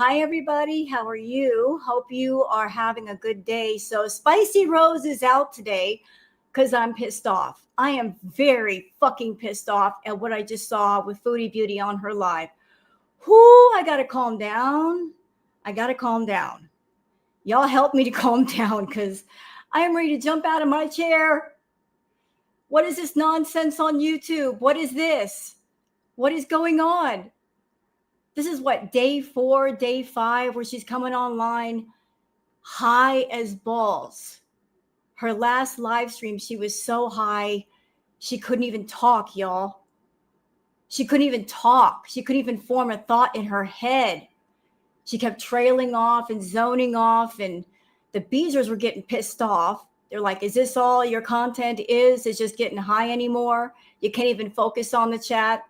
Hi, everybody. How are you? Hope you are having a good day. So Spicy Rose is out today because I'm pissed off. I am very fucking pissed off at what I just saw with Foodie Beauty on her live. I got to calm down. Y'all help me to calm down because I am ready to jump out of my chair. What is this nonsense on YouTube? What is this? What is going on? This is what, day 4, day 5, where she's coming online high as balls. Her last live stream, she was so high, she couldn't even talk, y'all. She couldn't even talk. She couldn't even form a thought in her head. She kept trailing off and zoning off, and the Beezers were getting pissed off. They're like, is this all your content is? It's just getting high anymore? You can't even focus on the chat?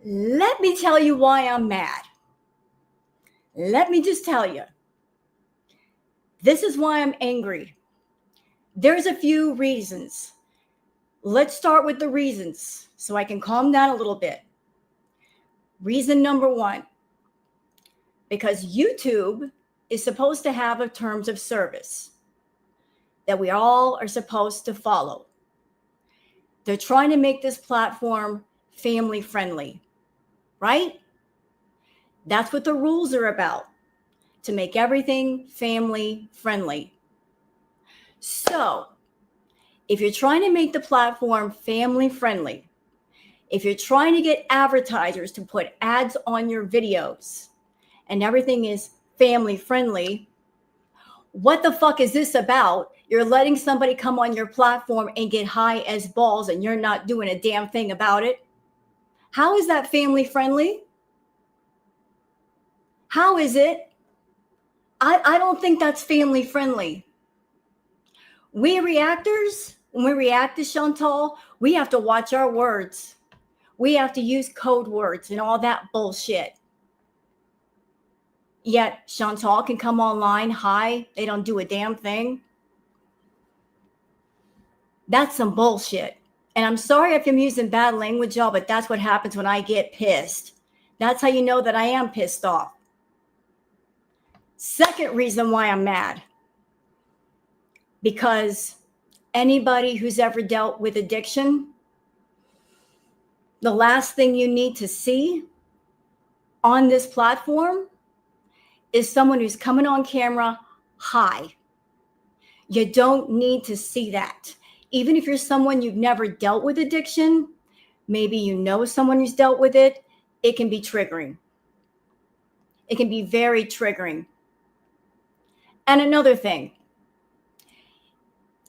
Let me tell you why I'm mad. Let me just tell you. This is why I'm angry. There's a few reasons. Let's start with the reasons so I can calm down a little bit. Reason number 1, because YouTube is supposed to have a terms of service that we all are supposed to follow. They're trying to make this platform family friendly, right? That's what the rules are about, to make everything family friendly. So if you're trying to make the platform family friendly, if you're trying to get advertisers to put ads on your videos and everything is family friendly, what the fuck is this about? You're letting somebody come on your platform and get high as balls and you're not doing a damn thing about it. How is that family friendly? How is it? I don't think that's family friendly. We reactors, when we react to Chantal, we have to watch our words. We have to use code words and all that bullshit. Yet Chantal can come online high. They don't do a damn thing. That's some bullshit. And I'm sorry if I'm using bad language, y'all, but that's what happens when I get pissed. That's how you know that I am pissed off. Second reason why I'm mad. Because anybody who's ever dealt with addiction, the last thing you need to see on this platform is someone who's coming on camera high. You don't need to see that. Even if you're someone you've never dealt with addiction, maybe you know someone who's dealt with it, it can be triggering. It can be very triggering. And another thing,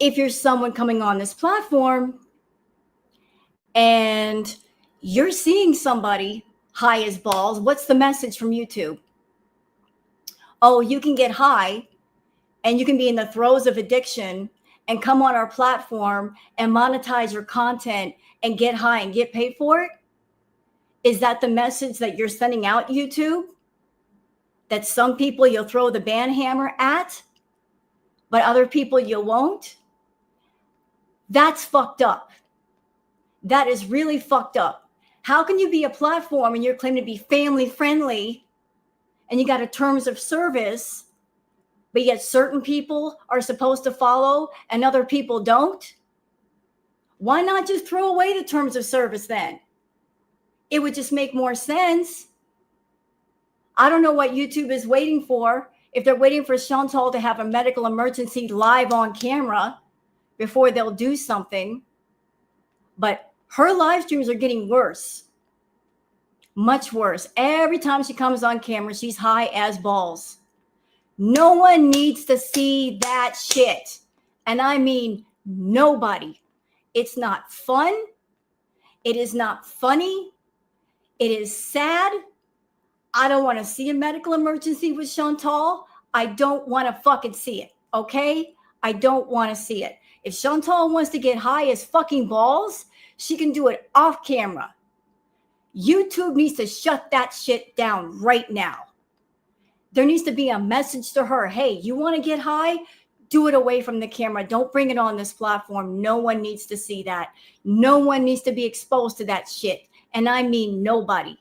if you're someone coming on this platform and you're seeing somebody high as balls, what's the message from YouTube? Oh, you can get high and you can be in the throes of addiction and come on our platform and monetize your content and get high and get paid for it? Is that the message that you're sending out, YouTube? That some people you'll throw the ban hammer at, but other people you won't? That's fucked up. That is really fucked up. How can you be a platform and you're claiming to be family friendly and you got a terms of service, but yet certain people are supposed to follow and other people don't? Why not just throw away the terms of service then? It would just make more sense. I don't know what YouTube is waiting for. If they're waiting for Chantal to have a medical emergency live on camera before they'll do something. But her live streams are getting worse. Much worse. Every time she comes on camera, she's high as balls. No one needs to see that shit. And I mean nobody. It's not fun. It is not funny. It is sad. I don't want to see a medical emergency with Chantal. I don't want to fucking see it. Okay? I don't want to see it. If Chantal wants to get high as fucking balls, she can do it off camera. YouTube needs to shut that shit down right now. There needs to be a message to her. Hey, you want to get high? Do it away from the camera. Don't bring it on this platform. No one needs to see that. No one needs to be exposed to that shit. And I mean nobody.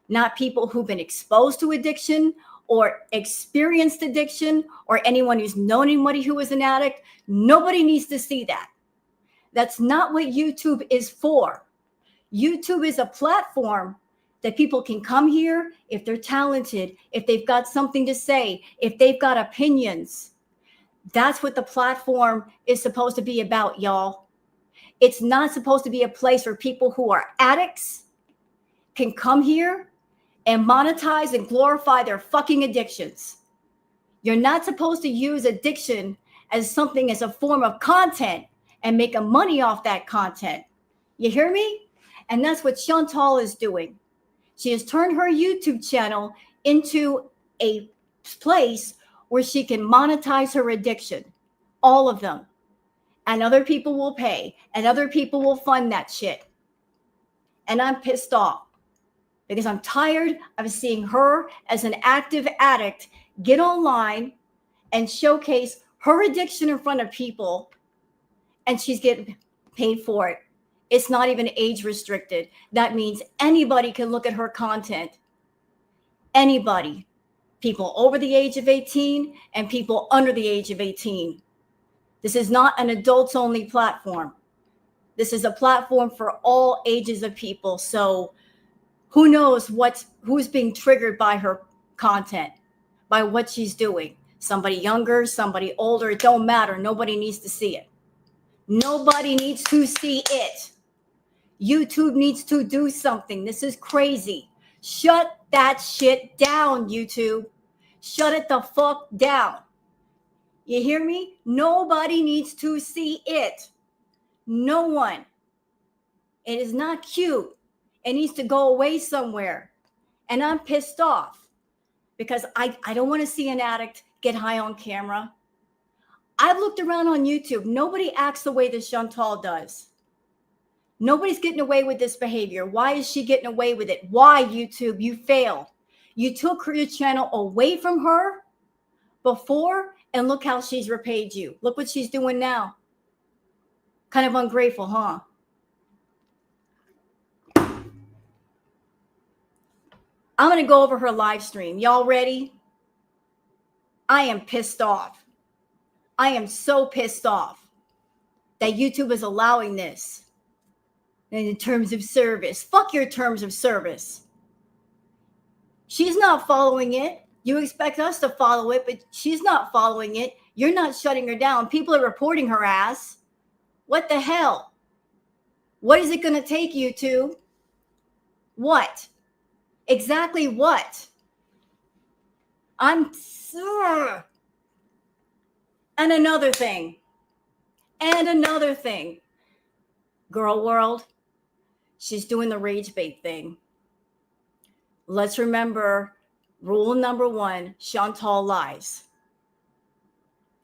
not people who've been exposed to addiction or experienced addiction or anyone who's known anybody who was an addict. Nobody needs to see that. That's not what YouTube is for. YouTube is a platform that people can come here if they're talented, if they've got something to say, if they've got opinions. That's what the platform is supposed to be about, y'all. It's not supposed to be a place where people who are addicts can come here and monetize and glorify their fucking addictions. You're not supposed to use addiction as something, as a form of content and make money off that content. You hear me? And that's what Chantal is doing. She has turned her YouTube channel into a place where she can monetize her addiction. All of them. And other people will pay. And other people will fund that shit. And I'm pissed off. Because I'm tired of seeing her as an active addict get online and showcase her addiction in front of people, and she's getting paid for it. It's not even age restricted. That means anybody can look at her content. Anybody. People over the age of 18 and people under the age of 18. This is not an adults-only platform. This is a platform for all ages of people. So who knows who's being triggered by her content, by what she's doing. Somebody younger, somebody older, it don't matter. Nobody needs to see it. Nobody needs to see it. YouTube needs to do something. This is crazy. Shut that shit down, YouTube. Shut it the fuck down. You hear me? Nobody needs to see it. No one. It is not cute. It needs to go away somewhere. And I'm pissed off because I don't want to see an addict get high on camera. I've looked around on YouTube. Nobody acts the way that Chantal does. Nobody's getting away with this behavior. Why is she getting away with it? Why, YouTube? You failed. You took her channel away from her before, and look how she's repaid you. Look what she's doing now. Kind of ungrateful, huh? I'm going to go over her live stream. Y'all ready? I am pissed off. I am so pissed off that YouTube is allowing this. And in terms of service, fuck your terms of service. She's not following it. You expect us to follow it, but she's not following it. You're not shutting her down. People are reporting her ass. What the hell? What is it going to take, YouTube? What? Exactly what? I'm sure. And another thing. Girl world, she's doing the rage bait thing. Let's remember rule number 1, Chantal lies.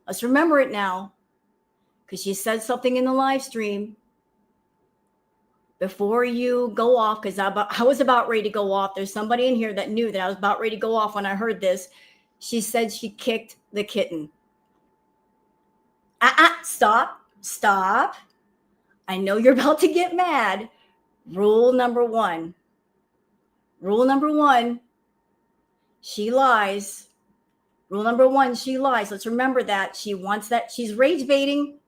Let's remember it now, because she said something in the live stream. Before you go off, because I was about ready to go off. There's somebody in here that knew that I was about ready to go off when I heard this. She said she kicked the kitten. Stop. I know you're about to get mad. Rule number 1. She lies. Rule number 1, she lies. Let's remember that. She wants that. She's rage baiting.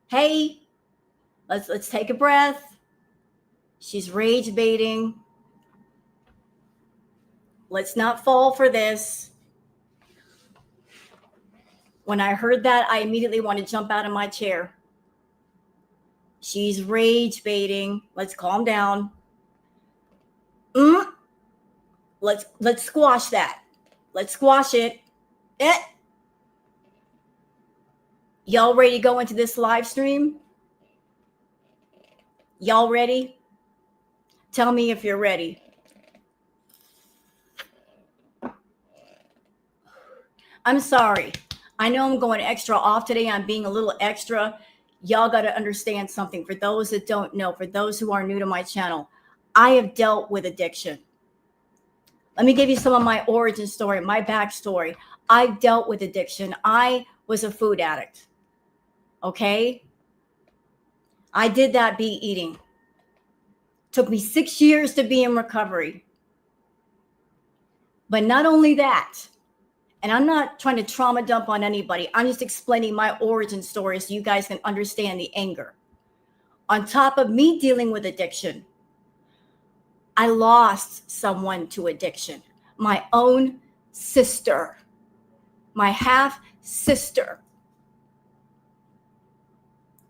Hey, let's take a breath. She's rage baiting. Let's not fall for this. When I heard that, I immediately wanted to jump out of my chair. She's rage baiting. Let's calm down. Let's squash that. Let's squash it. Y'all ready to go into this live stream? Y'all ready? Tell me if you're ready. I'm sorry. I know I'm going extra off today. I'm being a little extra. Y'all got to understand something. For those that don't know, for those who are new to my channel, I have dealt with addiction. Let me give you some of my origin story, my backstory. I dealt with addiction. I was a food addict. Okay? I did that eating. Took me 6 years to be in recovery. But not only that, and I'm not trying to trauma dump on anybody. I'm just explaining my origin story so you guys can understand the anger. On top of me dealing with addiction, I lost someone to addiction. My own sister, my half sister.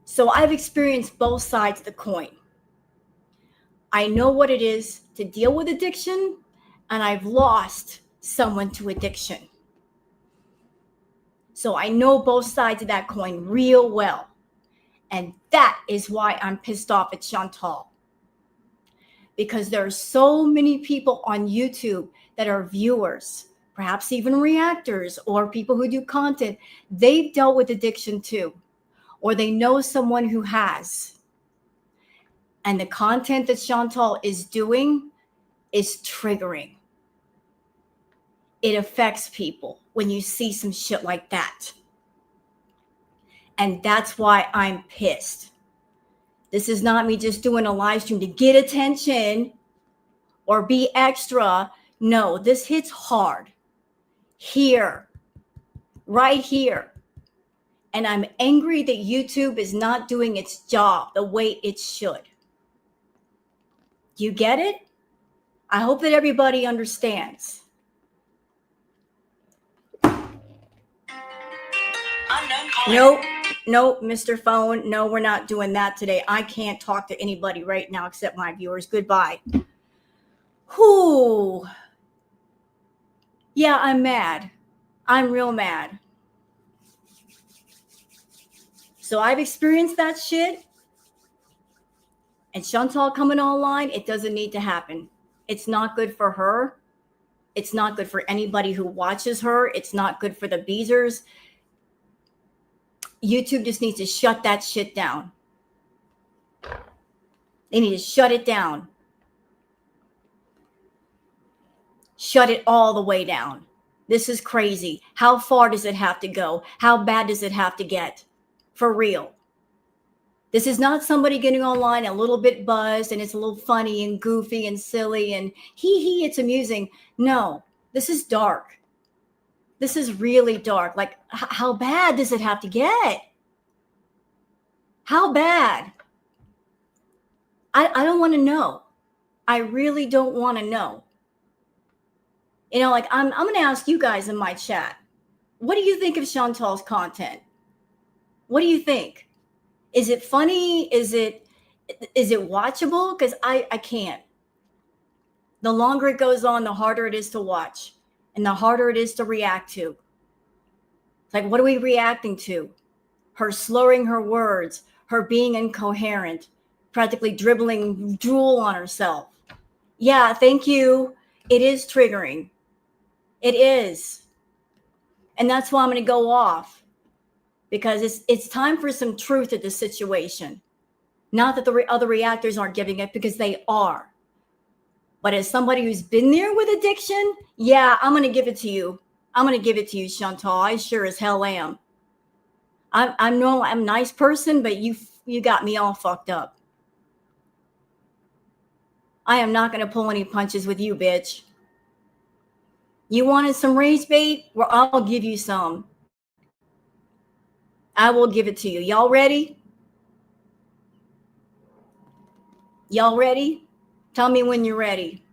So I've experienced both sides of the coin. I know what it is to deal with addiction, and I've lost someone to addiction. So I know both sides of that coin real well. And that is why I'm pissed off at Chantal. Because there are so many people on YouTube that are viewers, perhaps even reactors or people who do content. They've dealt with addiction too, or they know someone who has. And the content that Chantal is doing is triggering. It affects people when you see some shit like that. And that's why I'm pissed. This is not me just doing a live stream to get attention or be extra. No, this hits hard. Here. Right here. And I'm angry that YouTube is not doing its job the way it should. You get it? I hope that everybody understands. Nope, Mr. Phone. No, we're not doing that today. I can't talk to anybody right now except my viewers. Goodbye. Whoo. Yeah, I'm mad. I'm real mad. So I've experienced that shit. And Chantal coming online, it doesn't need to happen. It's not good for her. It's not good for anybody who watches her. It's not good for the Beezers. YouTube just needs to shut that shit down. They need to shut it down. Shut it all the way down. This is crazy. How far does it have to go? How bad does it have to get? For real. This is not somebody getting online a little bit buzzed and it's a little funny and goofy and silly and hee, it's amusing. No, this is dark. This is really dark. Like, how bad does it have to get? How bad? I don't want to know. I really don't want to know. You know, like I'm going to ask you guys in my chat, what do you think of Chantal's content? What do you think? Is it funny? Is it watchable? Because I can't. The longer it goes on, the harder it is to watch and the harder it is to react to. It's like, what are we reacting to? Her slurring her words, her being incoherent, practically dribbling drool on herself. Yeah, thank you. It is triggering. It is. And that's why I'm going to go off, because it's time for some truth to this situation. Not that the other reactors aren't giving it, because they are. But as somebody who's been there with addiction, yeah, I'm going to give it to you. I'm going to give it to you, Chantal. I sure as hell am. I'm a nice person, but you got me all fucked up. I am not going to pull any punches with you, bitch. You wanted some rage bait? Well, I'll give you some. I will give it to you. Y'all ready? Y'all ready? Tell me when you're ready.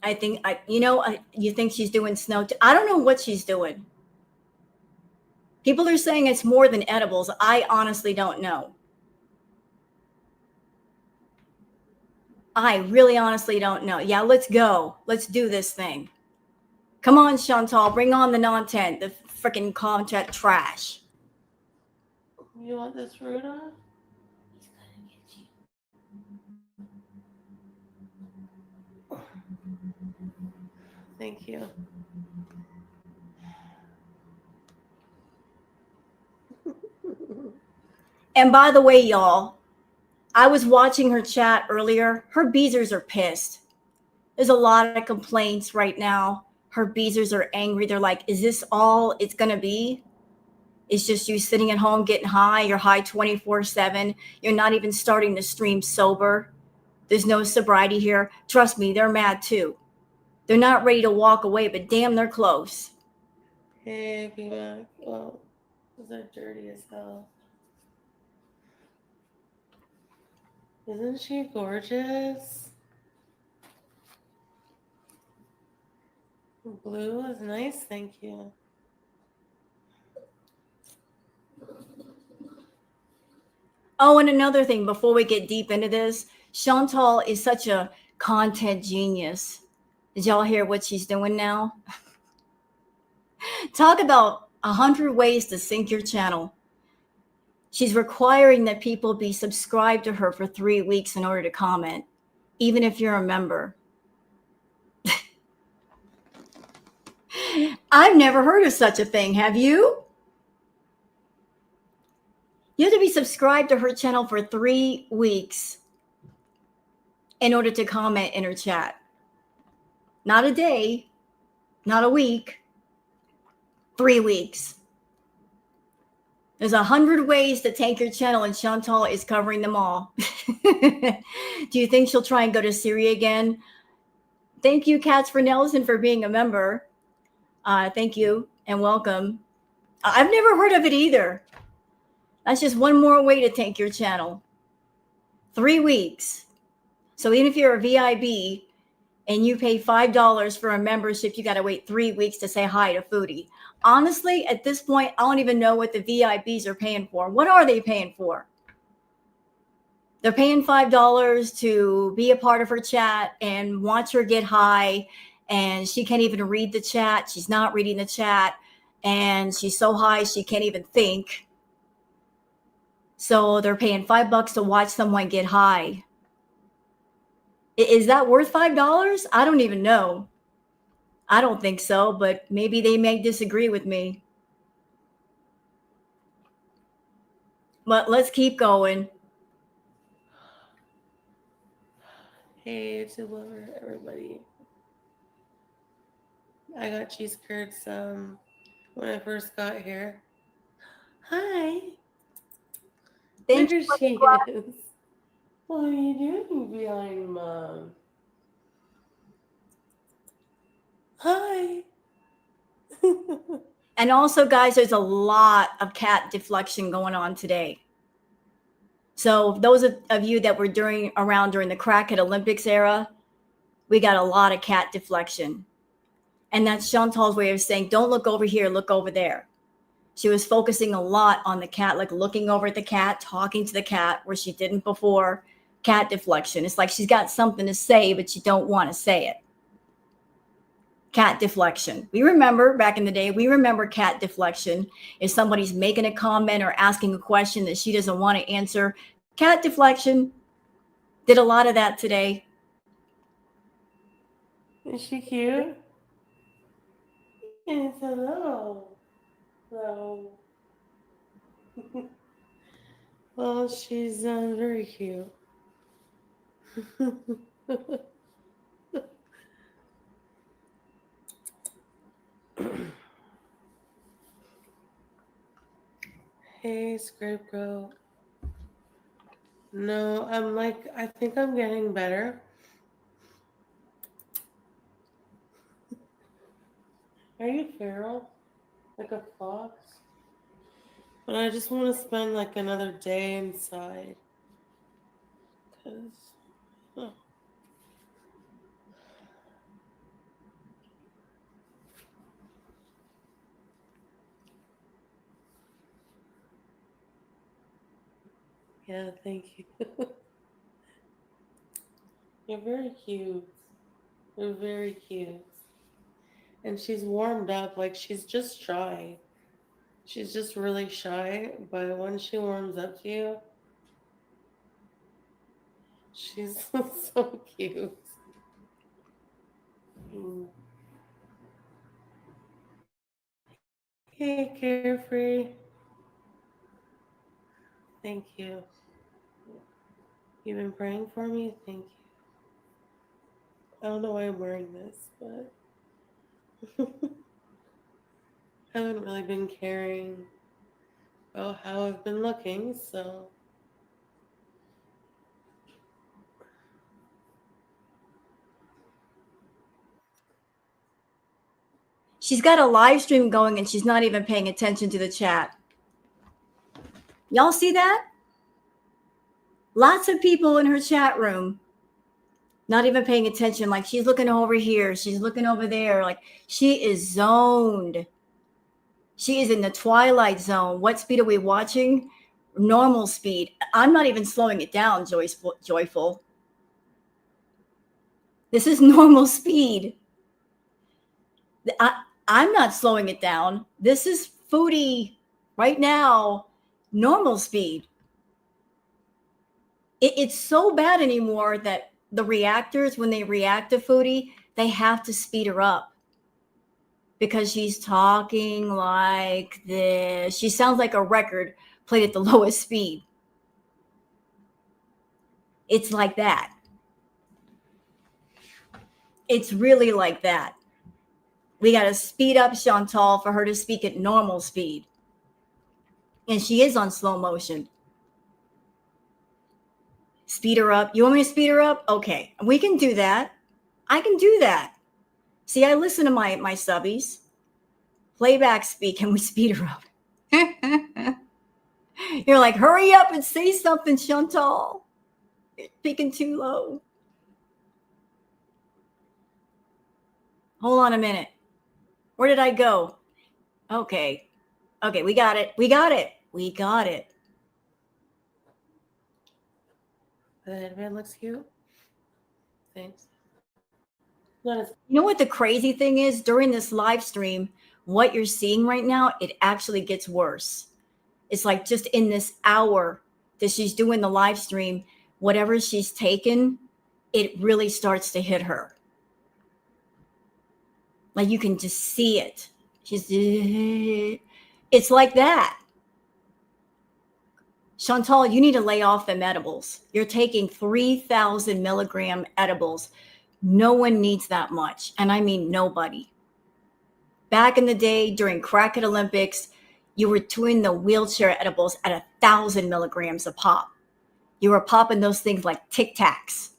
I think, you think she's doing snow? I don't know what she's doing. People are saying it's more than edibles. I honestly don't know. I really honestly don't know. Yeah, let's go. Let's do this thing. Come on, Chantal. Bring on the content, the freaking content trash. You want this Rudolph? He's gonna get you. Thank you. And by the way, y'all, I was watching her chat earlier. Her Beezers are pissed. There's a lot of complaints right now. Her Beezers are angry. They're like, is this all it's going to be? It's just you sitting at home getting high. You're high 24/7. You're not even starting the stream sober. There's no sobriety here. Trust me, they're mad too. They're not ready to walk away, but damn, they're close. Hey, B-Mac. Well, those are dirty as hell. Isn't she gorgeous? Blue is nice, thank you. Oh, and another thing before we get deep into this, Chantal is such a content genius. Did y'all hear what she's doing now? Talk about 100 ways to sync your channel. She's requiring that people be subscribed to her for 3 weeks in order to comment, even if you're a member. I've never heard of such a thing. Have you? You have to be subscribed to her channel for 3 weeks in order to comment in her chat. Not a day, not a week, 3 weeks. There's 100 ways to tank your channel, and Chantal is covering them all. Do you think she'll try and go to Syria again? Thank you, Cats for Nelson, for being a member. Thank you and welcome. I've never heard of it either. That's just one more way to tank your channel. 3 weeks. So even if you're a VIB and you pay $5 for a membership, you got to wait 3 weeks to say hi to Foodie. Honestly, at this point, I don't even know what the VIBs are paying for. What are they paying for? They're paying $5 to be a part of her chat and watch her get high, and she can't even read the chat. She's not reading the chat, and she's so high she can't even think. So they're paying $5 to watch someone get high. Is that worth $5? I don't even know. I don't think so, but maybe they may disagree with me. But let's keep going. Hey, to lover, everybody. I got cheese curds when I first got here. Hi. Thank There you. she is. What are you doing behind Mom? Hi. And also, guys, there's a lot of cat deflection going on today. So those of you that were around during the Crackhead Olympics era, we got a lot of cat deflection. And that's Chantal's way of saying, don't look over here, look over there. She was focusing a lot on the cat, like looking over at the cat, talking to the cat, where she didn't before. Cat deflection. It's like she's got something to say, but she don't want to say it. Cat deflection. We remember back in the day, we remember cat deflection. If somebody's making a comment or asking a question that she doesn't want to answer, cat deflection. Did a lot of that today. Is she cute? Yes, hello. Hello. Well, she's very cute. Hey, Scarecrow. No, I think I'm getting better. Are you feral? Like a fox? But I just want to spend like another day inside. Cause, yeah, thank you. You're very cute. You're very cute. And she's warmed up, like she's just shy. She's just really shy, but when she warms up to you, she's so cute. Mm. Hey, Carefree. Thank you. You've been praying for me? Thank you. I don't know why I'm wearing this, but I haven't really been caring about how I've been looking, so She's got a live stream going and she's not even paying attention to the chat. Y'all see that? Lots of people in her chat room not even paying attention. Like she's looking over here, she's looking over there. Like she is zoned. She is in the twilight zone. What speed are we watching? Normal speed. I'm not even slowing it down, Joyful. This is normal speed. I'm not slowing it down. This is Foodie right now, normal speed. It's so bad anymore that the reactors, when they react to Foodie, they have to speed her up because she's talking like this. She sounds like a record played at the lowest speed. It's like that. It's really like that. We got to speed up Chantal for her to speak at normal speed. And she is on slow motion. Speed her up. You want me to speed her up? Okay, we can do that. I can do that. See, I listen to my subbies. Playback speak, and we speed her up. You're like, hurry up and say something, Chantal. You're speaking too low. Hold on a minute. Where did I go? Okay, we got it. the headband looks cute. Thanks. You know what the crazy thing is? During this live stream, what you're seeing right now, it actually gets worse. It's like just in this hour that she's doing the live stream, whatever she's taken, it really starts to hit her. Like you can just see it. It's like that. Chantal, you need to lay off them edibles. You're taking 3,000 milligram edibles. No one needs that much. And I mean nobody. Back in the day during Crackhead Olympics, you were doing the wheelchair edibles at 1,000 milligrams a pop. You were popping those things like Tic Tacs.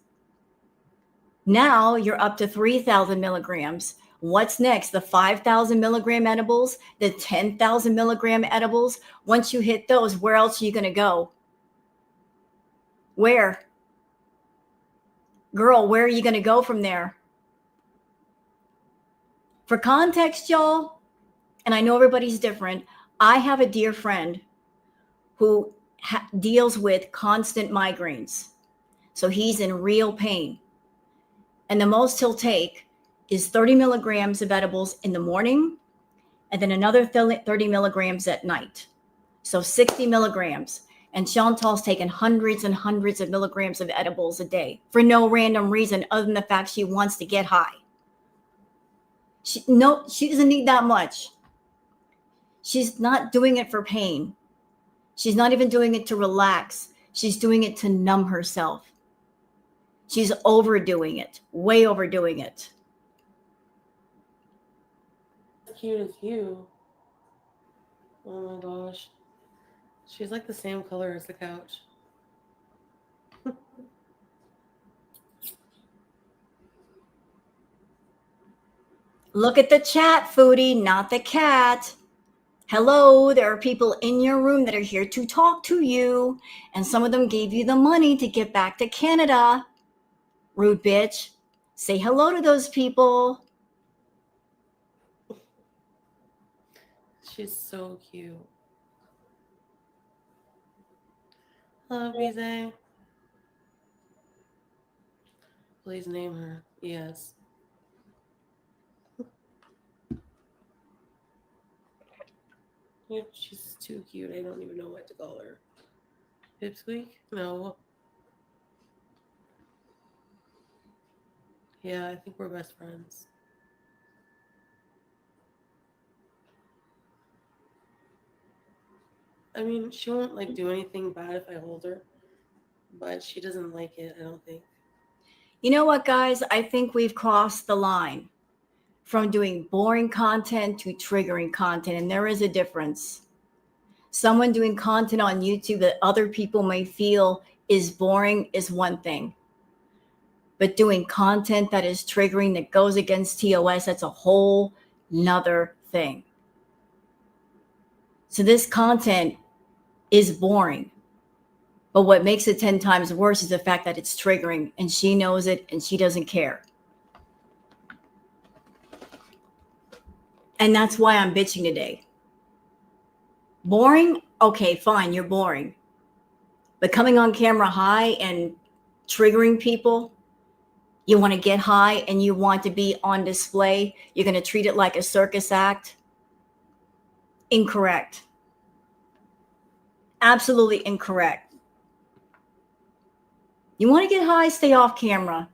Now you're up to 3,000 milligrams. What's next? The 5,000 milligram edibles, the 10,000 milligram edibles. Once you hit those, where else are you going to go? Where? Girl, where are you going to go from there? For context, y'all, and I know everybody's different, I have a dear friend who deals with constant migraines. So he's in real pain. And the most he'll take is 30 milligrams of edibles in the morning and then another 30 milligrams at night. So 60 milligrams. And Chantal's taken hundreds and hundreds of milligrams of edibles a day for no random reason other than the fact she wants to get high. She doesn't need that much. She's not doing it for pain. She's not even doing it to relax. She's doing it to numb herself. She's overdoing it, way overdoing it. Cute as you. Oh my gosh. She's like the same color as the couch. Look at the chat, Foodie, not the cat. Hello, there are people in your room that are here to talk to you, and some of them gave you the money to get back to Canada. Rude bitch. Say hello to those people. She's so cute. Hello, Bize. Please name her. Yes. Yeah, she's too cute. I don't even know what to call her. Pipsqueak? No. Yeah, I think we're best friends. I mean, she won't like do anything bad if I hold her, but she doesn't like it, I don't think. You know what, guys? I think we've crossed the line from doing boring content to triggering content, and there is a difference. Someone doing content on YouTube that other people may feel is boring is one thing. But doing content that is triggering, that goes against TOS, that's a whole nother thing. So this content is boring. But what makes it 10 times worse is the fact that it's triggering, and she knows it and she doesn't care. And that's why I'm bitching today. Boring? Okay, fine, you're boring. But coming on camera high and triggering people, you want to get high and you want to be on display, you're going to treat it like a circus act? Incorrect. Absolutely incorrect. You want to get high, stay off camera.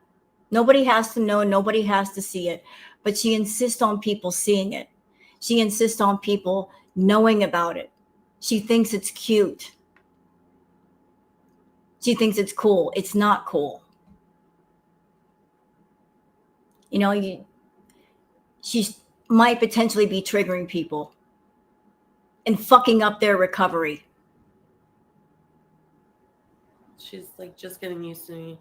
Nobody has to know, nobody has to see it. But she insists on people seeing it. She insists on people knowing about it. She thinks it's cute. She thinks it's cool. It's not cool. You know, she might potentially be triggering people and fucking up their recovery. She's like just getting used to me.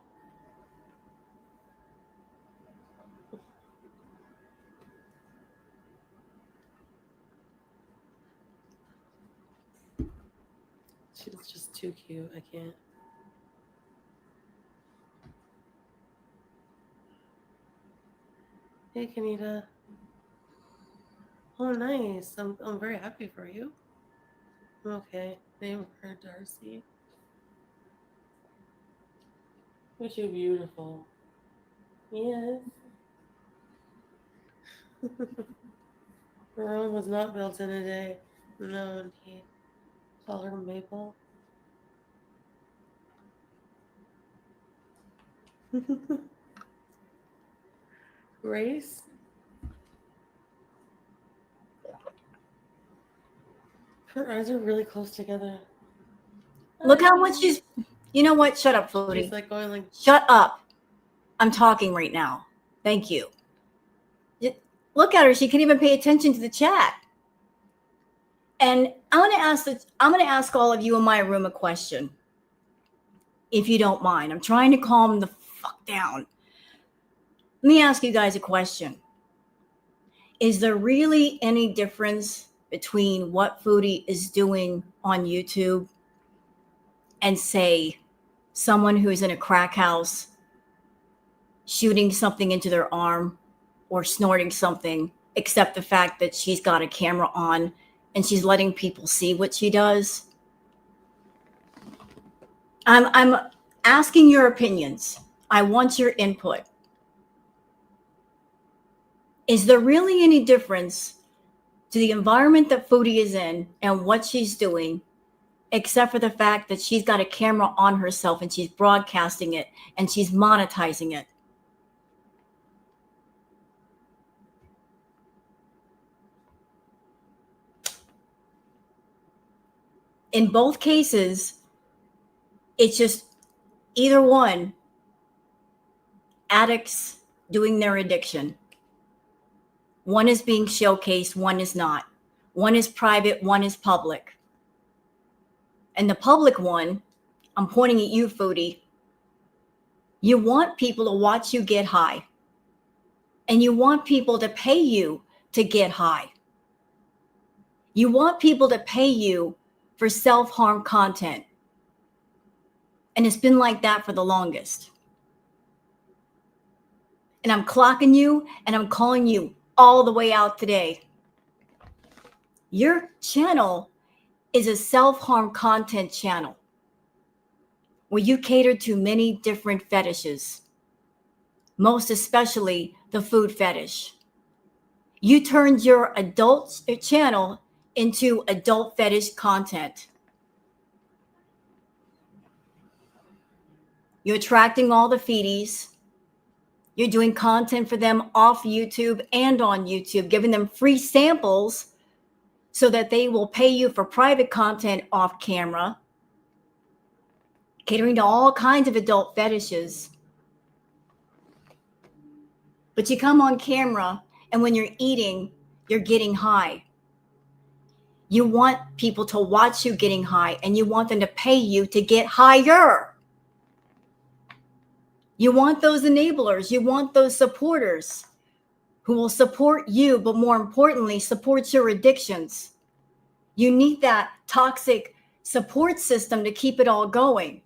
She's just too cute. I can't. Hey, Kanita. Oh, nice. I'm very happy for you. Okay. Name her Darcy. But you're beautiful. Yes. Rome was not built in a day. No, indeed. Call her Maple. Grace? Her eyes are really close together. Look how much she's, you know what? Shut up, Foodie. She's like going like, shut up. I'm talking right now. Thank you. Look at her. She can't even pay attention to the chat. And I'm going to ask all of you in my room a question, if you don't mind. I'm trying to calm the fuck down. Let me ask you guys a question. Is there really any difference between what Foodie is doing on YouTube and, say, someone who's in a crack house shooting something into their arm or snorting something, except the fact that she's got a camera on and she's letting people see what she does? I'm asking your opinions. I want your input. Is there really any difference to the environment that Foodie is in and what she's doing, except for the fact that she's got a camera on herself and she's broadcasting it and she's monetizing it? In both cases, it's just either one, addicts doing their addiction. One is being showcased, one is not. One is private, one is public. And the public one, I'm pointing at you, Foodie. You want people to watch you get high. And you want people to pay you to get high. You want people to pay you for self-harm content. And it's been like that for the longest. And I'm clocking you and I'm calling you all the way out today. Your channel is a self-harm content channel where you cater to many different fetishes, most especially the food fetish. You turned your adult channel into adult fetish content. You're attracting all the feedies. You're doing content for them off YouTube and on YouTube, giving them free samples so that they will pay you for private content off camera, catering to all kinds of adult fetishes. But you come on camera, and when you're eating, you're getting high. You want people to watch you getting high, and you want them to pay you to get higher. You want those enablers. You want those supporters who will support you, but more importantly, support your addictions. You need that toxic support system to keep it all going.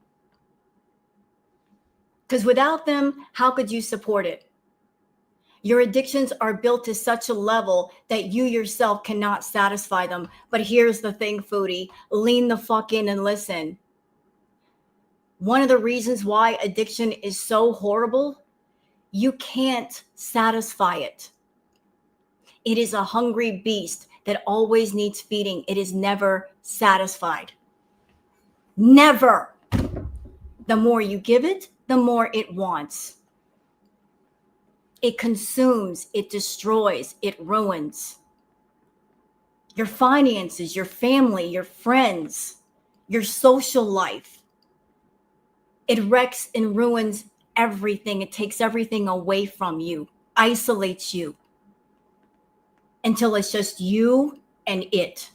Because without them, how could you support it? Your addictions are built to such a level that you yourself cannot satisfy them. But here's the thing, foodie, lean the fuck in and listen. One of the reasons why addiction is so horrible, you can't satisfy it. It is a hungry beast that always needs feeding. It is never satisfied. Never. The more you give it, the more it wants. It consumes, it destroys, it ruins. Your finances, your family, your friends, your social life. It wrecks and ruins everything. It takes everything away from you, isolates you until it's just you and it.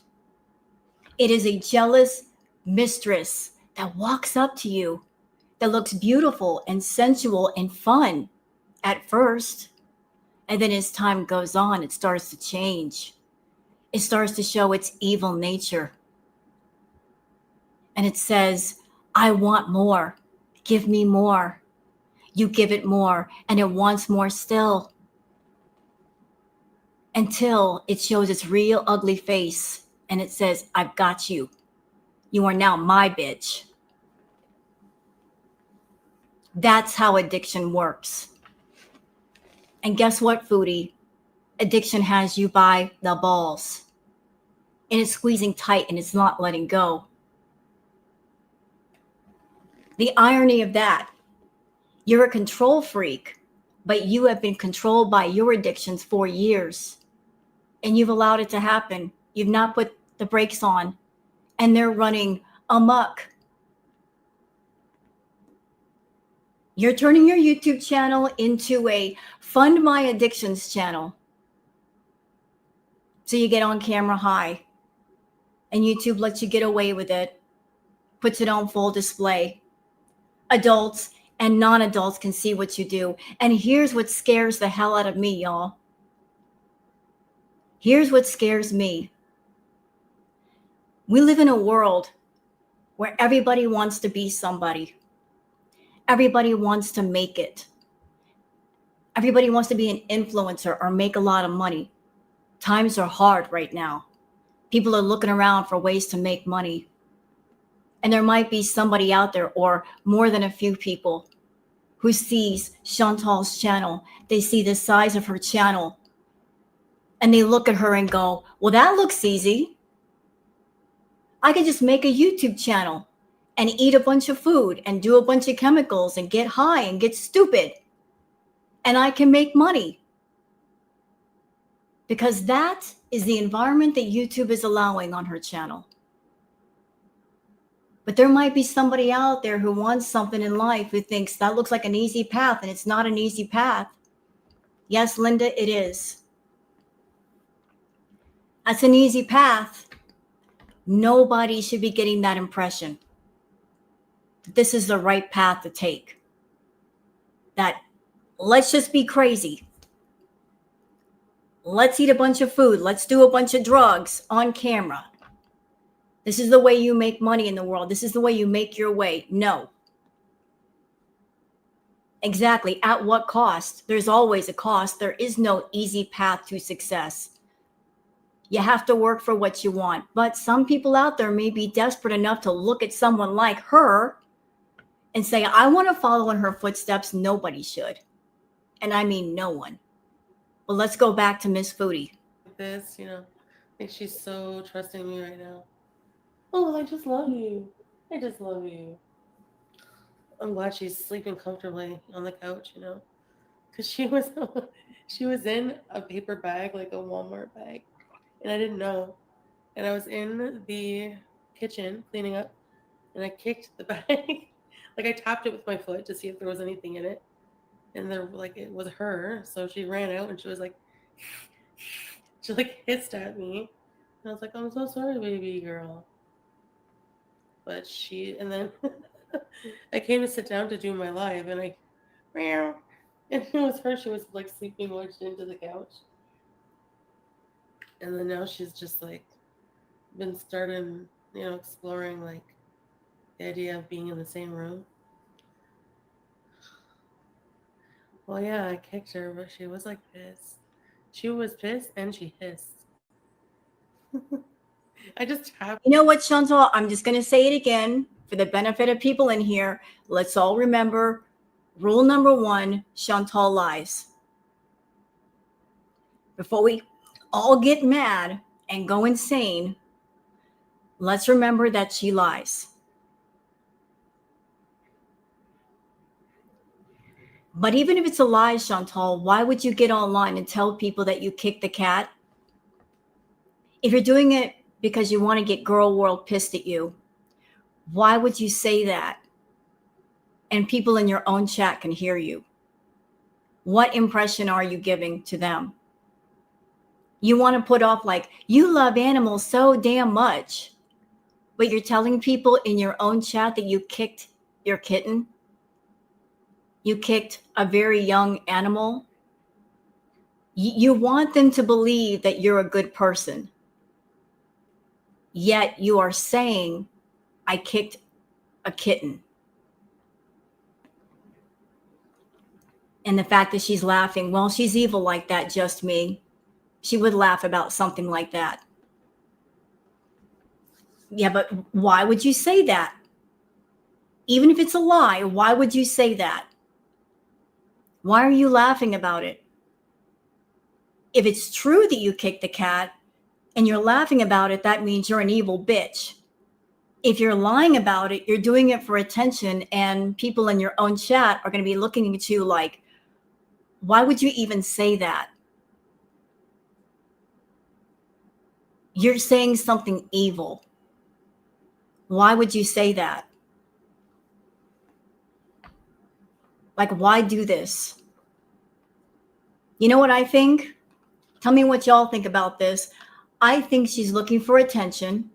It is a jealous mistress that walks up to you, that looks beautiful and sensual and fun at first. And then as time goes on, it starts to change. It starts to show its evil nature. And it says, I want more. Give me more. You give it more, and it wants more still. Until it shows its real ugly face and it says, I've got you. You are now my bitch. That's how addiction works. And guess what, foodie? Addiction has you by the balls. And it's squeezing tight and it's not letting go. The irony of that, you're a control freak, but you have been controlled by your addictions for years. And you've allowed it to happen. You've not put the brakes on. And they're running amok. You're turning your YouTube channel into a fund my addictions channel. So you get on camera high. And YouTube lets you get away with it. Puts it on full display. Adults and non-adults can see what you do. And here's what scares the hell out of me, y'all. Here's what scares me. We live in a world where everybody wants to be somebody. Everybody wants to make it. Everybody wants to be an influencer or make a lot of money. Times are hard right now. People are looking around for ways to make money. And there might be somebody out there, or more than a few people, who sees Chantal's channel. They see the size of her channel. And they look at her and go, well, that looks easy. I could just make a YouTube channel and eat a bunch of food and do a bunch of chemicals and get high and get stupid. And I can make money. Because that is the environment that YouTube is allowing on her channel. But there might be somebody out there who wants something in life who thinks that looks like an easy path, and it's not an easy path. Yes, Linda, it is. That's an easy path. Nobody should be getting that impression that this is the right path to take. That let's just be crazy. Let's eat a bunch of food. Let's do a bunch of drugs on camera. This is the way you make money in the world. This is the way you make your way. No. Exactly. At what cost? There's always a cost. There is no easy path to success. You have to work for what you want. But some people out there may be desperate enough to look at someone like her and say, I want to follow in her footsteps. Nobody should. And I mean no one. But let's go back to Miss Foodie. This, I think she's so trusting me right now. Oh, I just love you. I just love you. I'm glad she's sleeping comfortably on the couch, because she was in a paper bag, like a Walmart bag, and I didn't know. And I was in the kitchen cleaning up, and I kicked the bag. Like I tapped it with my foot to see if there was anything in it, and it was her. So she ran out and she was like, she hissed at me. And I was like, I'm so sorry, baby girl. But and then I came to sit down to do my live, and meow. And it was her. She was like sleeping wedged into the couch. And then now she's just like been starting, exploring like the idea of being in the same room. Well, yeah, I kicked her, but she was like pissed. She was pissed and she hissed. I just tapped. You know what, Chantal? I'm just going to say it again for the benefit of people in here. Let's all remember rule number 1, Chantal lies. Before we all get mad and go insane, let's remember that she lies. But even if it's a lie, Chantal, why would you get online and tell people that you kicked the cat? If you're doing it because you want to get girl world pissed at you, why would you say that? And people in your own chat can hear you. What impression are you giving to them? You want to put off like, you love animals so damn much, but you're telling people in your own chat that you kicked your kitten? You kicked a very young animal? You want them to believe that you're a good person. Yet you are saying, I kicked a kitten. And the fact that she's laughing, well, she's evil like that, just me. She would laugh about something like that. Yeah, but why would you say that? Even if it's a lie, why would you say that? Why are you laughing about it? If it's true that you kicked the cat and you're laughing about it, that means you're an evil bitch. If you're lying about it, you're doing it for attention, and people in your own chat are going to be looking at you like, why would you even say that? You're saying something evil. Why would you say that? Like, why do this? You know what I think? Tell me what y'all think about this. I think she's looking for attention.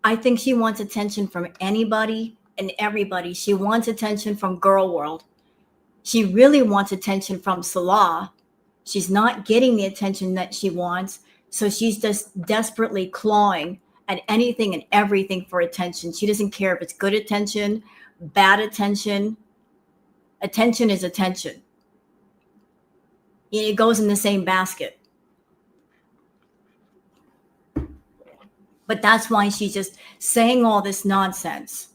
I think she wants attention from anybody and everybody. She wants attention from girl world. She really wants attention from Salah. She's not getting the attention that she wants. So she's just desperately clawing at anything and everything for attention. She doesn't care if it's good attention, bad attention. Attention is attention. It goes in the same basket. But that's why she's just saying all this nonsense.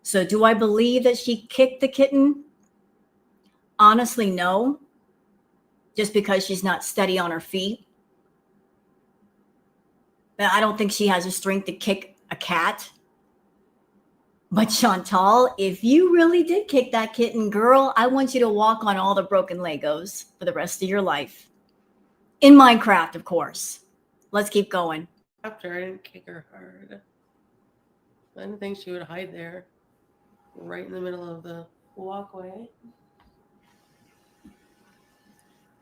So do I believe that she kicked the kitten? Honestly, no. Just because she's not steady on her feet. But I don't think she has the strength to kick a cat. But Chantal, if you really did kick that kitten, girl, I want you to walk on all the broken Legos for the rest of your life. In Minecraft, of course. Let's keep going. After I didn't kick her hard. I didn't think she would hide there, right in the middle of the walkway.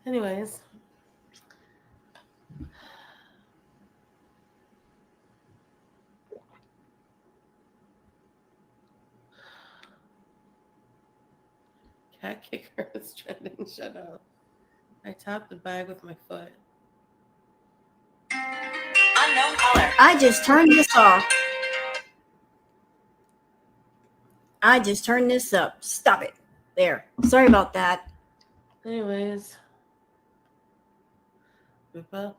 Anyways. Cat kicker is trending. Shut up. I tapped the bag with my foot. Unknown caller. I just turned this off. I just turned this up. Stop it. There. Sorry about that. Anyways. Boopa.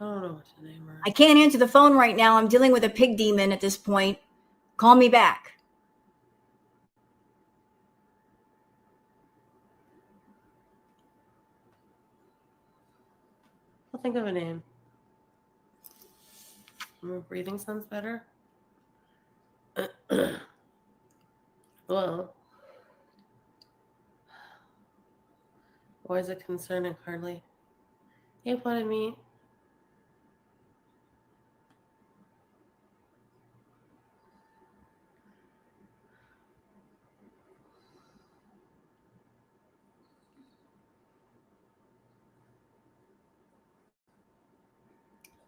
I don't know what to name her. I can't answer the phone right now. I'm dealing with a pig demon at this point. Call me back. I'll think of a name. Breathing sounds better. Well, why is it concerning Harley? Hey, what me?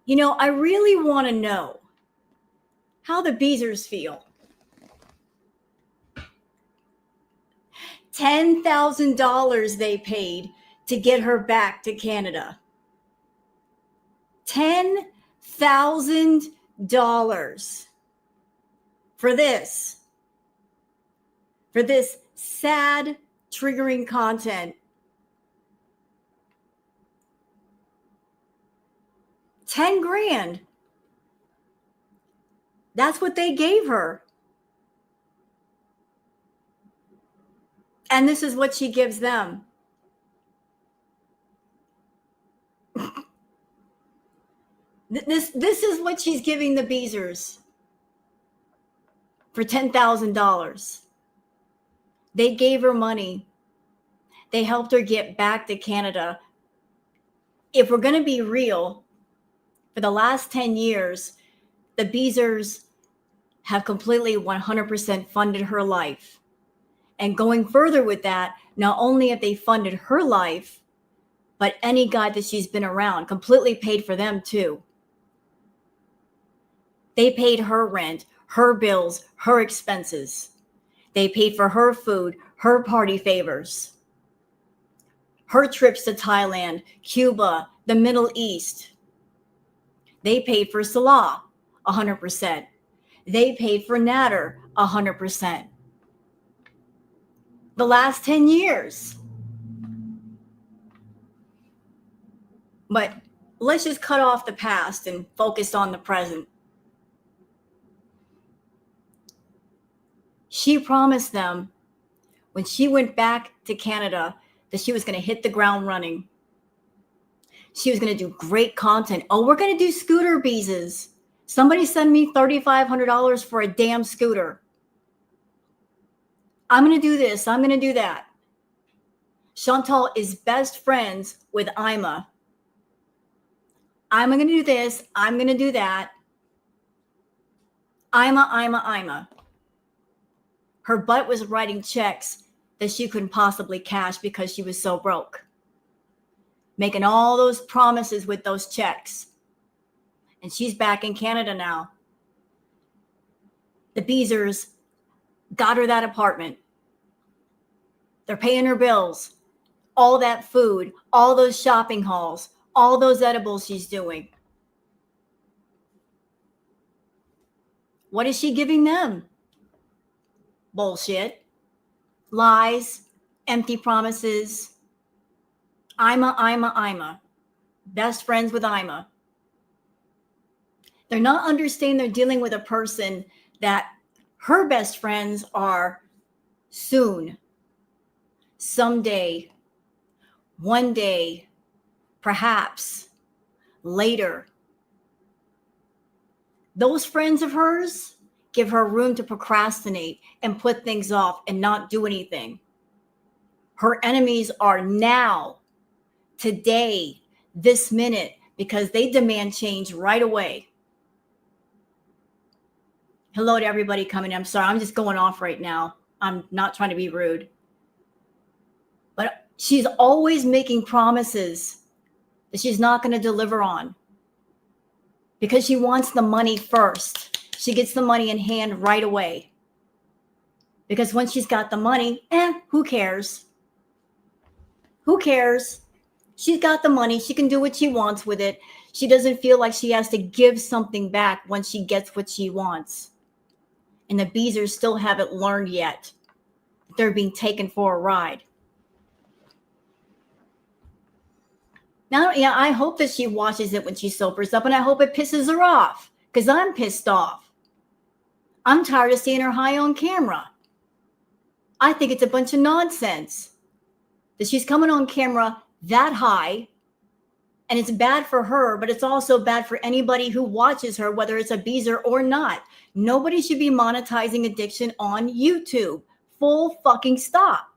You know, I really want to know how the Beezers feel. $10,000 they paid to get her back to Canada. $10,000 for this sad, triggering content. 10 grand. That's what they gave her. And this is what she gives them. This is what she's giving the Beezers for $10,000. They gave her money. They helped her get back to Canada. If we're going to be real, for the last 10 years, the Beezers have completely 100% funded her life. And going further with that, not only have they funded her life, but any guy that she's been around, completely paid for them too. They paid her rent, her bills, her expenses. They paid for her food, her party favors, her trips to Thailand, Cuba, the Middle East. They paid for Salah, 100%. They paid for Nader, 100%. The last 10 years. But let's just cut off the past and focus on the present. She promised them when she went back to Canada that she was going to hit the ground running. She was going to do great content. Oh, we're going to do scooter beezes. Somebody send me $3,500 for a damn scooter. I'm going to do this. I'm going to do that. Chantal is best friends with Ima. I'm going to do this. I'm going to do that. Ima. Her butt was writing checks that she couldn't possibly cash because she was so broke. Making all those promises with those checks. And she's back in Canada now. The Beezers got her that apartment. They're paying her bills. All that food, all those shopping hauls, all those edibles she's doing. What is she giving them? Bullshit. Lies. Empty promises. Ima. Best friends with Ima. They're not understanding they're dealing with a person that her best friends are soon, someday, one day, perhaps, later. Those friends of hers give her room to procrastinate and put things off and not do anything. Her enemies are now, today, this minute, because they demand change right away. Hello to everybody coming in. I'm sorry, I'm just going off right now. I'm not trying to be rude. But she's always making promises that she's not going to deliver on because she wants the money first. She gets the money in hand right away. Because once she's got the money, who cares? Who cares? She's got the money. She can do what she wants with it. She doesn't feel like she has to give something back once she gets what she wants. And the Beezers still haven't learned yet. They're being taken for a ride. Now, yeah, I hope that she watches it when she sobers up, and I hope it pisses her off, because I'm pissed off. I'm tired of seeing her high on camera. I think it's a bunch of nonsense that she's coming on camera that high, and it's bad for her, but it's also bad for anybody who watches her, whether it's a Beezer or not. Nobody should be monetizing addiction on YouTube. Full fucking stop.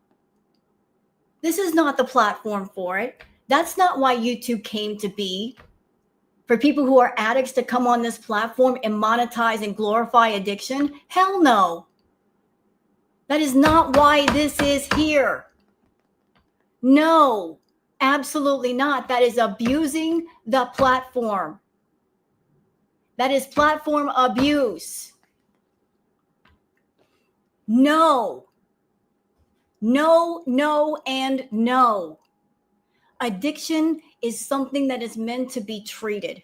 This is not the platform for it. That's not why YouTube came to be. For people who are addicts to come on this platform and monetize and glorify addiction? Hell no. That is not why this is here. No, absolutely not. That is abusing the platform. That is platform abuse. No. No, no, and no. Addiction is something that is meant to be treated.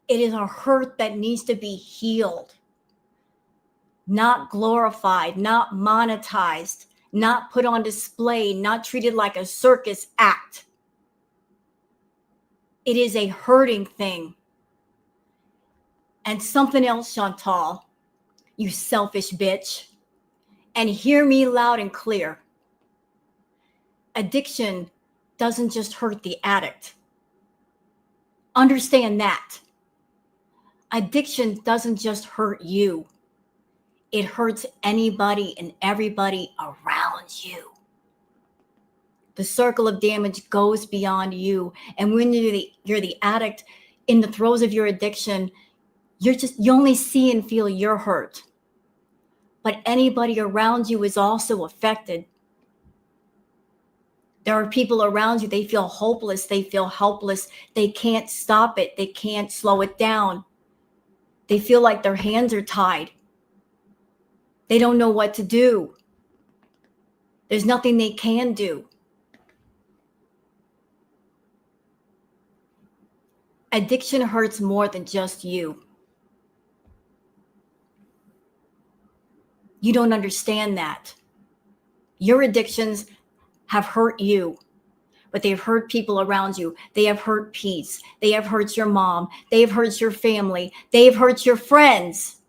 It is a hurt that needs to be healed, not glorified, not monetized, not put on display, not treated like a circus act. It is a hurting thing. And something else, Chantal, you selfish bitch, and hear me loud and clear. Addiction doesn't just hurt the addict. Understand that. Addiction doesn't just hurt you. It hurts anybody and everybody around you. The circle of damage goes beyond you. And when you're the addict in the throes of your addiction, you only see and feel your hurt. But anybody around you is also affected. There are people around you, they feel hopeless, they feel helpless, they can't stop it, they can't slow it down. They feel like their hands are tied. They don't know what to do. There's nothing they can do. Addiction hurts more than just you. You don't understand that. Your addictions have hurt you, but they've hurt people around you. They have hurt peace. They have hurt your mom. They have hurt your family. They have hurt your friends.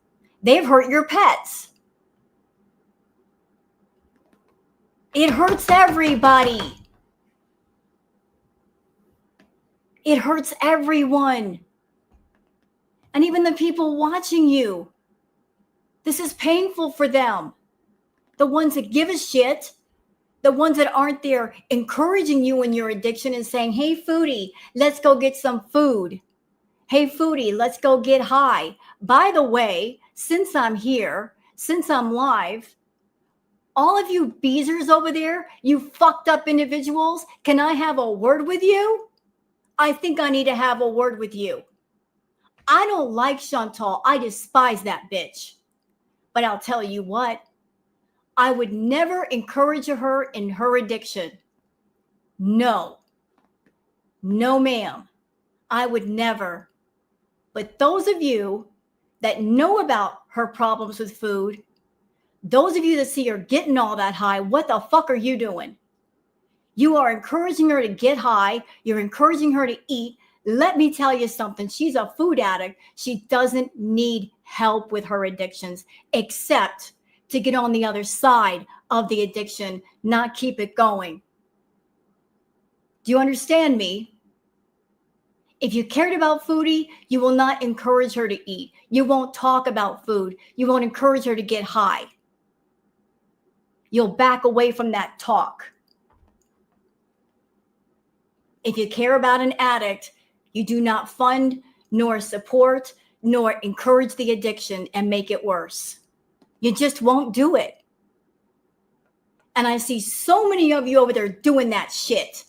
They've hurt your pets. It hurts everybody. It hurts everyone. And even the people watching you. This is painful for them. The ones that give a shit, the ones that aren't there encouraging you in your addiction and saying, hey, foodie, let's go get some food. Hey, foodie, let's go get high. By the way, since I'm here, since I'm live, all of you beezers over there, you fucked up individuals, can I have a word with you? I think I need to have a word with you. I don't like Chantal. I despise that bitch. But I'll tell you what, I would never encourage her in her addiction. No. No, ma'am. I would never. But those of you that know about her problems with food, those of you that see her getting all that high, what the fuck are you doing? You are encouraging her to get high. You're encouraging her to eat. Let me tell you something. She's a food addict. She doesn't need help with her addictions, except to get on the other side of the addiction, not keep it going. Do you understand me? If you cared about foodie, you will not encourage her to eat. You won't talk about food. You won't encourage her to get high. You'll back away from that talk. If you care about an addict, you do not fund, nor support, nor encourage the addiction and make it worse. You just won't do it. And I see so many of you over there doing that shit.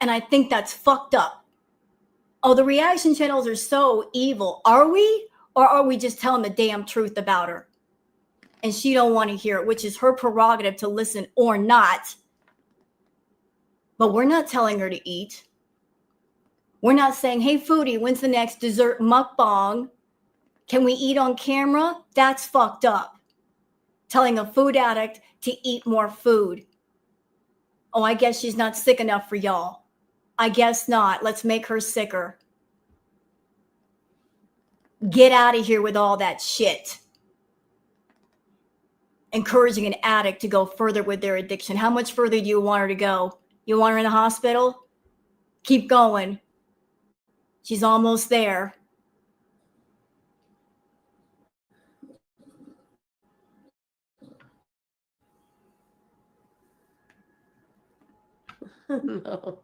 And I think that's fucked up. Oh, the reaction channels are so evil. Are we? Or are we just telling the damn truth about her? And she don't want to hear it, which is her prerogative to listen or not. But we're not telling her to eat. We're not saying, hey, foodie, when's the next dessert mukbang? Can we eat on camera? That's fucked up. Telling a food addict to eat more food. Oh, I guess she's not sick enough for y'all. I guess not. Let's make her sicker. Get out of here with all that shit. Encouraging an addict to go further with their addiction. How much further do you want her to go? You want her in the hospital? Keep going. She's almost there. No,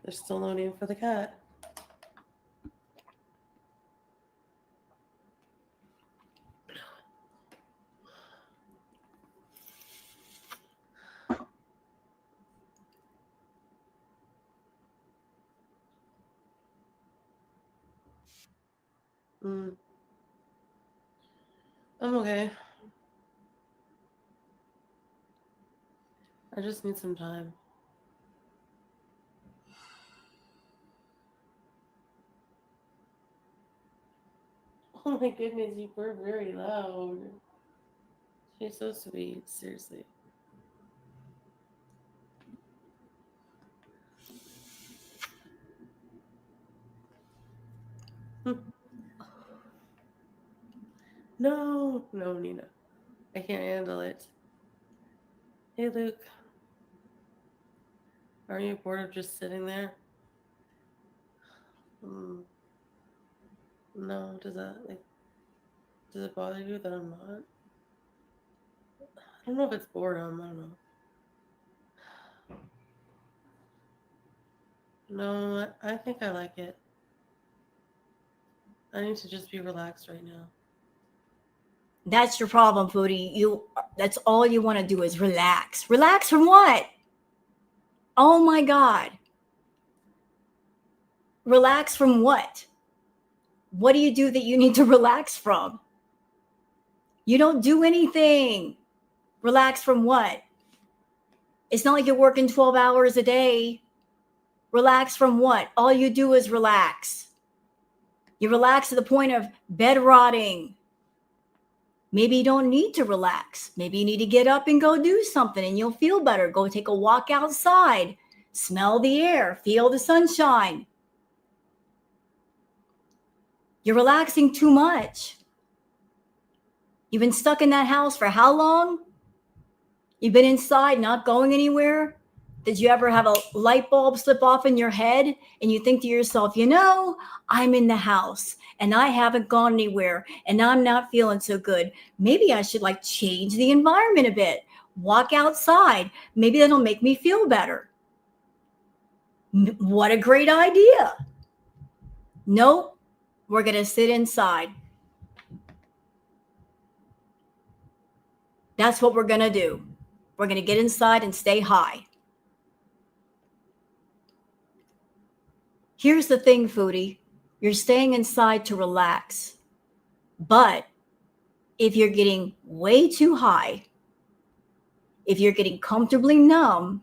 there's still no name for the cat. Mm. I'm okay. I just need some time. Oh my goodness, you were very loud. She's so sweet, seriously. No, no, Nina. I can't handle it. Hey, Luke, are you bored of just sitting there? Mm, no, does it bother you that I'm not? I don't know if it's boredom. I don't know. No, I think I like it. I need to just be relaxed right now. That's your problem, Foodie. That's all you want to do is relax. Relax from what? Oh my God. Relax from what? What do you do that you need to relax from? You don't do anything. Relax from what? It's not like you're working 12 hours a day. Relax from what? All you do is relax. You relax to the point of bed rotting. Maybe you don't need to relax. Maybe you need to get up and go do something and you'll feel better. Go take a walk outside, smell the air, feel the sunshine. You're relaxing too much. You've been stuck in that house for how long? You've been inside, not going anywhere? Did you ever have a light bulb slip off in your head and you think to yourself, I'm in the house and I haven't gone anywhere and I'm not feeling so good. Maybe I should change the environment a bit, walk outside. Maybe that'll make me feel better. What a great idea. Nope, we're going to sit inside. That's what we're going to do. We're going to get inside and stay high. Here's the thing, Foodie. You're staying inside to relax. But if you're getting way too high, if you're getting comfortably numb,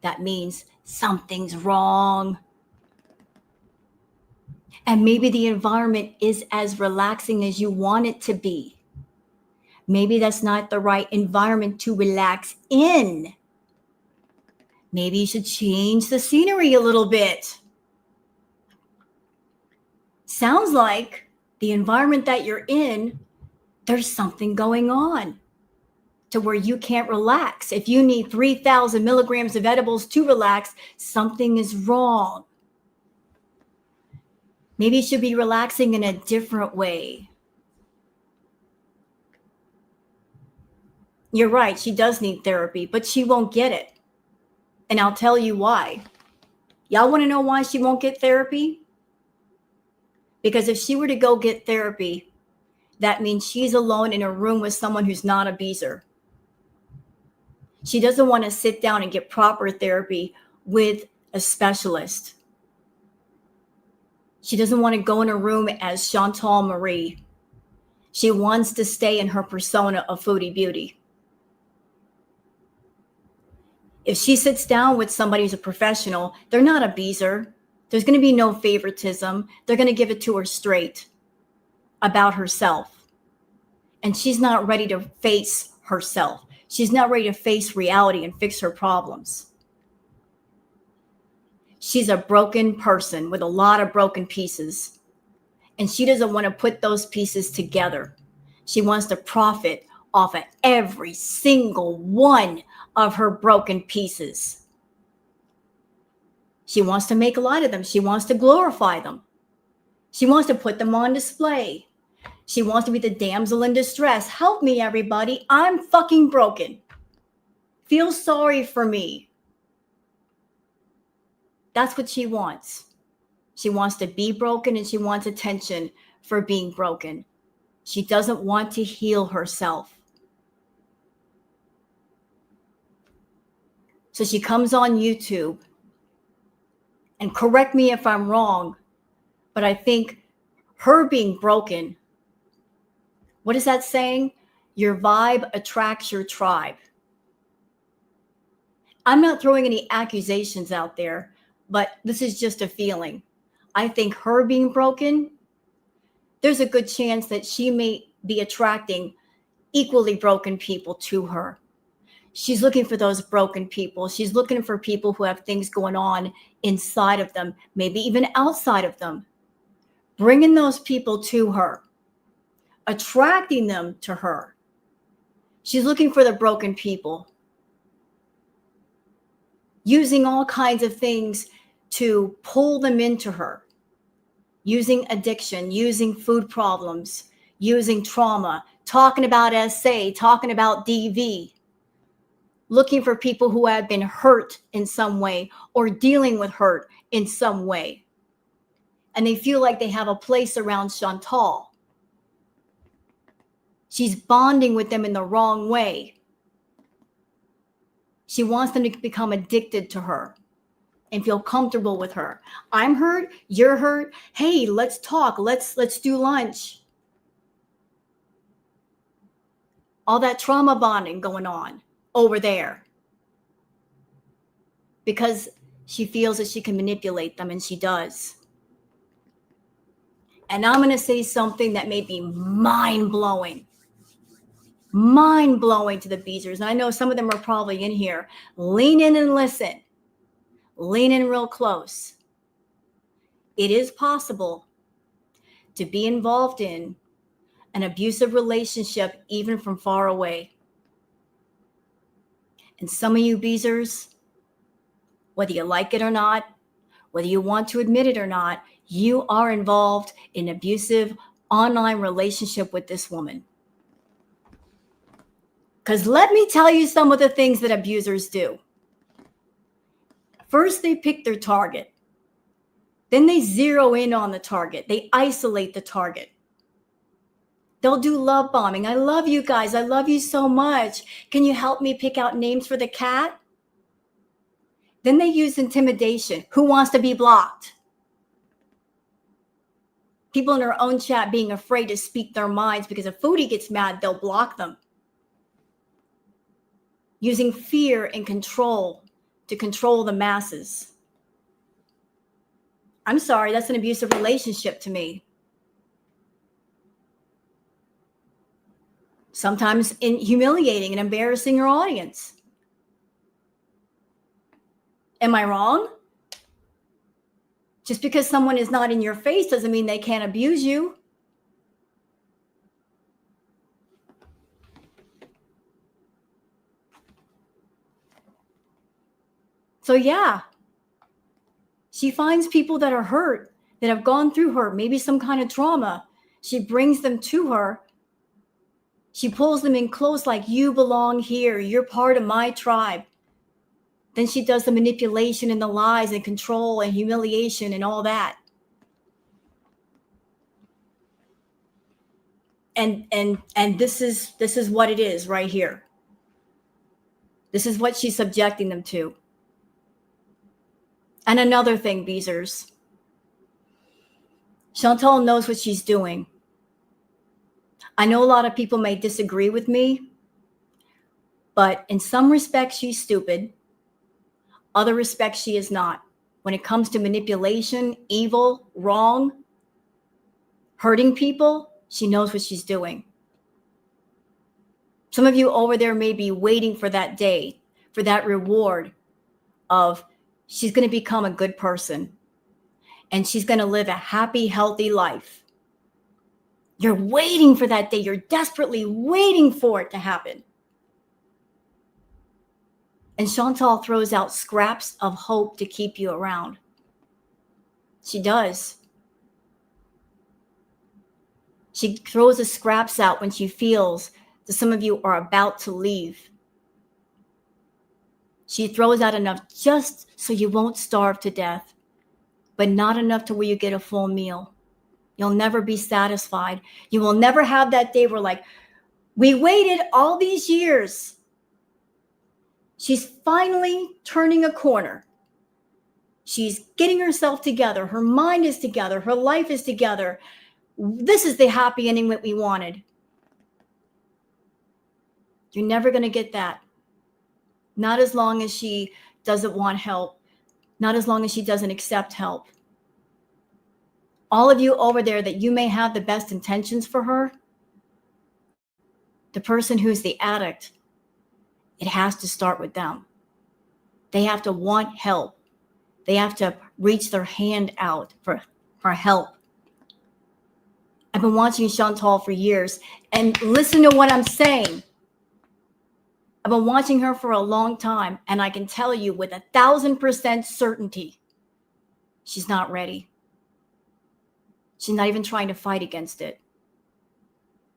that means something's wrong. And maybe the environment is as relaxing as you want it to be. Maybe that's not the right environment to relax in. Maybe you should change the scenery a little bit. Sounds like the environment that you're in, there's something going on to where you can't relax. If you need 3,000 milligrams of edibles to relax, something is wrong. Maybe you should be relaxing in a different way. You're right, she does need therapy, but she won't get it. And I'll tell you why. Y'all want to know why she won't get therapy? Because if she were to go get therapy, that means she's alone in a room with someone who's not a abuser. She doesn't want to sit down and get proper therapy with a specialist. She doesn't want to go in a room as Chantal Marie. She wants to stay in her persona of Foodie Beauty. If she sits down with somebody who's a professional, they're not a abuser. There's going to be no favoritism. They're going to give it to her straight about herself. And she's not ready to face herself. She's not ready to face reality and fix her problems. She's a broken person with a lot of broken pieces. And she doesn't want to put those pieces together. She wants to profit off of every single one of her broken pieces. She wants to make a lot of them. She wants to glorify them. She wants to put them on display. She wants to be the damsel in distress. Help me, everybody. I'm fucking broken. Feel sorry for me. That's what she wants. She wants to be broken and she wants attention for being broken. She doesn't want to heal herself. So she comes on YouTube, and correct me if I'm wrong, but I think Her being broken. What is that saying? Your vibe attracts your tribe. I'm not throwing any accusations out there, but this is just a feeling. I think her being broken, there's a good chance that she may be attracting equally broken people to her. She's looking for those broken people. She's looking for people who have things going on inside of them, maybe even outside of them. Bringing those people to her, attracting them to her. She's looking for the broken people, using all kinds of things to pull them into her, using addiction, using food problems, using trauma, talking about SA, talking about DV, looking for people who have been hurt in some way or dealing with hurt in some way. And they feel like they have a place around Chantal. She's bonding with them in the wrong way. She wants them to become addicted to her and feel comfortable with her. I'm hurt, you're hurt. Hey, let's talk. Let's do lunch. All that trauma bonding going on over there. Because she feels that she can manipulate them, and she does. And I'm going to say something that may be mind-blowing. Mind-blowing to the Beezers. And I know some of them are probably in here. Lean in and listen. Lean in real close. It is possible to be involved in an abusive relationship even from far away. And some of you Beezers, whether you like it or not, whether you want to admit it or not, you are involved in an abusive online relationship with this woman. Because let me tell you some of the things that abusers do. First, they pick their target. Then they zero in on the target. They isolate the target. They'll do love bombing. I love you guys. I love you so much. Can you help me pick out names for the cat? Then they use intimidation. Who wants to be blocked? People in their own chat being afraid to speak their minds because if Foodie gets mad, they'll block them. Using fear and control to control the masses. I'm sorry, that's an abusive relationship to me. Sometimes humiliating and embarrassing your audience. Am I wrong? Just because someone is not in your face doesn't mean they can't abuse you. So yeah, she finds people that are hurt, that have gone through her, maybe some kind of trauma. She brings them to her. She pulls them in close like, you belong here. You're part of my tribe. Then she does the manipulation and the lies and control and humiliation and all that. And this is what it is right here. This is what she's subjecting them to. And another thing, Beezers. Chantal knows what she's doing. I know a lot of people may disagree with me, but in some respects, she's stupid. Other respects, she is not. When it comes to manipulation, evil, wrong, hurting people, she knows what she's doing. Some of you over there may be waiting for that day, for that reward of she's going to become a good person and she's going to live a happy, healthy life. You're waiting for that day. You're desperately waiting for it to happen. And Chantal throws out scraps of hope to keep you around. She does. She throws the scraps out when she feels that some of you are about to leave. She throws out enough just so you won't starve to death, but not enough to where you get a full meal. You'll never be satisfied. You will never have that day where like, we waited all these years. She's finally turning a corner. She's getting herself together. Her mind is together. Her life is together. This is the happy ending that we wanted. You're never going to get that. Not as long as she doesn't want help. Not as long as she doesn't accept help. All of you over there that you may have the best intentions for her, the person who's the addict, it has to start with them. They have to want help. They have to reach their hand out for help. I've been watching Chantal for years, and listen to what I'm saying. I've been watching her for a long time, and I can tell you with 1,000% certainty, she's not ready. She's not even trying to fight against it.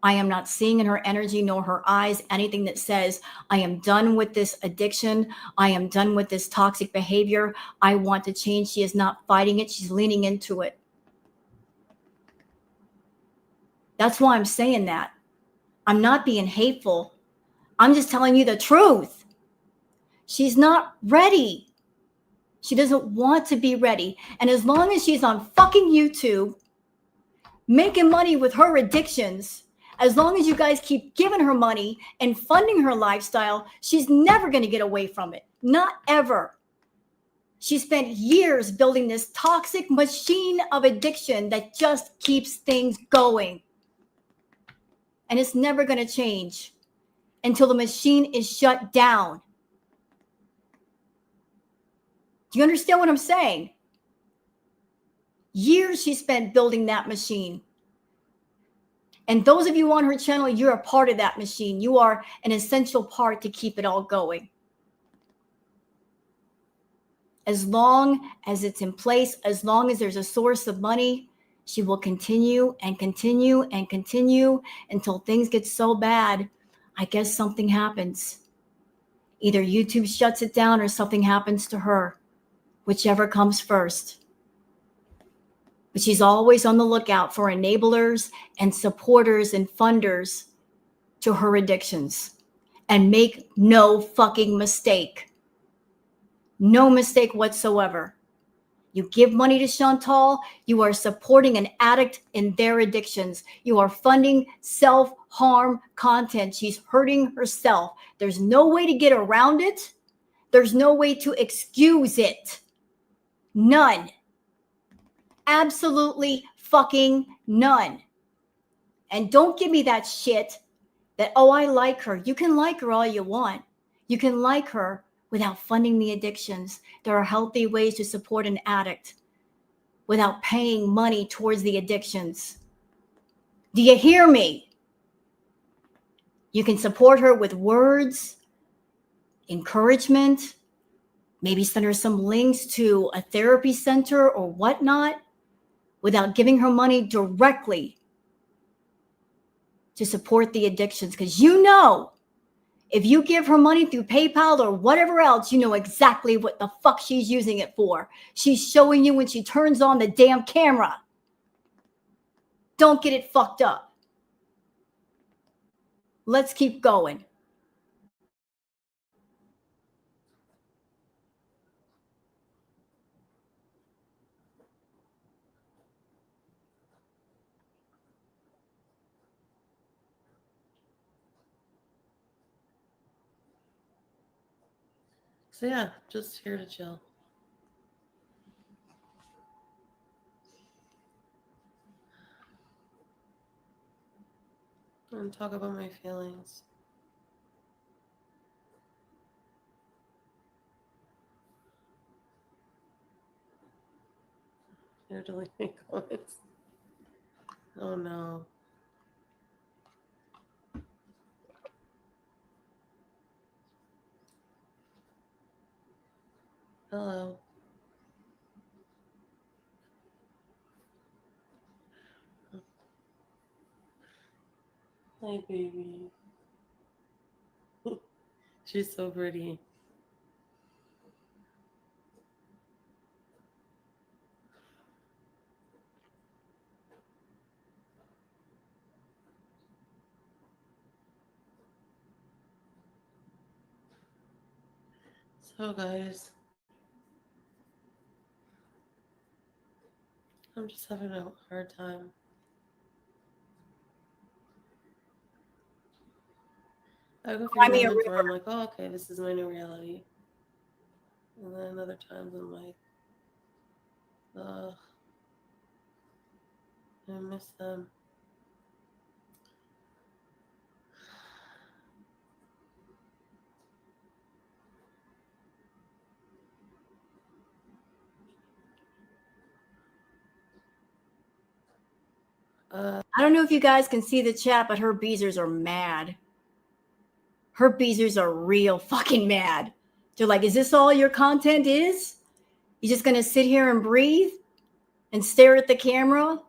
I am not seeing in her energy nor her eyes anything that says, I am done with this addiction. I am done with this toxic behavior. I want to change. She is not fighting it. She's leaning into it. That's why I'm saying that. I'm not being hateful. I'm just telling you the truth. She's not ready. She doesn't want to be ready. And as long as she's on fucking YouTube, making money with her addictions, as long as you guys keep giving her money and funding her lifestyle, she's never going to get away from it. Not ever. She spent years building this toxic machine of addiction that just keeps things going. And it's never going to change until the machine is shut down. Do you understand what I'm saying? Years she spent building that machine. And those of you on her channel, you're a part of that machine. You are an essential part to keep it all going. As long as it's in place, as long as there's a source of money, she will continue and continue and continue until things get so bad, I guess something happens. Either YouTube shuts it down or something happens to her, whichever comes first. But she's always on the lookout for enablers and supporters and funders to her addictions. And make no fucking mistake. No mistake whatsoever. You give money to Chantal, you are supporting an addict in their addictions. You are funding self-harm content. She's hurting herself. There's no way to get around it. There's no way to excuse it. None. Absolutely fucking none. And don't give me that shit that, oh, I like her. You can like her all you want. You can like her without funding the addictions. There are healthy ways to support an addict without paying money towards the addictions. Do you hear me? You can support her with words, encouragement, maybe send her some links to a therapy center or whatnot, without giving her money directly to support the addictions. Because you know, if you give her money through PayPal or whatever else, you know exactly what the fuck she's using it for. She's showing you when she turns on the damn camera. Don't get it fucked up. Let's keep going. So yeah, just here to chill. And talk about my feelings. You're deleting comments. Oh no. Hello. Hi, baby. She's so pretty. So, guys, I'm just having a hard time. I have a few Cry me a moments river. where I'm like, oh, okay, this is my new reality. And then other times I'm like, ugh, I miss them. I don't know if you guys can see the chat, but her beezers are mad. Her beezers are real fucking mad. They're like, is this all your content is? You just gonna sit here and breathe and stare at the camera?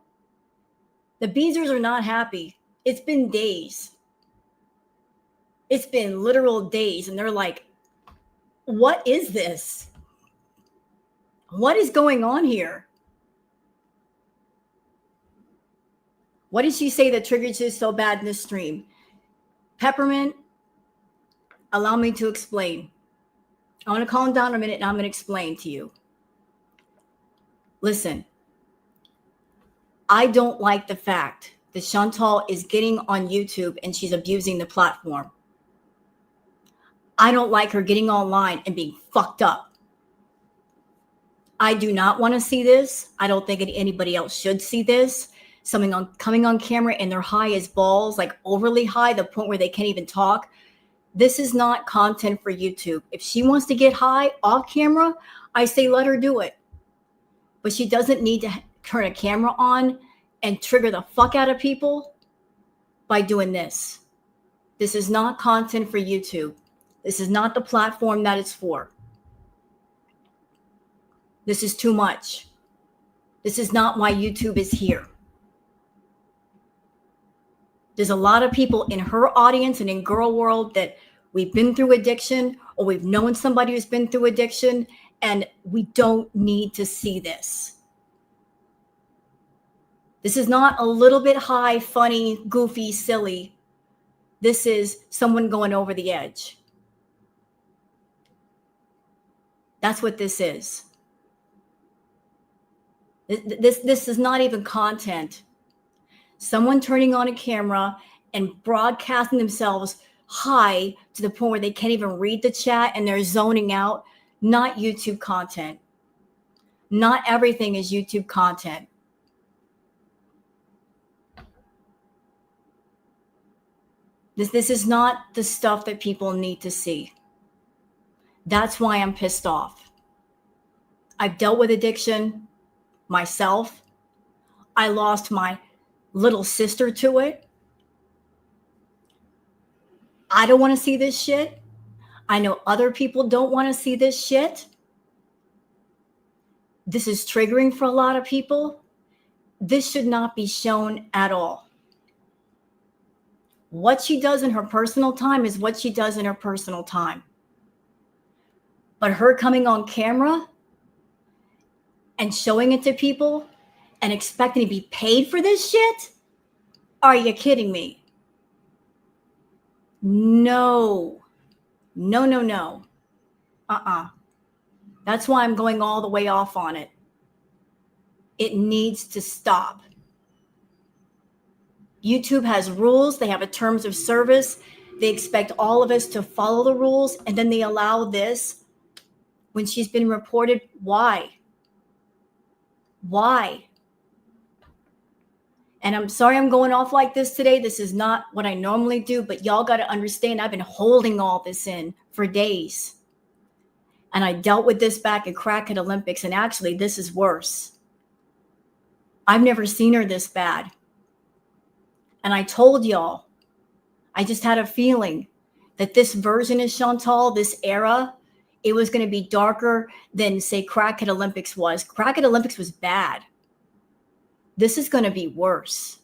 The beezers are not happy. It's been days. It's been literal days. And they're like, what is this? What is going on here? What did she say that triggered you so bad in this stream? Peppermint, allow me to explain. I want to calm down a minute and I'm going to explain to you. Listen, I don't like the fact that Chantal is getting on YouTube and she's abusing the platform. I don't like her getting online and being fucked up. I do not want to see this. I don't think anybody else should see this. Someone coming on camera and they're high as balls, like overly high, the point where they can't even talk. This is not content for YouTube. If she wants to get high off camera, I say let her do it. But she doesn't need to turn a camera on and trigger the fuck out of people by doing this. This is not content for YouTube. This is not the platform that it's for. This is too much. This is not why YouTube is here. There's a lot of people in her audience and in girl world that we've been through addiction or we've known somebody who's been through addiction, and we don't need to see this. This is not a little bit high, funny, goofy, silly. This is someone going over the edge. That's what this is. This is not even content. Someone turning on a camera and broadcasting themselves high to the point where they can't even read the chat and they're zoning out. Not YouTube content. Not everything is YouTube content. This is not the stuff that people need to see. That's why I'm pissed off. I've dealt with addiction myself. I lost my little sister to it. I don't want to see this shit. I know other people don't want to see this shit. This is triggering for a lot of people. This should not be shown at all. What she does in her personal time is what she does in her personal time. But her coming on camera and showing it to people and expecting to be paid for this shit? Are you kidding me? No. No, no, no. That's why I'm going all the way off on it. It needs to stop. YouTube has rules. They have a terms of service. They expect all of us to follow the rules, and then they allow this when she's been reported. Why? Why? And I'm sorry I'm going off like this today. This is not what I normally do, but y'all got to understand I've been holding all this in for days. And I dealt with this back at Crackhead Olympics, and actually this is worse. I've never seen her this bad. And I told y'all, I just had a feeling that this version of Chantal, this era, it was going to be darker than, say, Crackhead Olympics was. Crackhead Olympics was bad. This is going to be worse.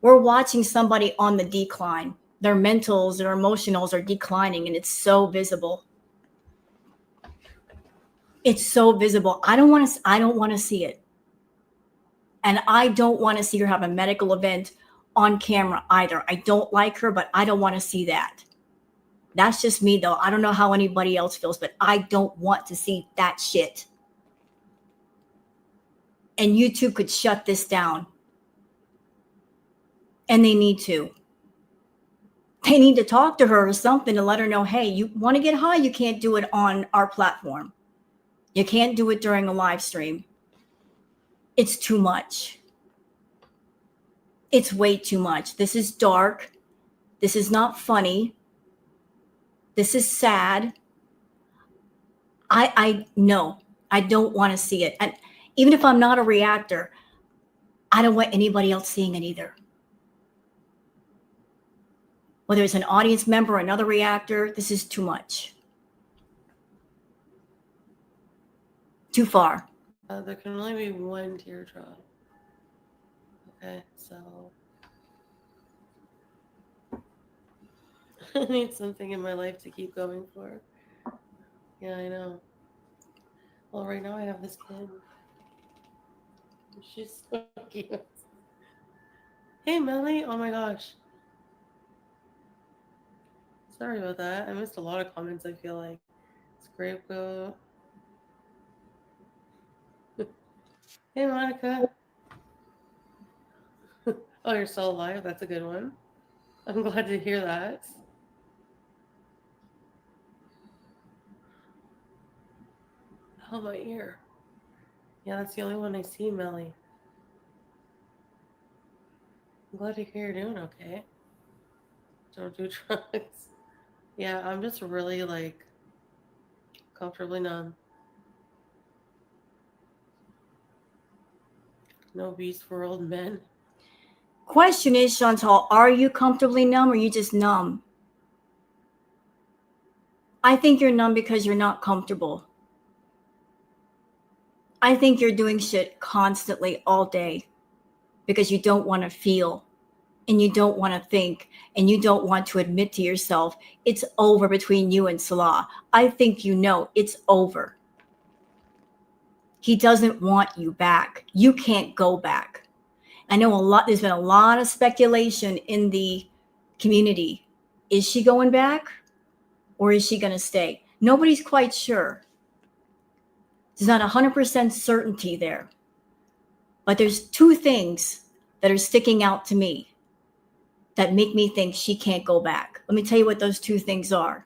We're watching somebody on the decline. Their mentals, their emotionals are declining, and it's so visible. It's so visible. I don't want to see it. And I don't want to see her have a medical event on camera either. I don't like her, but I don't want to see that. That's just me, though. I don't know how anybody else feels, but I don't want to see that shit. And YouTube could shut this down. And they need to. They need to talk to her or something to let her know, hey, you want to get high, you can't do it on our platform. You can't do it during a live stream. It's too much. It's way too much. This is dark. This is not funny. This is sad. I know. I don't want to see it. And even if I'm not a reactor, I don't want anybody else seeing it either. Whether it's an audience member or another reactor, this is too much. Too far. There can only be one teardrop. Okay, so I need something in my life to keep going for. Yeah, I know. Well, right now I have this pin. She's so cute. Hey, Melly. Oh my gosh. Sorry about that. I missed a lot of comments, I feel like. Scapegoat. Hey, Monica. Oh, you're still alive? That's a good one. I'm glad to hear that. Oh, my ear. Yeah, that's the only one I see, Melly. I'm glad to hear you're doing okay. Don't do drugs. Yeah, I'm just really, like, comfortably numb. No beast for old men. Question is, Chantal, are you comfortably numb or are you just numb? I think you're numb because you're not comfortable. I think you're doing shit constantly all day because you don't want to feel and you don't want to think and you don't want to admit to yourself it's over between you and Salah. I think you know it's over. He doesn't want you back. You can't go back. I know there's been a lot of speculation in the community. Is she going back or is she going to stay? Nobody's quite sure. There's not 100% certainty there. But there's two things that are sticking out to me that make me think she can't go back. Let me tell you what those two things are.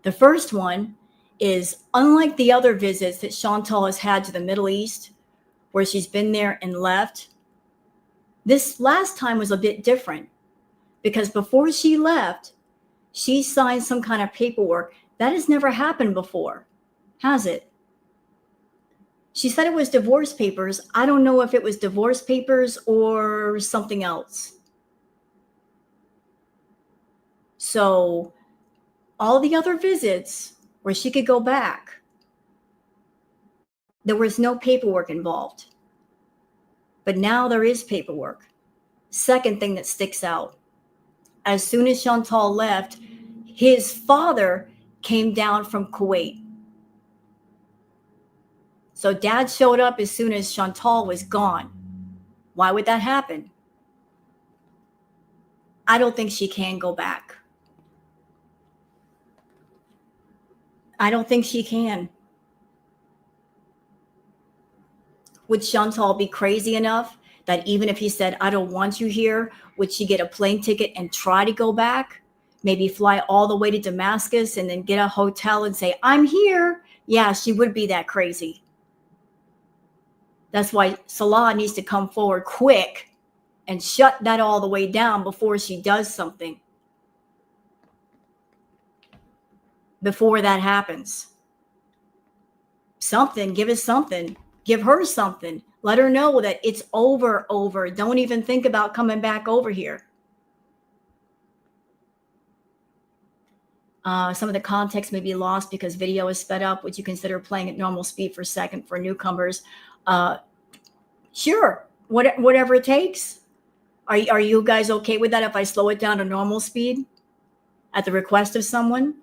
The first one is, unlike the other visits that Chantal has had to the Middle East, where she's been there and left, this last time was a bit different because before she left, she signed some kind of paperwork. That has never happened before, has it? She said it was divorce papers. I don't know if it was divorce papers or something else. So all the other visits where she could go back, there was no paperwork involved. But now there is paperwork. Second thing that sticks out. As soon as Chantal left, his father came down from Kuwait. So dad showed up as soon as Chantal was gone. Why would that happen? I don't think she can go back. I don't think she can. Would Chantal be crazy enough that even if he said, I don't want you here, would she get a plane ticket and try to go back? Maybe fly all the way to Damascus and then get a hotel and say, I'm here. Yeah, she would be that crazy. That's why Salah needs to come forward quick and shut that all the way down before she does something. Before that happens. Something, give us something. Give her something. Let her know that it's over. Don't even think about coming back over here. Some of the context may be lost because video is sped up. Would you consider playing at normal speed per second for newcomers? Sure, whatever it takes. Are you guys okay with that if I slow it down to normal speed at the request of someone?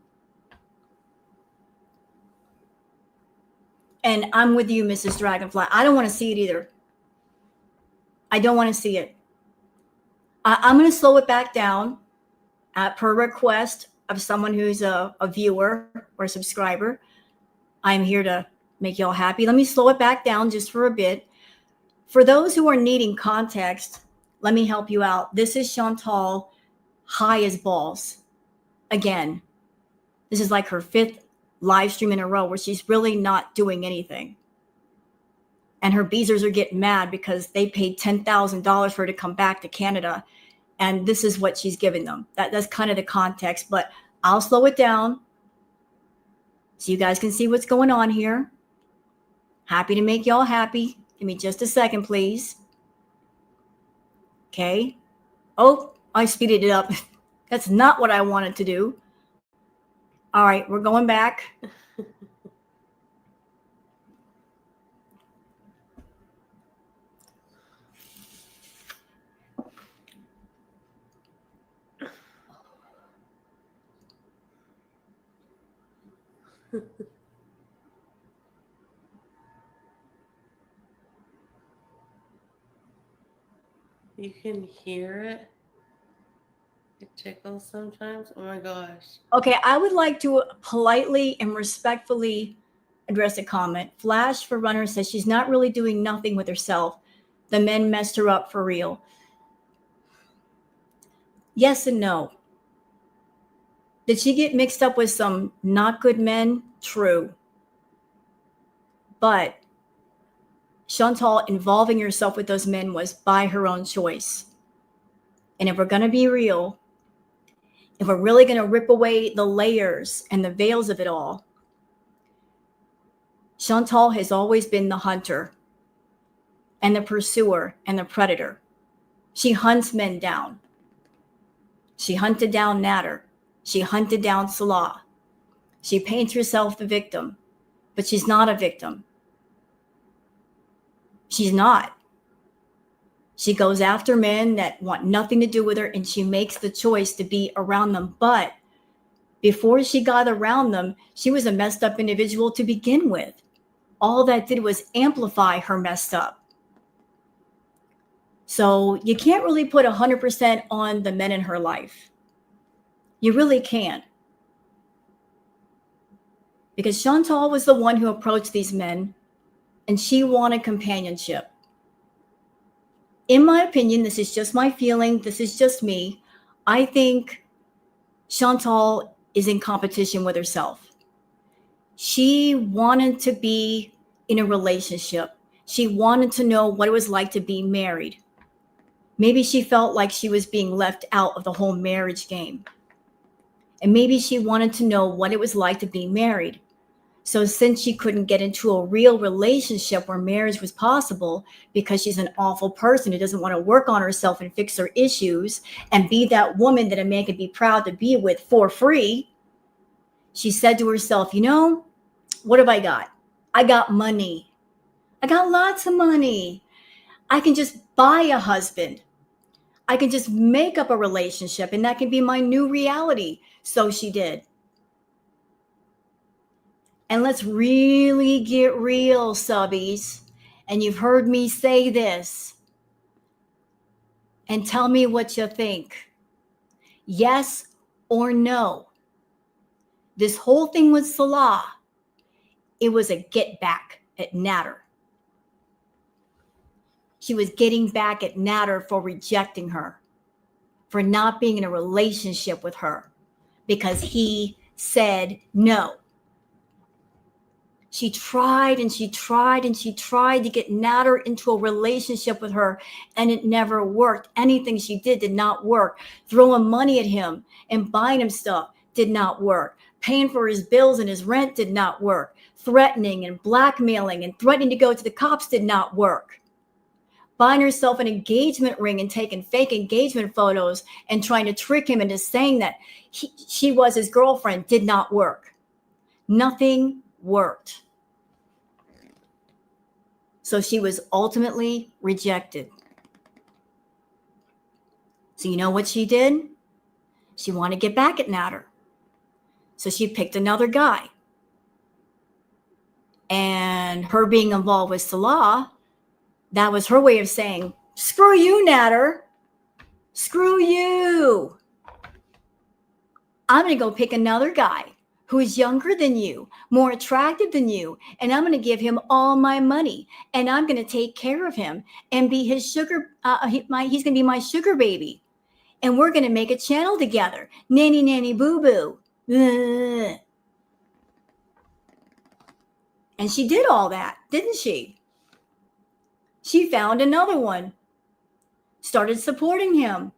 And I'm with you, Mrs. Dragonfly. I don't want to see it either. I don't want to see it. I'm going to slow it back down per request of someone who's a viewer or a subscriber. I'm here to make y'all happy. Let me slow it back down just for a bit. For those who are needing context, let me help you out. This is Chantal high as balls. Again, this is like her 5th live stream in a row where she's really not doing anything. And her beezers are getting mad because they paid $10,000 for her to come back to Canada. And this is what she's giving them. That's kind of the context, but I'll slow it down so you guys can see what's going on here. Happy to make y'all happy. Give me just a second, please. Okay. Oh, I speeded it up. That's not what I wanted to do. All right, we're going back. You can hear it. It tickles sometimes. Oh my gosh. Okay, I would like to politely and respectfully address a comment. Flash for Runner says she's not really doing nothing with herself. The men messed her up for real. Yes and no. Did she get mixed up with some not good men? True. But Chantal involving herself with those men was by her own choice. And if we're going to be real, if we're really going to rip away the layers and the veils of it all, Chantal has always been the hunter and the pursuer and the predator. She hunts men down. She hunted down Natter. She hunted down Salah. She paints herself the victim, but she's not a victim. She's not. She goes after men that want nothing to do with her, and she makes the choice to be around them. But before she got around them, she was a messed up individual to begin with. All that did was amplify her messed up. So you can't really put 100% on the men in her life. You really can't. Because Chantal was the one who approached these men, and she wanted companionship. In my opinion, this is just my feeling, this is just me, I think Chantal is in competition with herself. She wanted to be in a relationship. She wanted to know what it was like to be married. Maybe she felt like she was being left out of the whole marriage game. And maybe she wanted to know what it was like to be married. So since she couldn't get into a real relationship where marriage was possible because she's an awful person who doesn't want to work on herself and fix her issues and be that woman that a man could be proud to be with for free, she said to herself, you know, what have I got? I got money. I got lots of money. I can just buy a husband. I can just make up a relationship and that can be my new reality. So she did. And let's really get real, subbies. And you've heard me say this. And tell me what you think. Yes or no. This whole thing with Salah, it was a get back at Natter. She was getting back at Natter for rejecting her, for not being in a relationship with her, because he said no. She tried and she tried and she tried to get Natter into a relationship with her, and it never worked. Anything she did not work. Throwing money at him and buying him stuff did not work. Paying for his bills and his rent did not work. Threatening and blackmailing and threatening to go to the cops did not work. Buying herself an engagement ring and taking fake engagement photos and trying to trick him into saying that she was his girlfriend did not work. Nothing worked. So she was ultimately rejected. So you know what she did? She wanted to get back at Natter. So she picked another guy. And her being involved with Salah, that was her way of saying, screw you, Natter. Screw you. I'm going to go pick another guy who is younger than you, more attractive than you, and I'm going to give him all my money, and I'm going to take care of him and be his sugar. He's going to be my sugar baby. and we're going to make a channel together. Nanny, nanny, boo, boo. Ugh. And she did all that, didn't she? She found another one, started supporting him,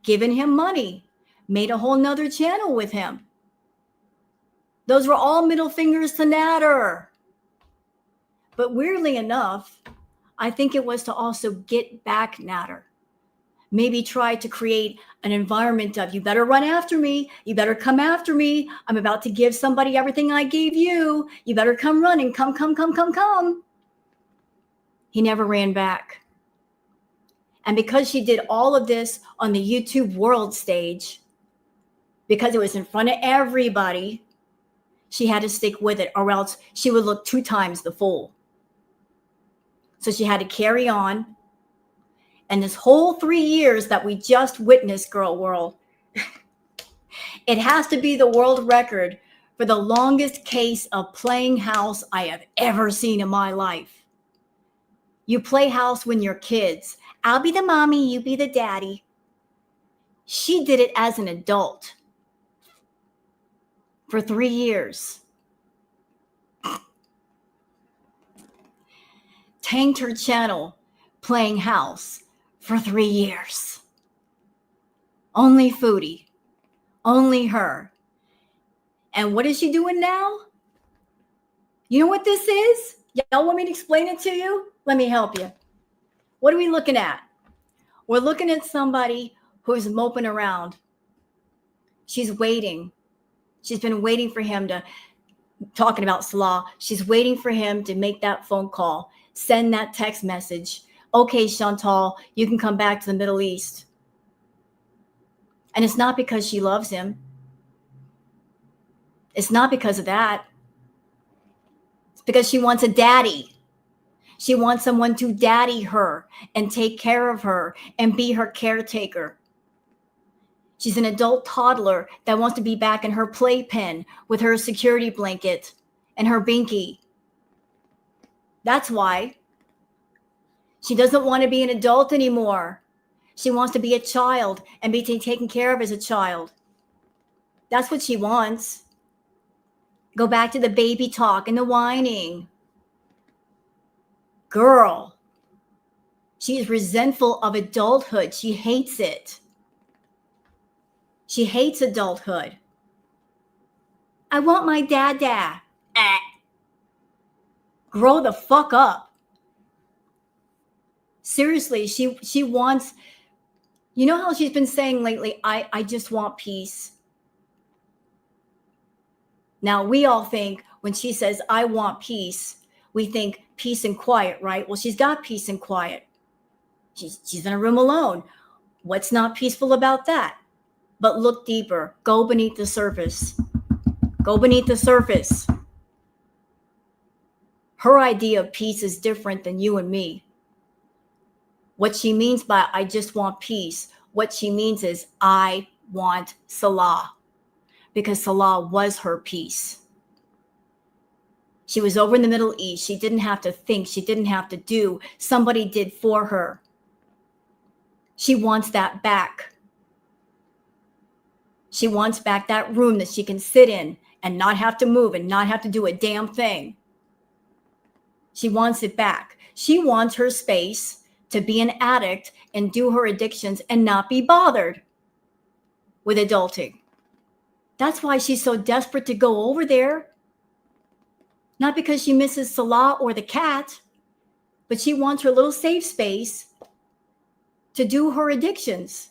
giving him money, made a whole nother channel with him. Those were all middle fingers to Natter. But weirdly enough, I think it was to also get back Natter. Maybe try to create an environment of, you better run after me. You better come after me. I'm about to give somebody everything I gave you. You better come running. Come, come, come, come, come. He never ran back. And because she did all of this on the YouTube world stage, because it was in front of everybody, she had to stick with it, or else she would look 2 times the fool. So she had to carry on. And this whole 3 years that we just witnessed, girl world, it has to be the world record for the longest case of playing house I have ever seen in my life. You play house when you're kids. I'll be the mommy, you be the daddy. She did it as an adult for 3 years. Tanked her channel playing house for 3 years. Only Foodie. Only her. And what is she doing now? You know what this is? Y'all want me to explain it to you? Let me help you. What are we looking at? We're looking at somebody who's moping around. She's waiting. She's been waiting for him to, talking about Salah, she's waiting for him to make that phone call, send that text message. Okay, Chantal, you can come back to the Middle East. And it's not because she loves him. It's not because of that. It's because she wants a daddy. She wants someone to daddy her and take care of her and be her caretaker. She's an adult toddler that wants to be back in her playpen with her security blanket and her binky. That's why. She doesn't want to be an adult anymore. She wants to be a child and be taken care of as a child. That's what she wants. Go back to the baby talk and the whining. Girl, she is resentful of adulthood. She hates it. She hates adulthood. I want my dada. Grow the fuck up. Seriously, she wants, you know how she's been saying lately, I just want peace. Now, we all think when she says, I want peace, we think peace and quiet, right? Well, she's got peace and quiet. She's in a room alone. What's not peaceful about that? But look deeper. Go beneath the surface. Go beneath the surface. Her idea of peace is different than you and me. What she means by I just want peace, what she means is I want Salah, because Salah was her peace. She was over in the Middle East. She didn't have to think. She didn't have to do. Somebody did for her. She wants that back. She wants back that room that she can sit in and not have to move and not have to do a damn thing. She wants it back. She wants her space to be an addict and do her addictions and not be bothered with adulting. That's why she's so desperate to go over there. Not because she misses Salah or the cat, but she wants her little safe space to do her addictions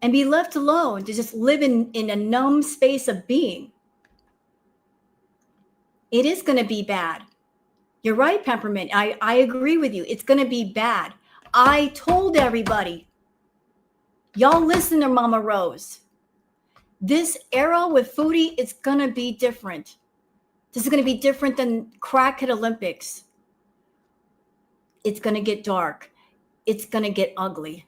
and be left alone to just live in a numb space of being. It is going to be bad. You're right, Peppermint. I agree with you. It's going to be bad. I told everybody. Y'all listen to Mama Rose. This era with Foodie, it's going to be different. This is going to be different than Crackhead Olympics. It's going to get dark. It's going to get ugly.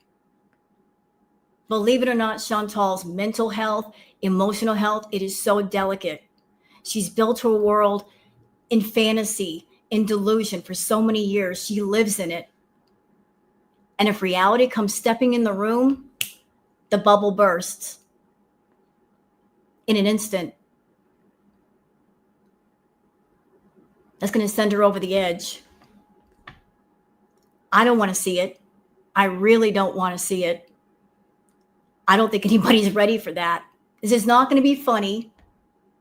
Believe it or not, Chantal's mental health, emotional health, it is so delicate. She's built her world in fantasy, in delusion for so many years. She lives in it. And if reality comes stepping in the room, the bubble bursts in an instant. That's going to send her over the edge. I don't want to see it. I really don't want to see it. I don't think anybody's ready for that. This is not going to be funny.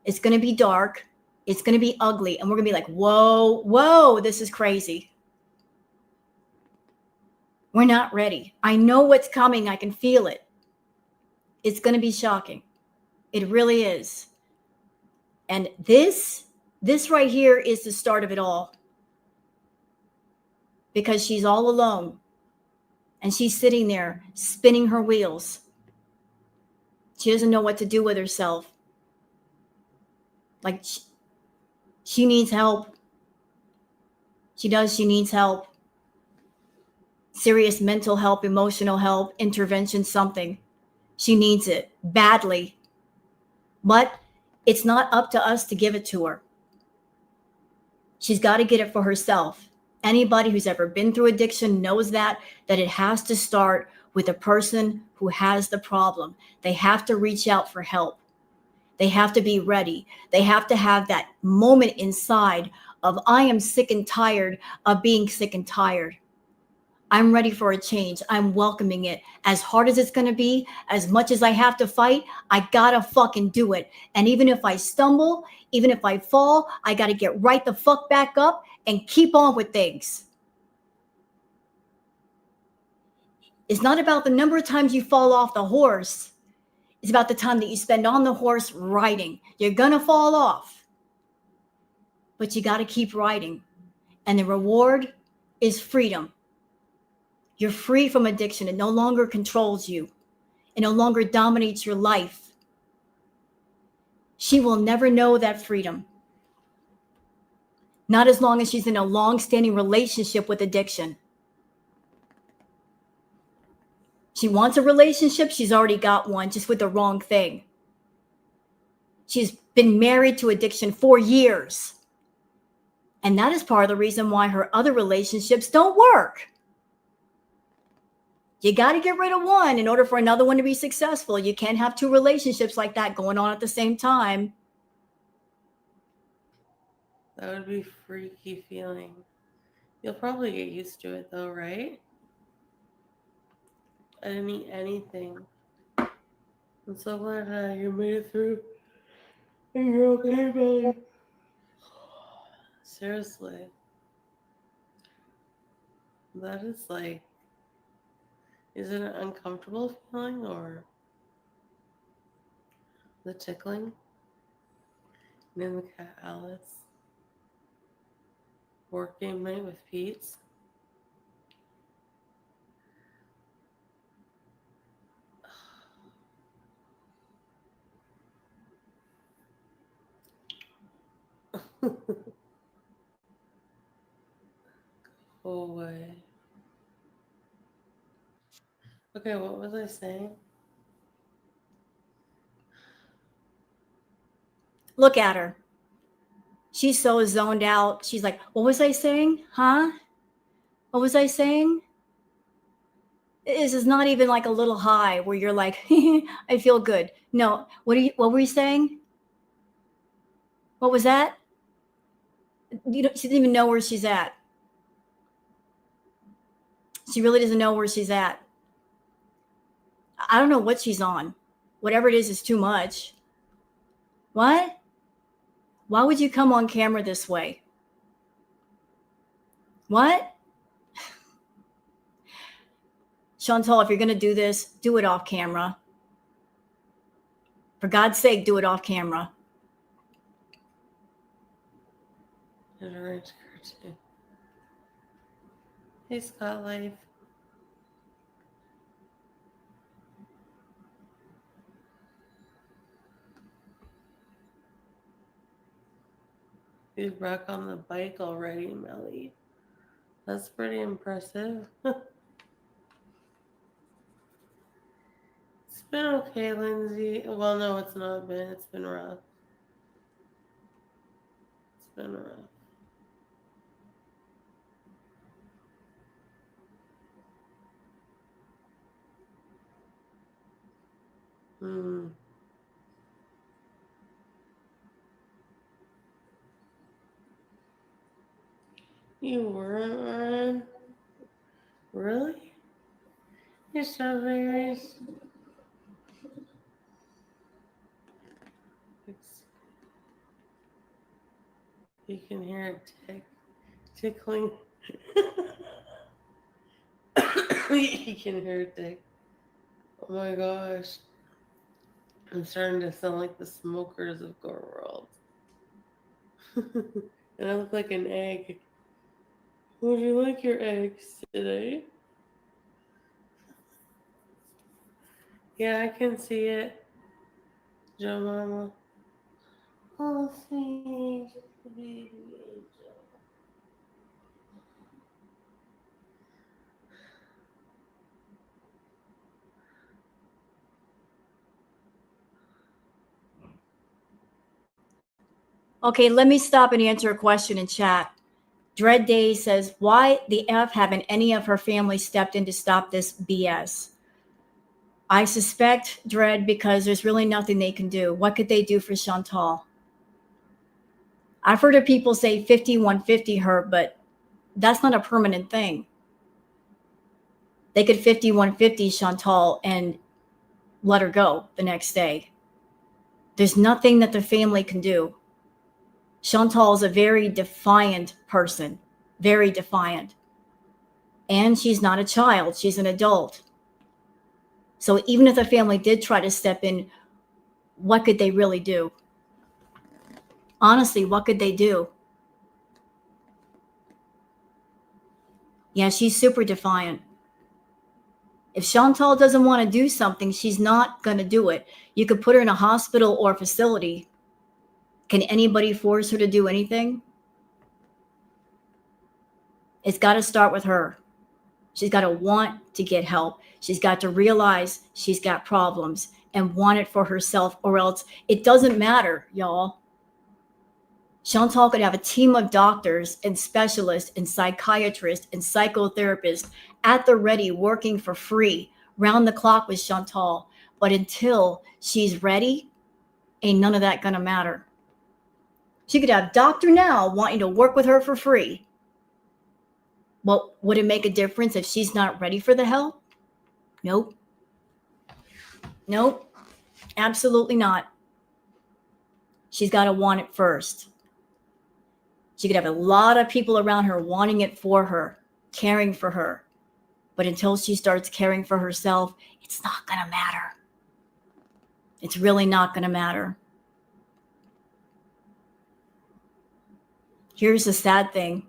It's going to be dark. It's going to be ugly. And we're going to be like, whoa, whoa, this is crazy. We're not ready. I know what's coming. I can feel it. It's going to be shocking. It really is. And this right here is the start of it all. Because she's all alone. And she's sitting there spinning her wheels. She doesn't know what to do with herself. Like she needs help. She needs help. Serious mental help, emotional help, intervention, something. She needs it badly. But it's not up to us to give it to her. She's got to get it for herself. Anybody who's ever been through addiction knows that it has to start with a person who has the problem. They have to reach out for help. They have to be ready. They have to have that moment inside of, I am sick and tired of being sick and tired. I'm ready for a change. I'm welcoming it. As hard as it's going to be, as much as I have to fight, I gotta fucking do it. And even if I stumble, even if I fall, I gotta get right the fuck back up and keep on with things. It's not about the number of times you fall off the horse. It's about the time that you spend on the horse riding. You're gonna fall off, but you gotta keep riding. And the reward is freedom. You're free from addiction. It no longer controls you. It no longer dominates your life. She will never know that freedom. Not as long as she's in a long-standing relationship with addiction. She wants a relationship. She's already got one, just with the wrong thing. She's been married to addiction for years. And that is part of the reason why her other relationships don't work. You got to get rid of one in order for another one to be successful. You can't have two relationships like that going on at the same time. That would be freaky feeling. You'll probably get used to it though, right? I didn't eat anything. I'm so glad you made it through. And you're okay, Billy. Seriously. That is like, is it an uncomfortable feeling or the tickling? Name the cat Alice. Work game night with Pete's. Go away. Okay, what was I saying? Look at her. She's so zoned out. She's like, what was I saying? Huh? What was I saying? This is not even like a little high where you're like, I feel good. No. What were you saying? What was that? She doesn't even know where she's at. She really doesn't know where she's at. I don't know what she's on. Whatever it is too much. What? Why would you come on camera this way? What? Chantal, if you're going to do this, do it off camera. For God's sake, do it off camera. Hey, Scott Life. He's back on the bike already, Melly. That's pretty impressive. It's been okay, Lindsay. Well, no, it's not been. It's been rough. It's been rough. You weren't on? Really? Your strawberries? You can hear it tickling. You can hear it tick. Oh my gosh. I'm starting to sound like the smokers of Gore World. And I look like an egg. Would you like your eggs today? Yeah, I can see it, Joe Mama. Oh, sweet baby angel. Okay, let me stop and answer a question in chat. Dread Day says, why the F haven't any of her family stepped in to stop this BS? I suspect, Dread, because there's really nothing they can do. What could they do for Chantal? I've heard of people say 5150 her, but that's not a permanent thing. They could 5150 Chantal and let her go the next day. There's nothing that the family can do. Chantal is a very defiant person, very defiant. And she's not a child, she's an adult. So even if the family did try to step in, what could they really do? Honestly, what could they do? Yeah, she's super defiant. If Chantal doesn't want to do something, she's not going to do it. You could put her in a hospital or facility. Can anybody force her to do anything? It's got to start with her. She's got to want to get help. She's got to realize she's got problems and want it for herself, or else it doesn't matter, y'all. Chantal could have a team of doctors and specialists and psychiatrists and psychotherapists at the ready working for free round the clock with Chantal. But until she's ready, ain't none of that gonna matter. She could have Dr. Now wanting to work with her for free. Well, would it make a difference if she's not ready for the help? Nope. Nope. Absolutely not. She's got to want it first. She could have a lot of people around her wanting it for her, caring for her. But until she starts caring for herself, it's not going to matter. It's really not going to matter. Here's the sad thing.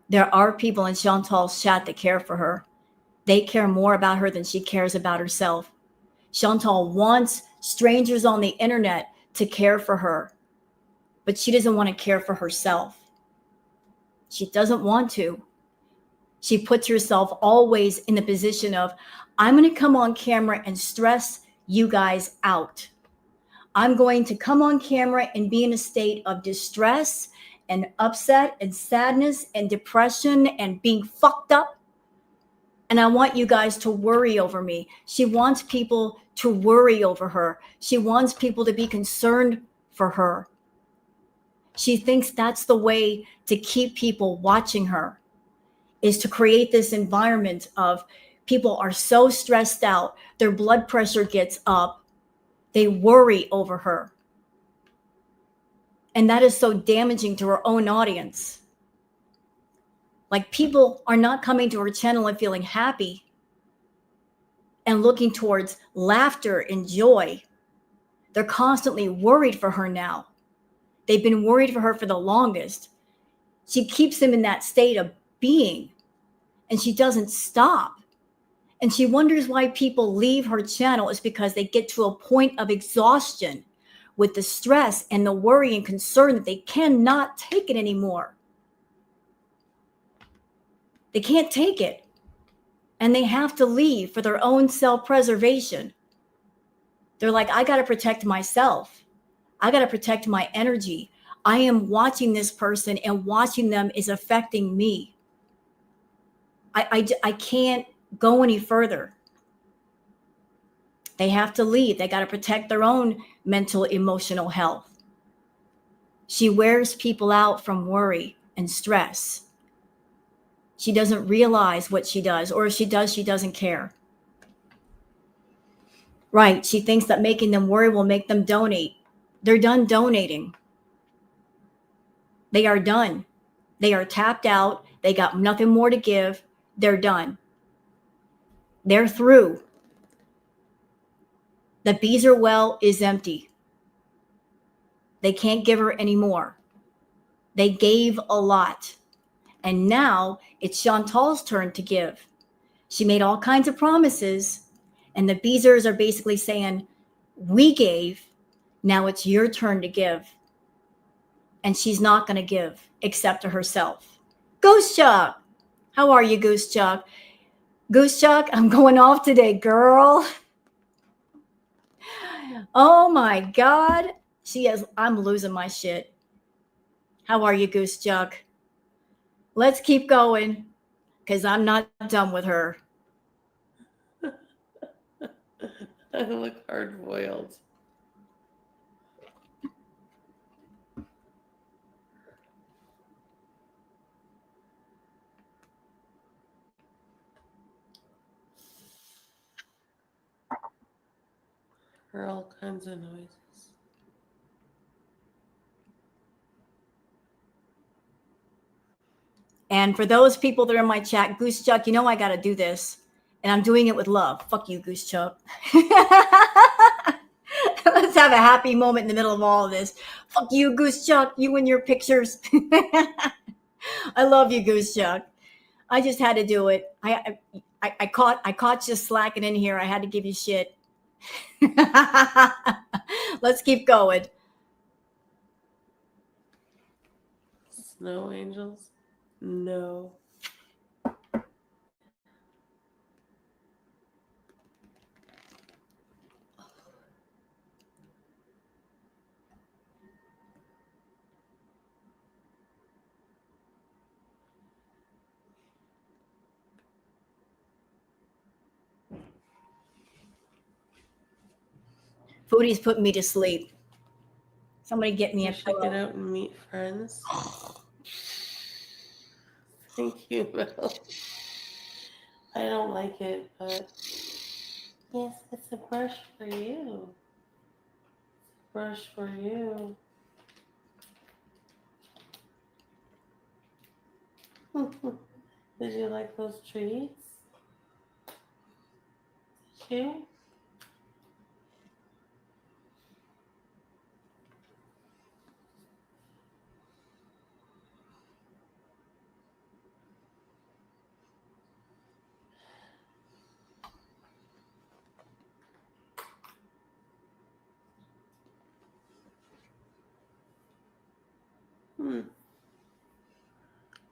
There are people in Chantal's chat that care for her. They care more about her than she cares about herself. Chantal wants strangers on the internet to care for her, but she doesn't want to care for herself. She doesn't want to. She puts herself always in the position of, I'm going to come on camera and stress you guys out. I'm going to come on camera and be in a state of distress and upset and sadness and depression and being fucked up. And I want you guys to worry over me. She wants people to worry over her. She wants people to be concerned for her. She thinks that's the way to keep people watching her, is to create this environment of people are so stressed out, their blood pressure gets up, they worry over her. And that is so damaging to her own audience. Like, people are not coming to her channel and feeling happy and looking towards laughter and joy. They're constantly worried for her now. They've been worried for her for the longest. She keeps them in that state of being, and she doesn't stop. And she wonders why people leave her channel is because they get to a point of exhaustion with the stress and the worry and concern that they cannot take it anymore. They can't take it. And they have to leave for their own self-preservation. They're like, I got to protect myself. I got to protect my energy. I am watching this person, and watching them is affecting me. I can't go any further. They have to leave. They got to protect their own mental, emotional health. She wears people out from worry and stress. She doesn't realize what she does, or if she does, she doesn't care. Right. She thinks that making them worry will make them donate. They're done donating. They are done. They are tapped out. They got nothing more to give. They're done. They're through. The Beezer well is empty. They can't give her any more. They gave a lot. And now it's Chantal's turn to give. She made all kinds of promises, and the Beezers are basically saying, we gave, now it's your turn to give. And she's not going to give except to herself. Goose Chuck, how are you, Goose Chuck? Goose Chuck, I'm going off today, girl. Oh my God. I'm losing my shit. How are you, Goose Chuck? Let's keep going, because I'm not done with her. I look hard boiled. For all kinds of noises. And for those people that are in my chat, Goose Chuck, you know I got to do this. And I'm doing it with love. Fuck you, Goose Chuck. Let's have a happy moment in the middle of all of this. Fuck you, Goose Chuck. You and your pictures. I love you, Goose Chuck. I just had to do it. I caught you slacking in here. I had to give you shit. Let's keep going. Snow angels? No. Foodie's putting me to sleep. Somebody get me You a should pillow. get out and meet friends. Thank you, Bill. I don't like it, but yes, it's a brush for you. Brush for you. Did you like those treats? Did you?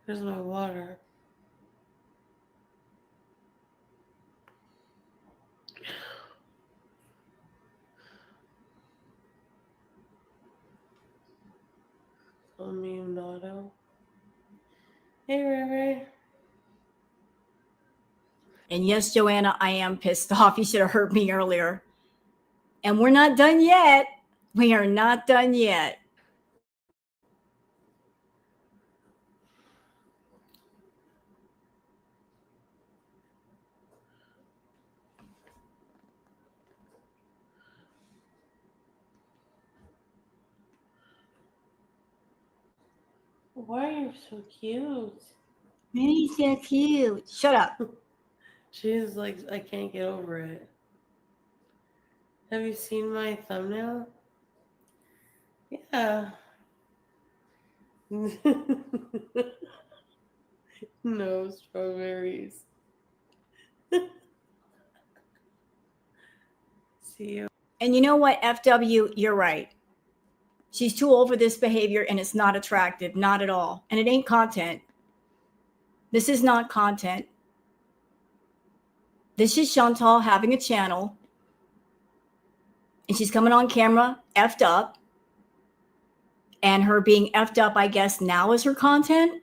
Here's my water. Nato. Hey, Ray. And yes, Joanna, I am pissed off. You should have heard me earlier. And we're not done yet. We are not done yet. Why are you so cute? He's so cute. Shut up. She's like, I can't get over it. Have you seen my thumbnail? Yeah. No strawberries. See you. And you know what, FW, you're right. She's too old for this behavior, and it's not attractive, not at all. And it ain't content. This is not content. This is Chantal having a channel, and she's coming on camera effed up, and her being effed up, I guess, now is her content.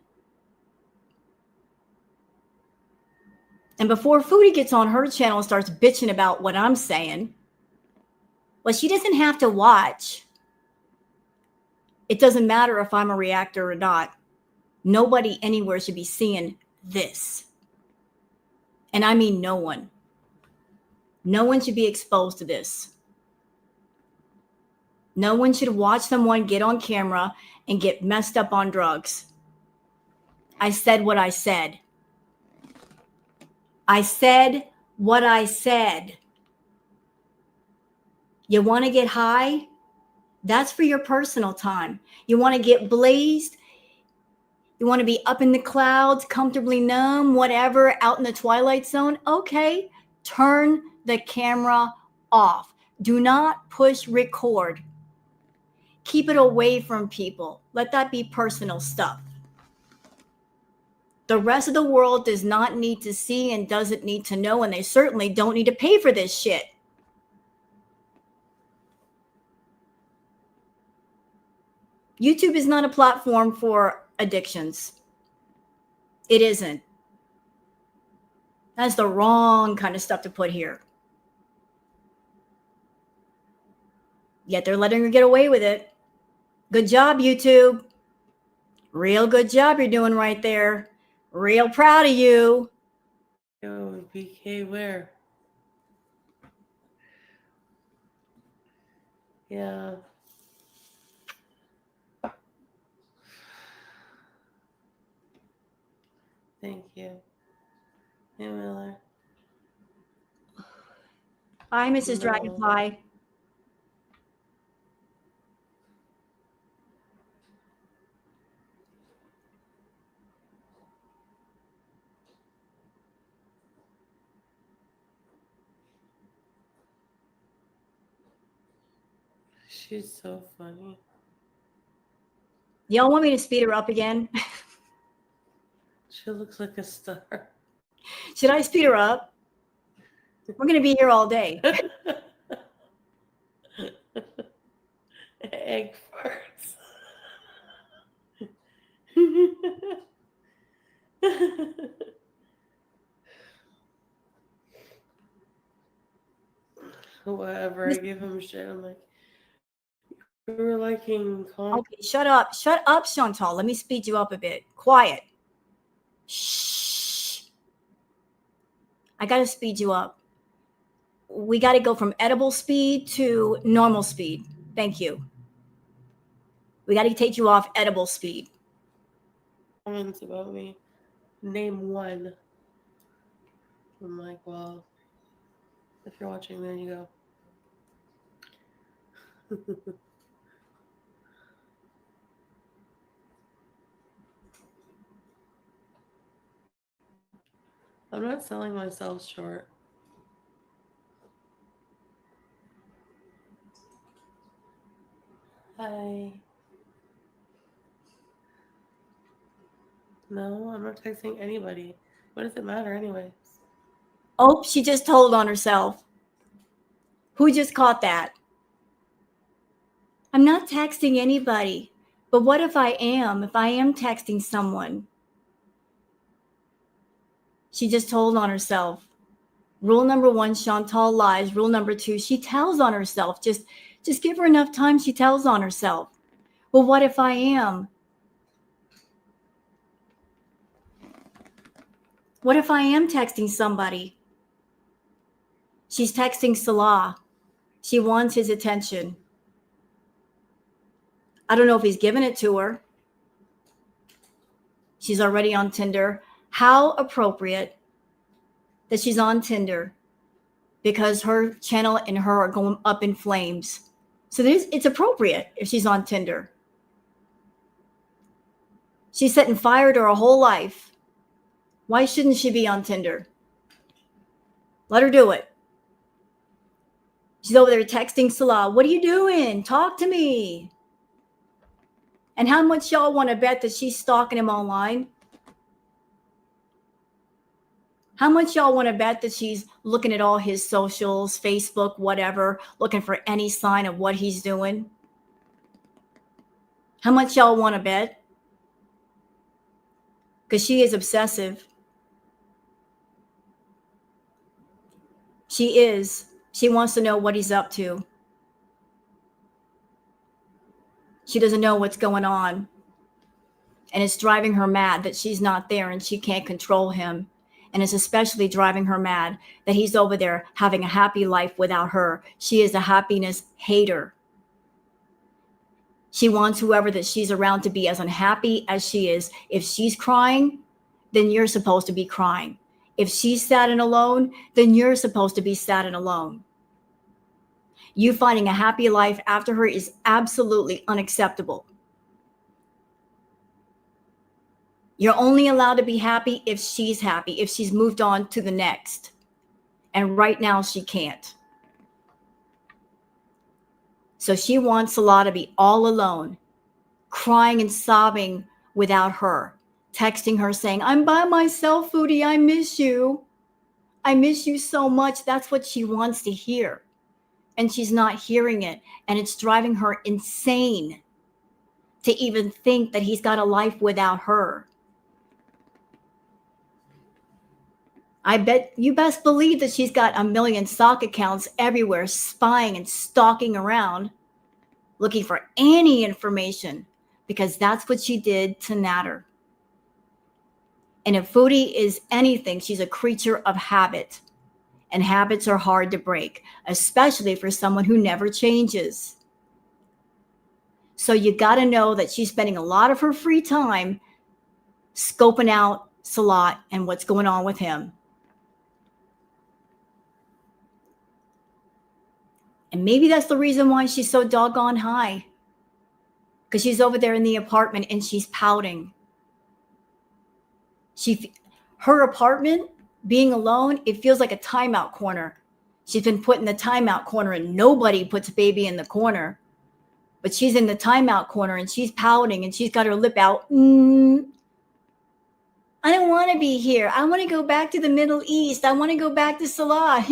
And before Foodie gets on her channel and starts bitching about what I'm saying, well, she doesn't have to watch. It doesn't matter if I'm a reactor or not. Nobody anywhere should be seeing this. And I mean no one. No one should be exposed to this. No one should watch someone get on camera and get messed up on drugs. I said what I said. I said what I said. You want to get high? That's for your personal time. You want to get blazed? You want to be up in the clouds, comfortably numb, whatever, out in the twilight zone? Okay, turn the camera off. Do not push record. Keep it away from people. Let that be personal stuff. The rest of the world does not need to see and doesn't need to know, and they certainly don't need to pay for this shit. YouTube is not a platform for addictions. It isn't. That's the wrong kind of stuff to put here. Yet they're letting her get away with it. Good job, YouTube. Real good job you're doing right there. Real proud of you. Yo, BK, where? Yeah. Thank you. Hey, Miller. Hi, Mrs. No. Dragonfly. She's so funny. Y'all want me to speed her up again? She looks like a star. Should I speed her up? We're going to be here all day. Egg farts. Whatever, I give him shit. I'm like, you were liking Okay, shut up. Shut up, Chantal. Let me speed you up a bit. Quiet. Shh. I got to speed you up. We got to go from edible speed to normal speed. Thank you. We got to take you off edible speed. comments about me. Name one. I'm like, well, if you're watching, there you go. I'm not selling myself short. Hi. No, I'm not texting anybody. What does it matter anyways? Oh, she just told on herself. Who just caught that? I'm not texting anybody. But what if I am? If I am texting someone? She just told on herself. Rule number 1, Chantal lies. Rule number 2, she tells on herself. Just give her enough time, she tells on herself. Well, what if I am? What if I am texting somebody? She's texting Salah. She wants his attention. I don't know if he's giving it to her. She's already on Tinder. How appropriate that she's on Tinder because her channel and her are going up in flames. So it's appropriate if she's on Tinder. She's setting fire to her whole life. Why shouldn't she be on Tinder? Let her do it. She's over there texting Salah. What are you doing? Talk to me. And how much y'all want to bet that she's stalking him online? How much y'all want to bet that she's looking at all his socials, Facebook, whatever, looking for any sign of what he's doing? How much y'all want to bet? Because she is obsessive. She is. She wants to know what he's up to. She doesn't know what's going on. And it's driving her mad that she's not there and she can't control him. And it's especially driving her mad that he's over there having a happy life without her. She is a happiness hater. She wants whoever that she's around to be as unhappy as she is. If she's crying, then you're supposed to be crying. If she's sad and alone, then you're supposed to be sad and alone. You finding a happy life after her is absolutely unacceptable. You're only allowed to be happy if she's happy, if she's moved on to the next. And right now she can't. So she wants Salah to be all alone, crying and sobbing without her, texting her saying, I'm by myself, Foodie, I miss you. I miss you so much. That's what she wants to hear. And she's not hearing it. And it's driving her insane to even think that he's got a life without her. I bet you best believe that she's got a million sock accounts everywhere, spying and stalking around, looking for any information, because that's what she did to Natter. And if Foodie is anything, she's a creature of habit. And habits are hard to break, especially for someone who never changes. So you got to know that she's spending a lot of her free time scoping out Salah and what's going on with him. And maybe that's the reason why she's so doggone high. Because she's over there in the apartment and she's pouting. Her apartment, being alone, it feels like a timeout corner. She's been put in the timeout corner and nobody puts baby in the corner. But she's in the timeout corner and she's pouting and she's got her lip out. I don't want to be here. I want to go back to the Middle East. I want to go back to Salah.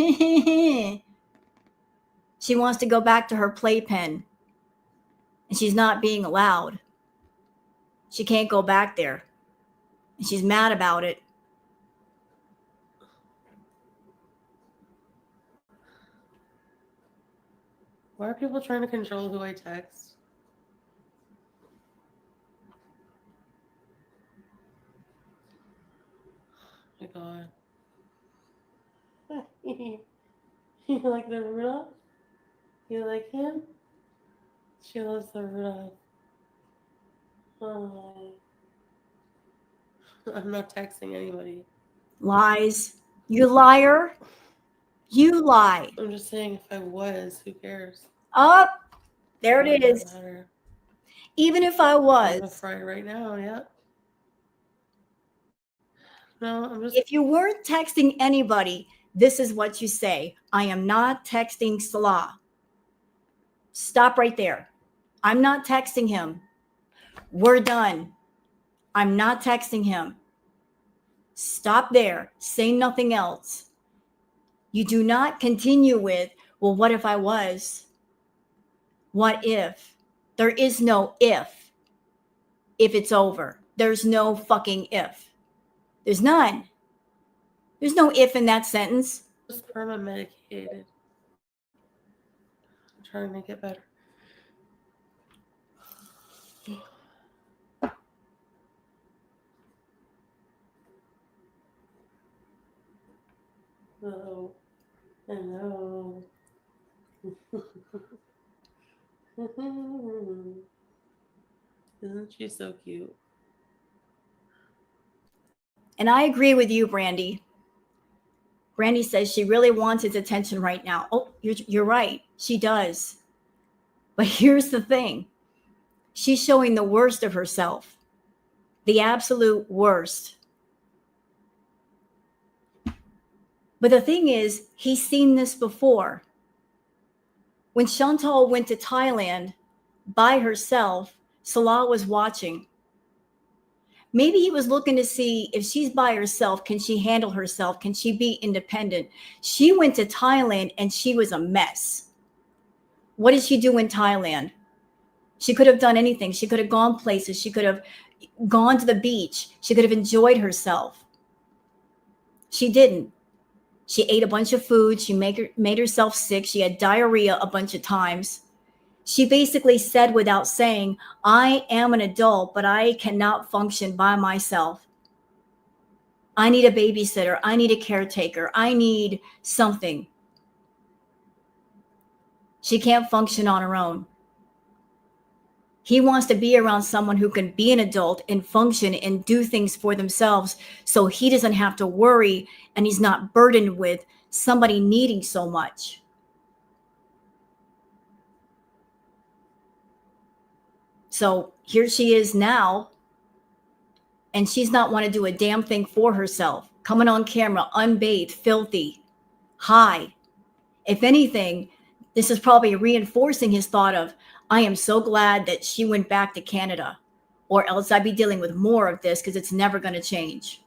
She wants to go back to her playpen. And she's not being allowed. She can't go back there. And she's mad about it. Why are people trying to control who I text? Oh my God. You like the Rudolph? You like him? She loves the Rudolph. Oh. I'm not texting anybody. Lies. You liar. You lie. I'm just saying, if I was, who cares? Oh, there it is. Matter. Even if I I'm was. gonna fry right now, yeah. No, I'm just. If you weren't texting anybody, this is what you say. I am not texting Salah. Stop right there. I'm not texting him. We're done. I'm not texting him. Stop there. Say nothing else. You do not continue with, well, what if I was? What if? There is no if it's over. There's no fucking if. There's none. There's no if in that sentence. Just perma medicated. I'm trying to make it better. Hello. Hello. Isn't she so cute? And I agree with you, Brandy. Brandy says she really wants his attention right now. Oh, you're right. She does. But here's the thing. She's showing the worst of herself. The absolute worst. But the thing is, he's seen this before. When Chantal went to Thailand by herself, Salah was watching. Maybe he was looking to see if she's by herself, can she handle herself? Can she be independent? She went to Thailand and she was a mess. What did she do in Thailand? She could have done anything. She could have gone places. She could have gone to the beach. She could have enjoyed herself. She didn't. She ate a bunch of food. She made herself sick. She had diarrhea a bunch of times. She basically said without saying, I am an adult, but I cannot function by myself. I need a babysitter. I need a caretaker. I need something. She can't function on her own. He wants to be around someone who can be an adult and function and do things for themselves so he doesn't have to worry and he's not burdened with somebody needing so much. So here she is now, and she's not want to do a damn thing for herself, coming on camera, unbathed, filthy, high. If anything, this is probably reinforcing his thought of, I am so glad that she went back to Canada, or else I'd be dealing with more of this because it's never going to change.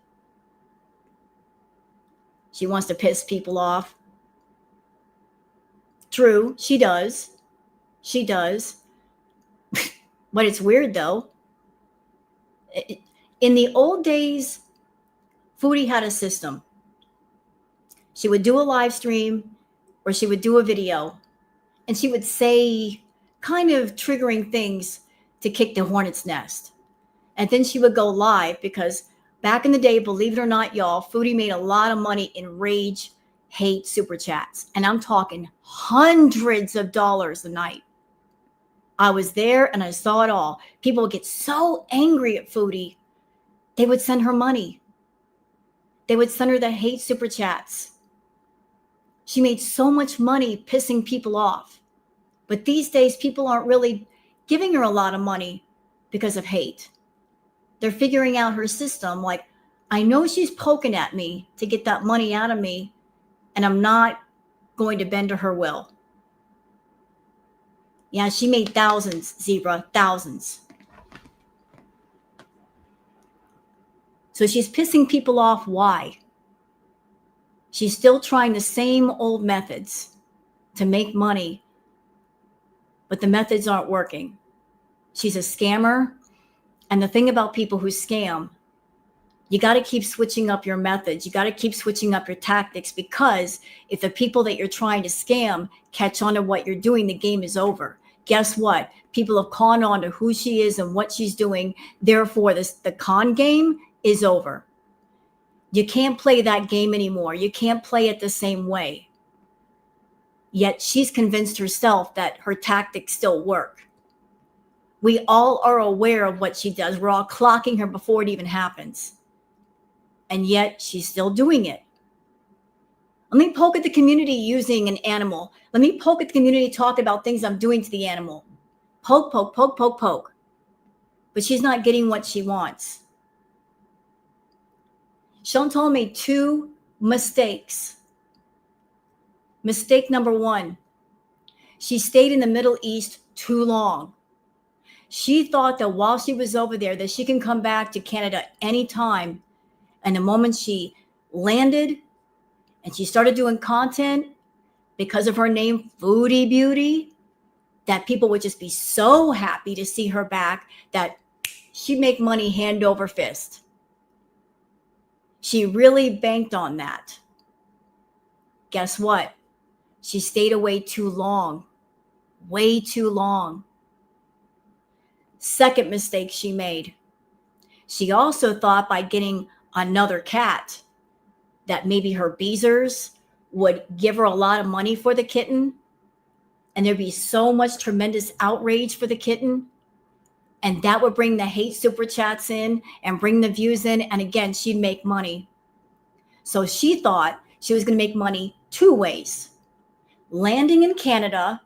She wants to piss people off. True, she does. She does. But it's weird though. In the old days, Foodie had a system. She would do a live stream or she would do a video and she would say kind of triggering things to kick the hornet's nest. And then she would go live because back in the day, believe it or not, y'all, Foodie made a lot of money in rage, hate, super chats. And I'm talking hundreds of dollars a night. I was there and I saw it all. People would get so angry at Foodie, they would send her money. They would send her the hate super chats. She made so much money pissing people off. But these days, people aren't really giving her a lot of money because of hate. They're figuring out her system. Like, I know she's poking at me to get that money out of me, and I'm not going to bend to her will. Yeah, she made thousands, Zebra, thousands. So she's pissing people off. Why? She's still trying the same old methods to make money, but the methods aren't working. She's a scammer. And the thing about people who scam, you got to keep switching up your methods. You got to keep switching up your tactics, because if the people that you're trying to scam catch on to what you're doing, the game is over. Guess what? People have caught on to who she is and what she's doing. Therefore, the con game is over. You can't play that game anymore. You can't play it the same way. Yet she's convinced herself that her tactics still work. We all are aware of what she does. We're all clocking her before it even happens. And yet she's still doing it. Let me poke at the community using an animal. Let me poke at the community, talk about things I'm doing to the animal. Poke, poke, poke, poke, poke. But she's not getting what she wants. Chantal made two mistakes. Mistake number one, she stayed in the Middle East too long. She thought that while she was over there, that she can come back to Canada anytime. And the moment she landed and she started doing content because of her name, Foodie Beauty, that people would just be so happy to see her back that she'd make money hand over fist. She really banked on that. Guess what? She stayed away too long. Way too long. Second mistake she made. She also thought by getting another cat that maybe her Beezers would give her a lot of money for the kitten, and there'd be so much tremendous outrage for the kitten, and that would bring the hate super chats in and bring the views in, and again, she'd make money. So she thought she was going to make money two ways: landing in Canada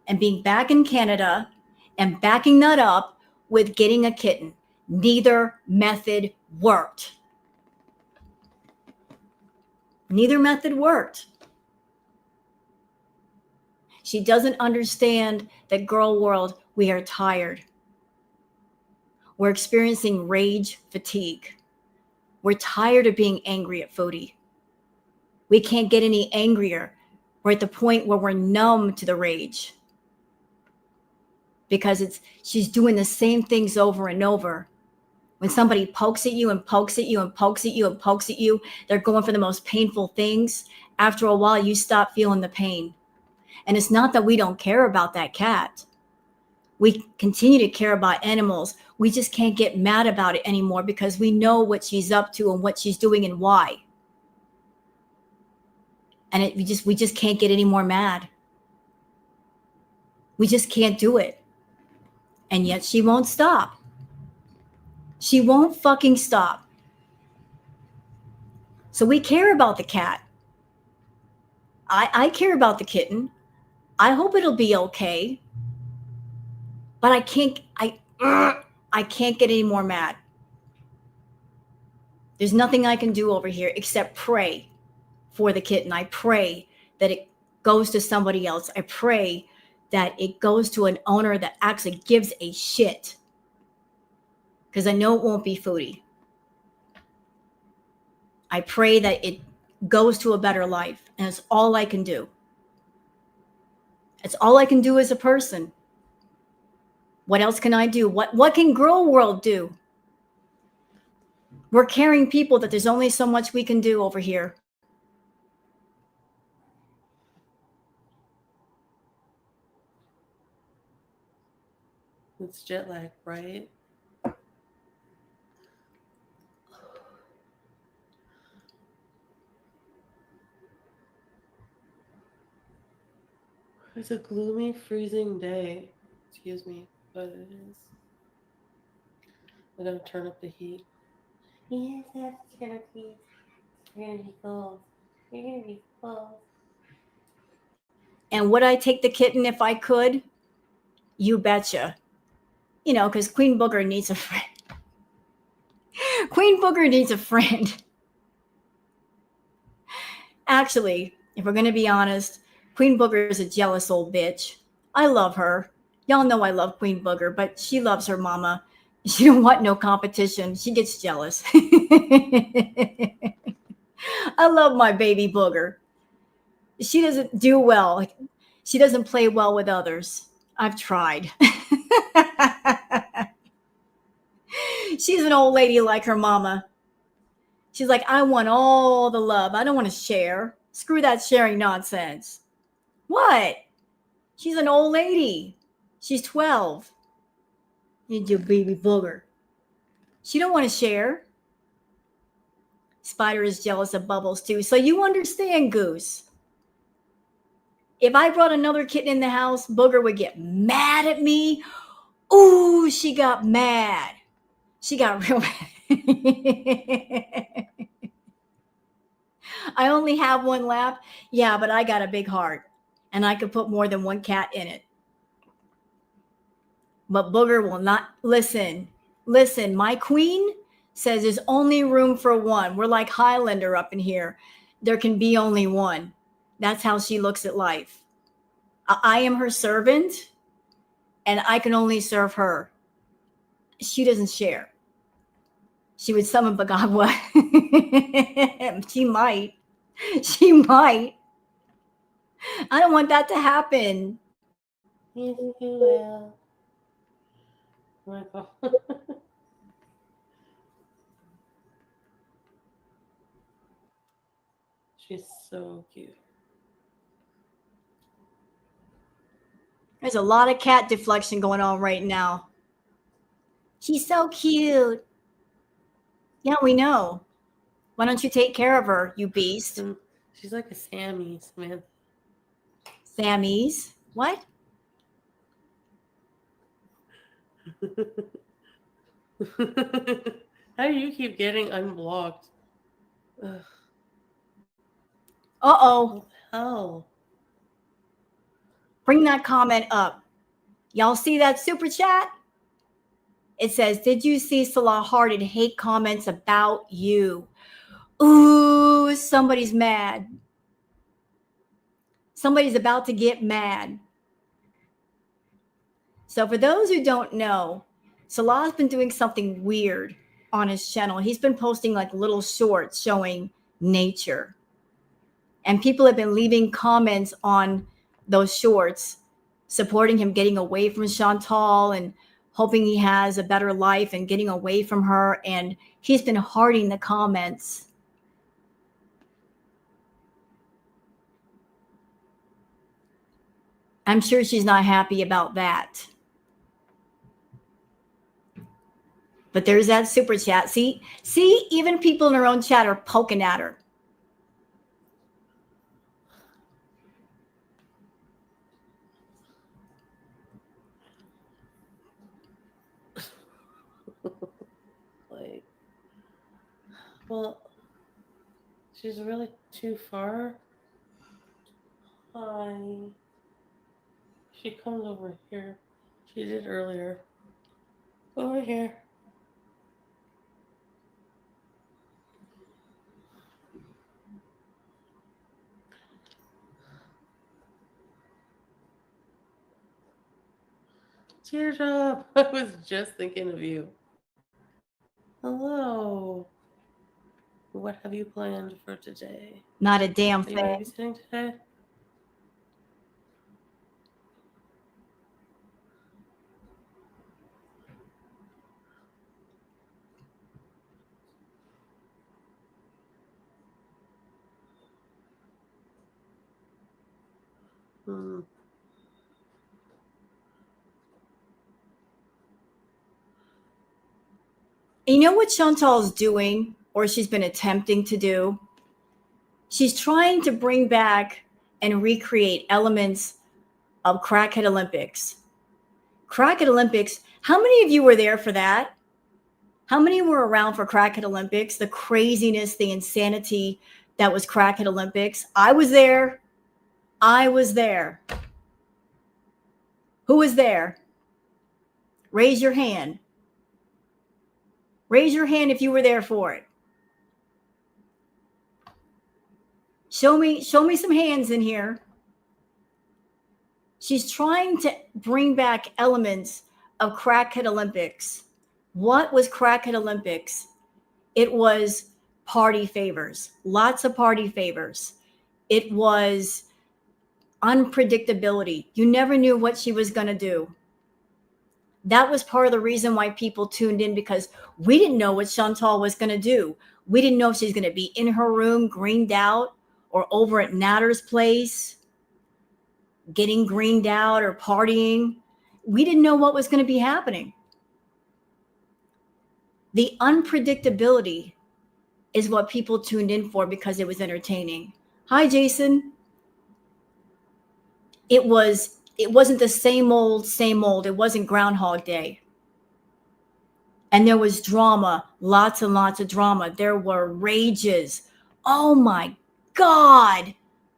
and being back in Canada and backing that up with getting a kitten. Neither method worked. Neither method worked. She doesn't understand that, girl world, we are tired. We're experiencing rage fatigue. We're tired of being angry at Foodie. We can't get any angrier. We're at the point where we're numb to the rage, because she's doing the same things over and over. When somebody pokes at you and pokes at you and pokes at you and pokes at you, they're going for the most painful things. After a while, you stop feeling the pain. And it's not that we don't care about that cat. We continue to care about animals. We just can't get mad about it anymore because we know what she's up to and what she's doing and why. And we just can't get any more mad. We just can't do it. And yet she won't stop. She won't fucking stop. So we care about the cat. I care about the kitten. I hope it'll be okay. But I can't get any more mad. There's nothing I can do over here except pray for the kitten. I pray that it goes to somebody else. I pray that it goes to an owner that actually gives a shit. Because I know it won't be Foodie. I pray that it goes to a better life. And it's all I can do. It's all I can do as a person. What else can I do? What can Girl World do? We're caring people that there's only so much we can do over here. It's jet lag, right? It's a gloomy, freezing day. Excuse me, but it is. I'm gonna turn up the heat. Yes, it's gonna be cold. You're gonna be cold. And would I take the kitten if I could? You betcha. You know, because Queen Booger needs a friend. Queen Booger needs a friend. Actually, if we're going to be honest, Queen Booger is a jealous old bitch. I love her. Y'all know I love Queen Booger, but she loves her mama. She don't want no competition. She gets jealous. I love my baby Booger. She doesn't do well. She doesn't play well with others. I've tried. She's an old lady like her mama. She's like, I want all the love. I don't want to share. Screw that sharing nonsense. What? She's an old lady. She's 12. Need your baby Booger. She don't want to share. Spider is jealous of Bubbles too. So you understand, Goose. If I brought another kitten in the house, Booger would get mad at me. Ooh, she got mad. She got real mad. I only have one lap. Yeah, but I got a big heart. And I could put more than one cat in it. But Booger will not listen. Listen, my queen says there's only room for one. We're like Highlander up in here. There can be only one. That's how she looks at life. I am her servant, and I can only serve her. She doesn't share. She would summon Bagagwa. She might. She might. I don't want that to happen. Yes, you will. Oh my God. She's so cute. There's a lot of cat deflection going on right now. She's so cute. Yeah, we know. Why don't you take care of her, you beast? She's like a Sammy, Samantha. Sammy's? What? How do you keep getting unblocked? Ugh. Uh-oh. What the hell? Bring that comment up. Y'all see that super chat? It says, did you see Salah Harded hate comments about you? Ooh, somebody's mad. Somebody's about to get mad. So for those who don't know, Salah's been doing something weird on his channel. He's been posting like little shorts showing nature. And people have been leaving comments on those shorts, supporting him getting away from Chantal and hoping he has a better life and getting away from her. And he's been hearting the comments. I'm sure she's not happy about that. But there's that super chat. See, even people in her own chat are poking at her. Like, well, she's really too far. Hi. She comes over here. She did earlier. Over here. Teardrop. I was just thinking of you. Hello. What have you planned for today? Not a damn Are you thing. babysitting today? Hmm. You know what Chantal's doing, or she's been attempting to do? She's trying to bring back and recreate elements of Crackhead Olympics. Crackhead Olympics, how many of you were there for that? How many were around for Crackhead Olympics? The craziness, the insanity that was Crackhead Olympics. I was there. I was there. Who was there? Raise your hand. Raise your hand if you were there for it. Show me some hands in here. She's trying to bring back elements of Crackhead Olympics. What was Crackhead Olympics? It was party favors, lots of party favors. It was unpredictability. You never knew what she was going to do. That was part of the reason why people tuned in, because we didn't know what Chantal was going to do. We didn't know if she's going to be in her room, greened out, or over at Natter's place, getting greened out or partying. We didn't know what was going to be happening. The unpredictability is what people tuned in for because it was entertaining. Hi, Jason. It wasn't the same old. It wasn't Groundhog Day. And there was drama, lots and lots of drama. There were rages. Oh my God.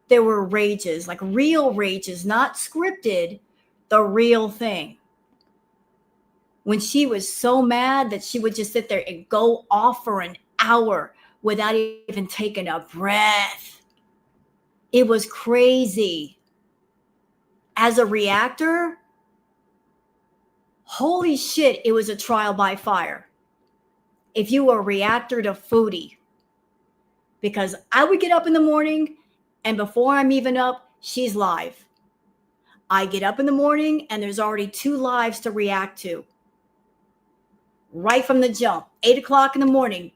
There were rages, like real rages, not scripted, the real thing. When she was so mad that she would just sit there and go off for an hour without even taking a breath. It was crazy. As a reactor, holy shit, it was a trial by fire. If you were a reactor to FOODIE, because I would get up in the morning and before I'm even up, she's live. I get up in the morning and there's already 2 lives to react to. Right from the jump, 8 o'clock in the morning,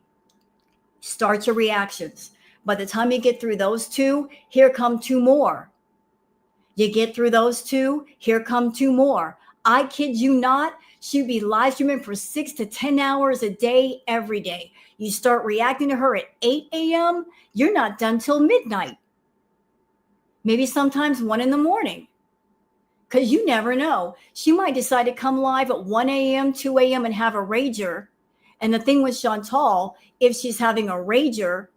start your reactions. By the time you get through those 2, here come 2 more. You get through those 2, here come 2 more. I kid you not, she'd be live streaming for 6 to 10 hours a day, every day. You start reacting to her at 8 a.m., you're not done till midnight. Maybe sometimes 1 in the morning. Because you never know. She might decide to come live at 1 a.m., 2 a.m. and have a rager. And the thing with Chantal, if she's having a rager,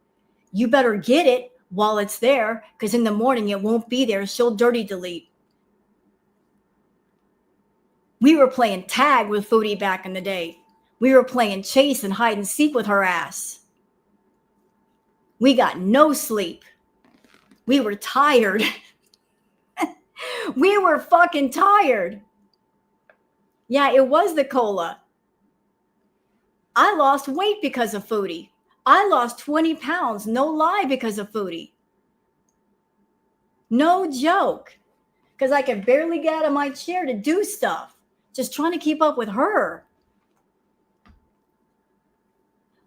you better get it while it's there, because in the morning it won't be there. She'll dirty delete. We were playing tag with FOODIE back in the day. We were playing chase and hide and seek with her ass. We got no sleep. We were tired. We were fucking tired. Yeah, it was the cola. I lost weight because of FOODIE. I lost 20 pounds, no lie, because of FOODIE. No joke. Because I could barely get out of my chair to do stuff. Just trying to keep up with her.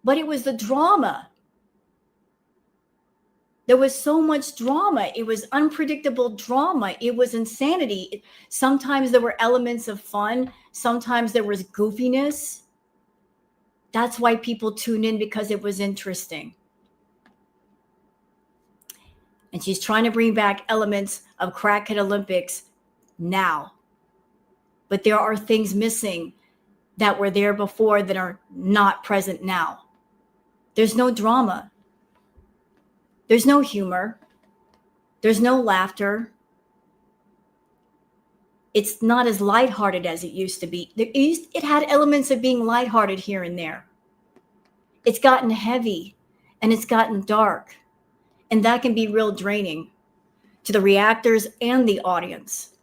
But it was the drama. There was so much drama. It was unpredictable drama. It was insanity. Sometimes there were elements of fun. Sometimes there was goofiness. That's why people tune in, because it was interesting. And she's trying to bring back elements of Crackhead Olympics now. But there are things missing that were there before that are not present now. There's no drama. There's no humor. There's no laughter. It's not as lighthearted as it used to be. It had elements of being lighthearted here and there. It's gotten heavy and it's gotten dark. And that can be real draining to the reactors and the audience.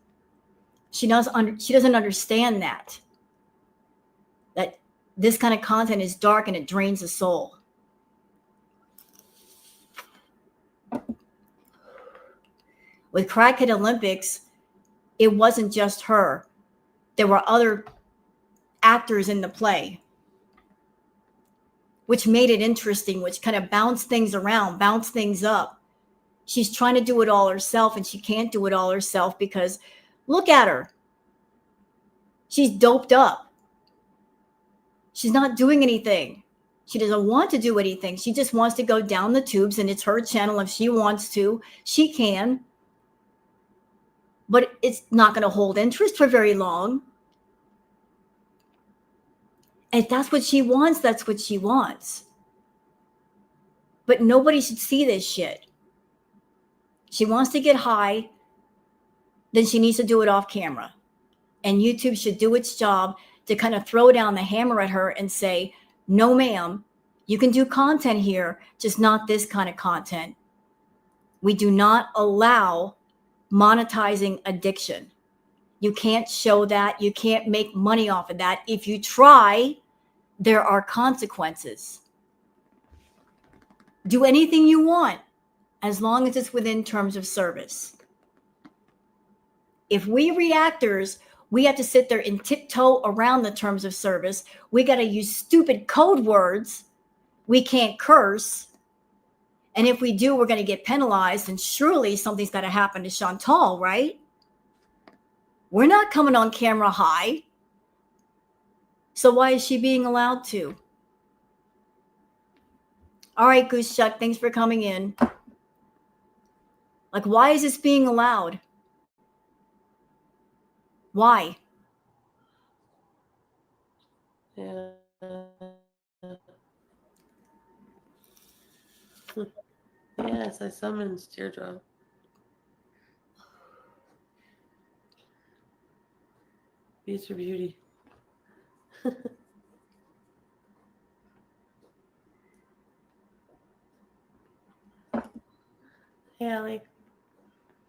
She doesn't understand that this kind of content is dark and it drains the soul. With Crackhead Olympics, it wasn't just her. There were other actors in the play, which made it interesting, which kind of bounced things around, bounced things up. She's trying to do it all herself, and she can't do it all herself because look at her. She's doped up. She's not doing anything. She doesn't want to do anything. She just wants to go down the tubes, and it's her channel. If she wants to, she can. But it's not going to hold interest for very long. And if that's what she wants, that's what she wants. But nobody should see this shit. She wants to get high, then she needs to do it off camera. And YouTube should do its job to kind of throw down the hammer at her and say, no, ma'am, you can do content here, just not this kind of content. We do not allow monetizing addiction. You can't show that. You can't make money off of that. If you try, there are consequences. Do anything you want, as long as it's within terms of service. If we reactors, we have to sit there and tiptoe around the terms of service. We got to use stupid code words. We can't curse. And if we do, we're going to get penalized. And surely something's got to happen to Chantal, right? We're not coming on camera high. So why is she being allowed to? All right, Goose Chuck, thanks for coming in. Like, why is this being allowed? Why? Yeah. Yes, I summoned Teardrop. Beats for beauty. Yeah, like,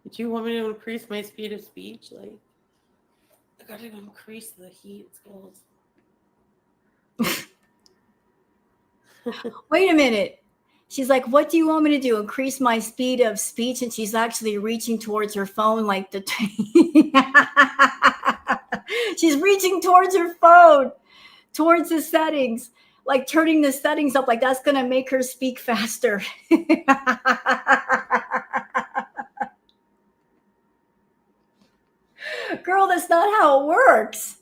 did you want me to increase my speed of speech? Like, I gotta increase the heat skills. Wait a minute. She's like, what do you want me to do? Increase my speed of speech? And she's actually reaching towards her phone like the... She's reaching towards her phone, towards the settings, like turning the settings up, like that's going to make her speak faster. Girl, that's not how it works.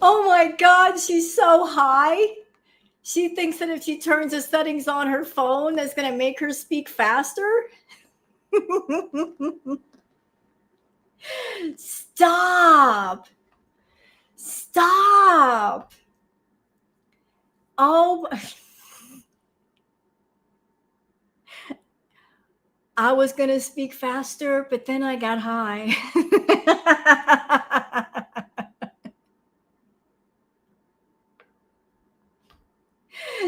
Oh my God, she's so high. She thinks that if she turns the settings on her phone, that's going to make her speak faster. Stop. Stop. Oh, I was going to speak faster, but then I got high.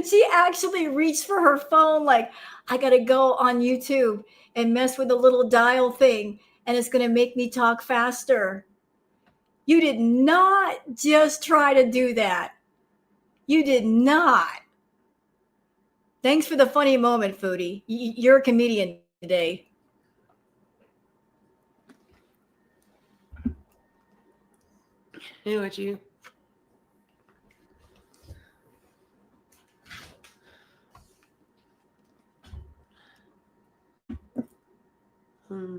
She actually reached for her phone like, I got to go on YouTube and mess with the little dial thing, and it's going to make me talk faster. You did not just try to do that. You did not. Thanks for the funny moment, Foodie. You're a comedian today. Hey, what you? Hmm.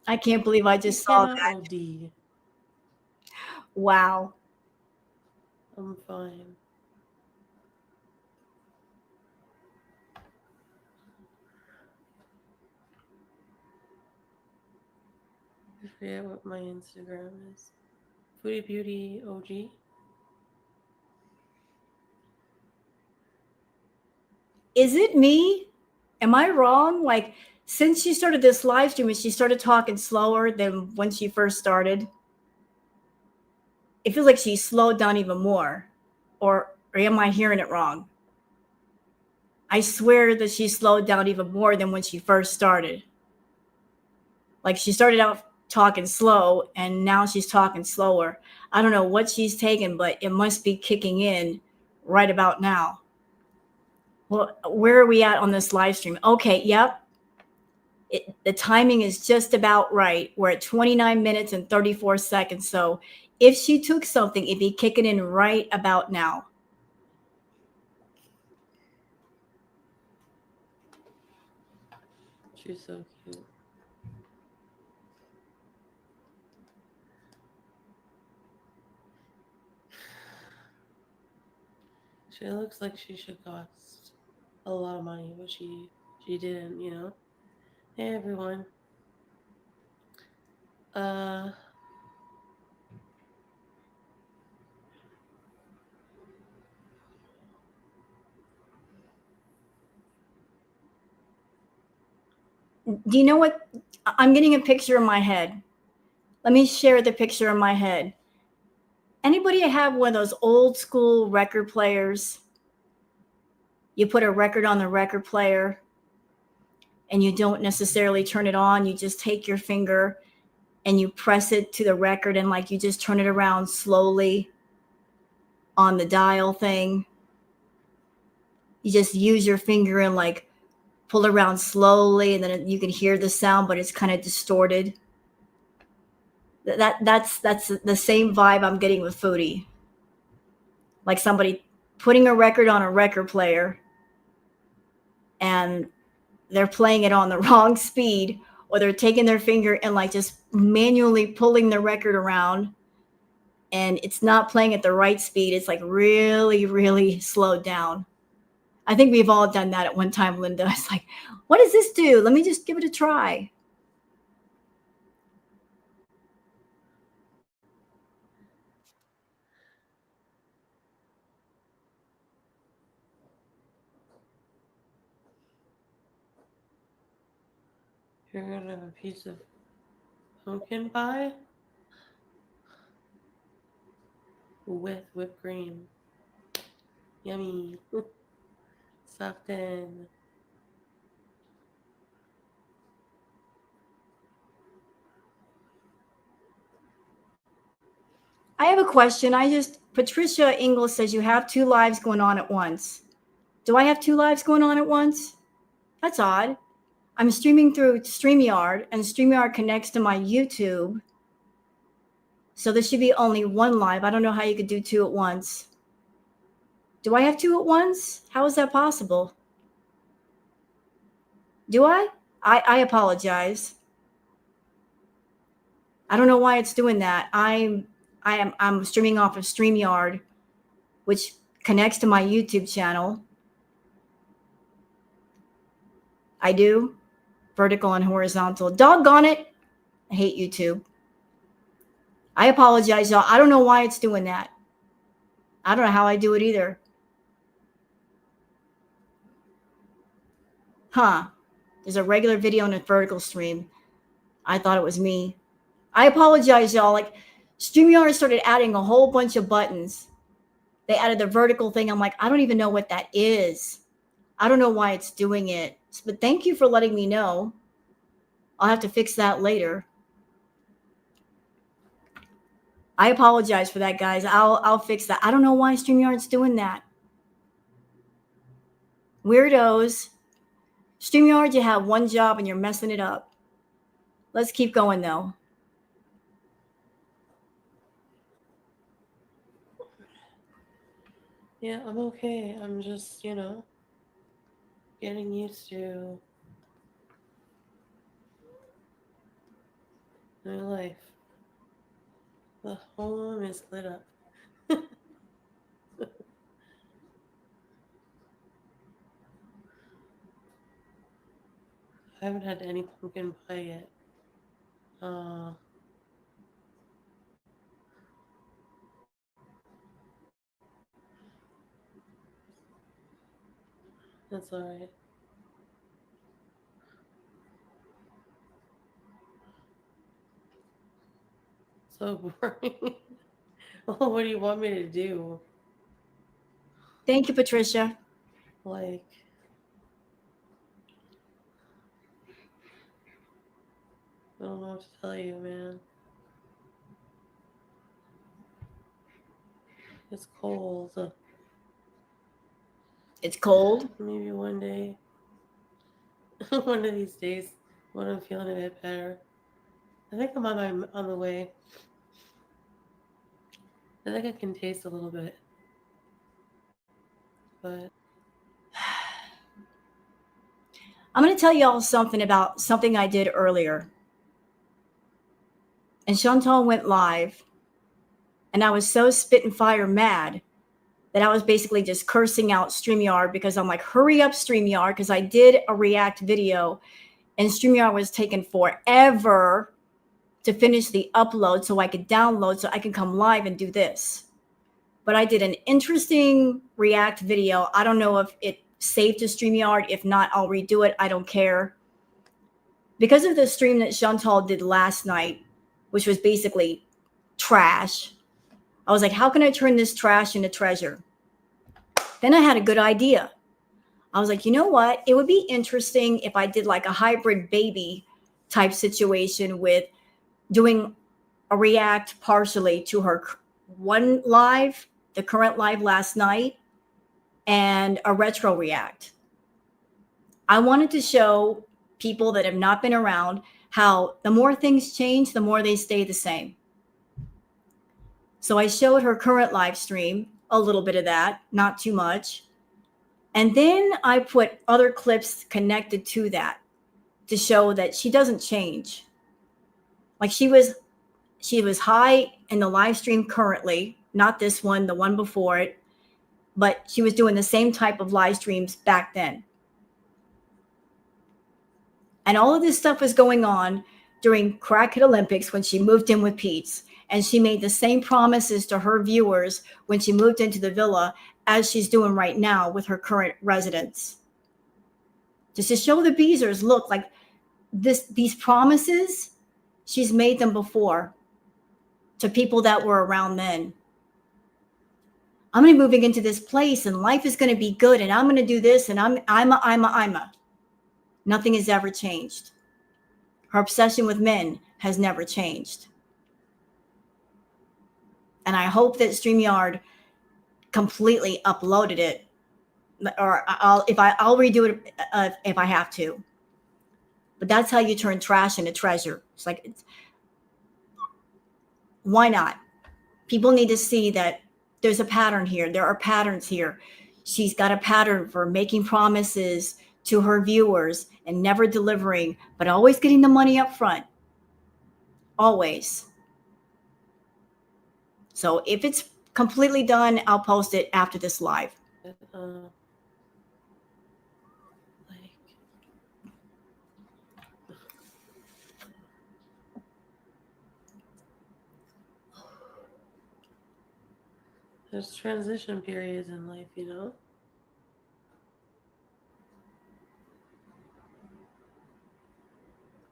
I can't believe I You just saw cannot that. OD. Wow. I'm fine. I forget what my Instagram is. Foodie Beauty OG. Is it me? Am I wrong? Like, since she started this live stream and she started talking slower than when she first started, it feels like she slowed down even more. Or am I hearing it wrong? I swear that she slowed down even more than when she first started. Like, she started out talking slow and now she's talking slower. I don't know what she's taking, but it must be kicking in right about now. Well, where are we at on this live stream? Okay, yep. The timing is just about right. We're at 29 minutes and 34 seconds. So if she took something, it'd be kicking in right about now. She's so cute. She looks like she should cost a lot of money, but she didn't, you know. Hey everyone. Uh Do you know what? I'm getting a picture in my head. Let me share the picture in my head. Anybody have one of those old school record players? You put a record on the record player and you don't necessarily turn it on. You just take your finger and you press it to the record and like you just turn it around slowly on the dial thing. You just use your finger and like pull around slowly and then you can hear the sound, but it's kind of distorted. That's the same vibe I'm getting with Foodie. Like somebody putting a record on a record player and they're playing it on the wrong speed, or they're taking their finger and like just manually pulling the record around and it's not playing at the right speed. It's like really, really slowed down. I think we've all done that at one time, Linda. It's like, what does this do? Let me just give it a try. you're gonna have a piece of pumpkin pie with whipped cream. Yummy. Sucked in. I have a question. Patricia Ingles says you have two lives going on at once. Do I have two lives going on at once? That's odd. I'm streaming through StreamYard, and StreamYard connects to my YouTube. So there should be only one live. I don't know how you could do two at once. Do I have two at once? How is that possible? Do I? I apologize. I don't know why it's doing that. I'm streaming off of StreamYard, which connects to my YouTube channel. I do. Vertical and horizontal. Doggone it. I hate YouTube. I apologize, y'all. I don't know why it's doing that. I don't know how I do it either. Huh. There's a regular video and a vertical stream. I thought it was me. I apologize, y'all. Like, StreamYard started adding a whole bunch of buttons. They added the vertical thing. I'm like, I don't even know what that is. I don't know why it's doing it. But thank you for letting me know. I'll have to fix that later. I apologize for that, guys. I'll fix that. I don't know why StreamYard's doing that. Weirdos. StreamYard, you have one job and you're messing it up. Let's keep going though. Yeah, I'm okay. I'm just, getting used to new life. The home is lit up. I haven't had any pumpkin pie yet. Uh, that's alright. So boring. Well, what do you want me to do? Thank you, Patricia. Like, I don't know what to tell you, man. It's cold. It's cold. Maybe one day, one of these days, when I'm feeling a bit better. I think I'm on the way. I think I can taste a little bit, but I'm going to tell y'all something about something I did earlier. And Chantal went live, and I was so spit and fire mad that I was basically just cursing out StreamYard because I'm like, hurry up, StreamYard, because I did a React video, and StreamYard was taking forever to finish the upload so I could download so I can come live and do this. But I did an interesting React video. I don't know if it saved to StreamYard. If not, I'll redo it. I don't care. Because of the stream that Chantal did last night, which was basically trash, I was like, how can I turn this trash into treasure? Then I had a good idea. I was like, you know what? It would be interesting if I did like a hybrid baby type situation with doing a react partially to her one live, the current live last night, and a retro react. I wanted to show people that have not been around how the more things change, the more they stay the same. So I showed her current live stream, a little bit of that, not too much. And then I put other clips connected to that to show that she doesn't change. Like she was high in the live stream currently, not this one, the one before it, but she was doing the same type of live streams back then. And all of this stuff was going on during Crackhead Olympics when she moved in with Pete's. And she made the same promises to her viewers when she moved into the villa as she's doing right now with her current residents. Just to show the Beezers, look, like these promises, she's made them before to people that were around then. I'm going to be moving into this place and life is going to be good and I'm going to do this and I'm a. Nothing has ever changed. Her obsession with men has never changed. And I hope that StreamYard completely uploaded it, or I'll redo it if I have to. But that's how you turn trash into treasure. It's like, why not? People need to see that there's a pattern here. There are patterns here. She's got a pattern for making promises to her viewers and never delivering, but always getting the money up front. Always. So if it's completely done, I'll post it after this live. There's transition periods in life,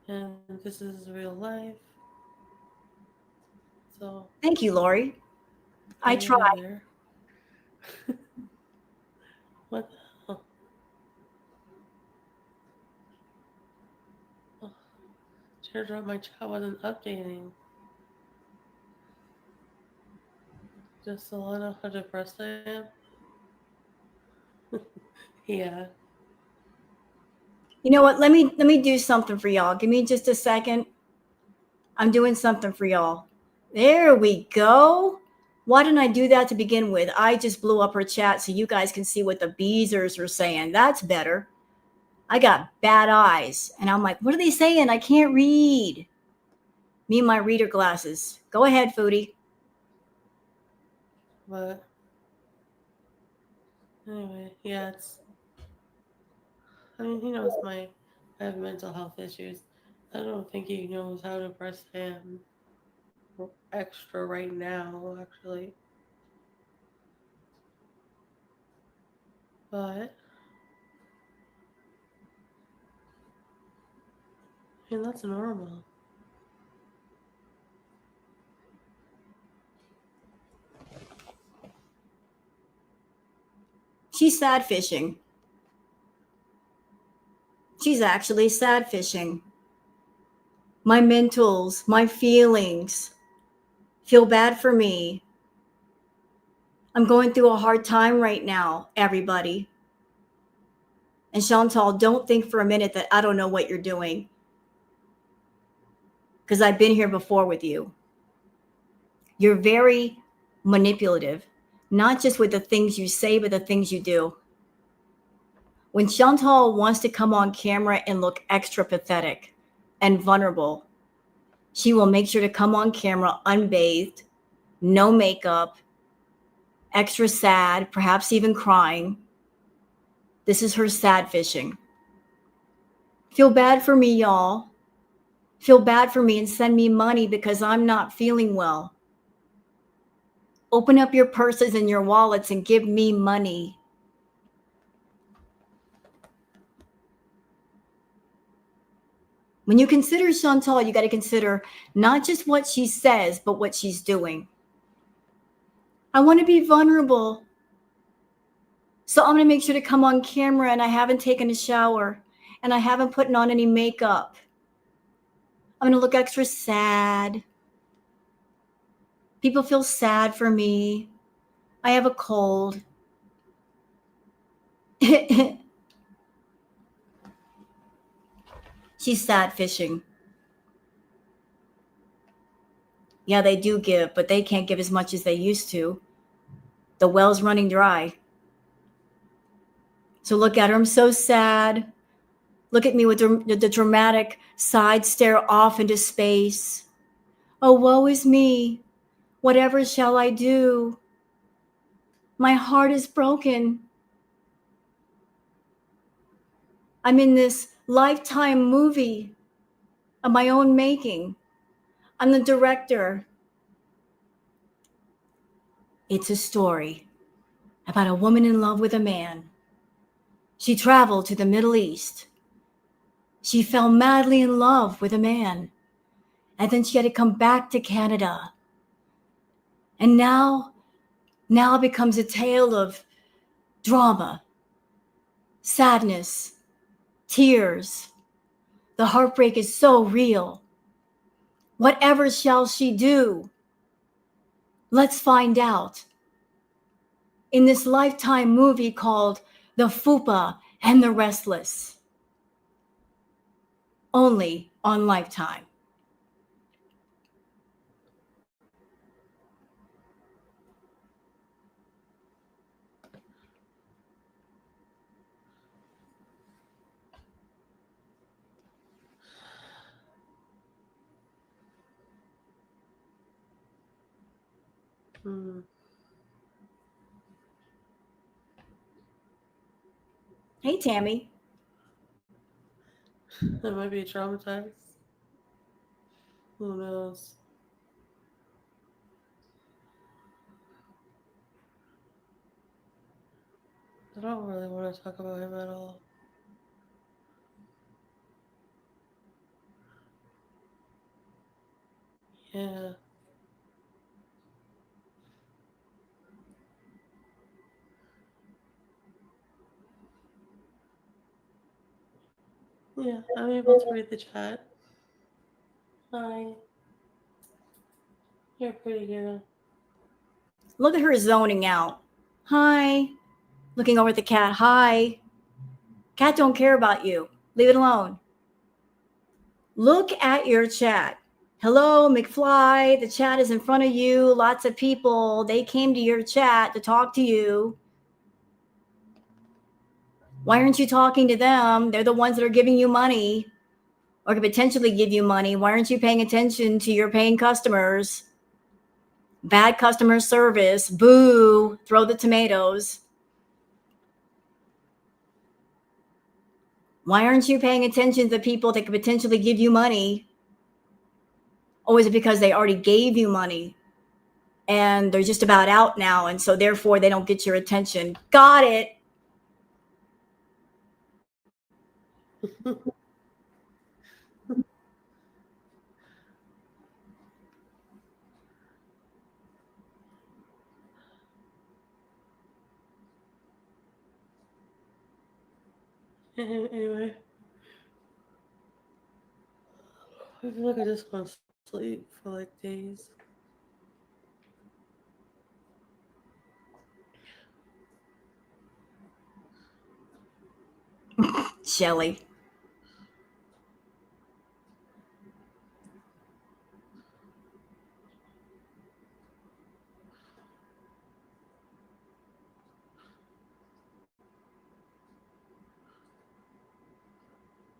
And this is real life. So thank you, Lori. I try. What the hell? Oh, teardrop, my chat wasn't updating. Just to let know how depressed I am. Yeah. You know what? Let me do something for y'all. Give me just a second. I'm doing something for y'all. There we go. Why didn't I do that to begin with? I just blew up her chat so you guys can see what the beezers are saying. That's better. I got bad eyes. And I'm like, what are they saying? I can't read. Me and my reader glasses. Go ahead, Foodie. But anyway, yeah, he knows I have mental health issues. I don't think he knows how depressed I am extra right now, actually. But that's normal. She's sad fishing. She's actually sad fishing. My mentals, my feelings feel bad for me. I'm going through a hard time right now, everybody. And Chantal, don't think for a minute that I don't know what you're doing. Because I've been here before with you. You're very manipulative, not just with the things you say, but the things you do. When Chantal wants to come on camera and look extra pathetic and vulnerable, she will make sure to come on camera unbathed, no makeup, extra sad, perhaps even crying. This is her sad fishing. Feel bad for me, y'all. Feel bad for me and send me money because I'm not feeling well. Open up your purses and your wallets and give me money. When you consider Chantal, you got to consider not just what she says, but what she's doing. I want to be vulnerable. So I'm going to make sure to come on camera and I haven't taken a shower and I haven't put on any makeup. I'm going to look extra sad. People feel sad for me. I have a cold. She's sad fishing. Yeah, they do give, but they can't give as much as they used to. The well's running dry. So look at her. I'm so sad. Look at me with the dramatic side stare off into space. Oh, woe is me. Whatever shall I do? My heart is broken. I'm in this Lifetime movie of my own making. I'm the director. It's a story about a woman in love with a man. She traveled to the Middle East. She fell madly in love with a man. And then she had to come back to Canada. And now it becomes a tale of drama, sadness, tears. The heartbreak is so real. Whatever shall she do? Let's find out. In this Lifetime movie called The Fupa and the Restless. Only on Lifetime. Hey, Tammy. I might be traumatized. Who knows? I don't really want to talk about him at all. Yeah. Yeah, I'm able to read the chat. Hi. You're pretty girl. Look at her zoning out. Hi. Looking over at the cat. Hi. Cat don't care about you. Leave it alone. Look at your chat. Hello, McFly. The chat is in front of you. Lots of people. They came to your chat to talk to you. Why aren't you talking to them? They're the ones that are giving you money or could potentially give you money. Why aren't you paying attention to your paying customers? Bad customer service. Boo. Throw the tomatoes. Why aren't you paying attention to people that could potentially give you money? Or is it because they already gave you money and they're just about out now, and so therefore they don't get your attention? Got it. Anyway, I feel like I just want to sleep for like days. Shelly.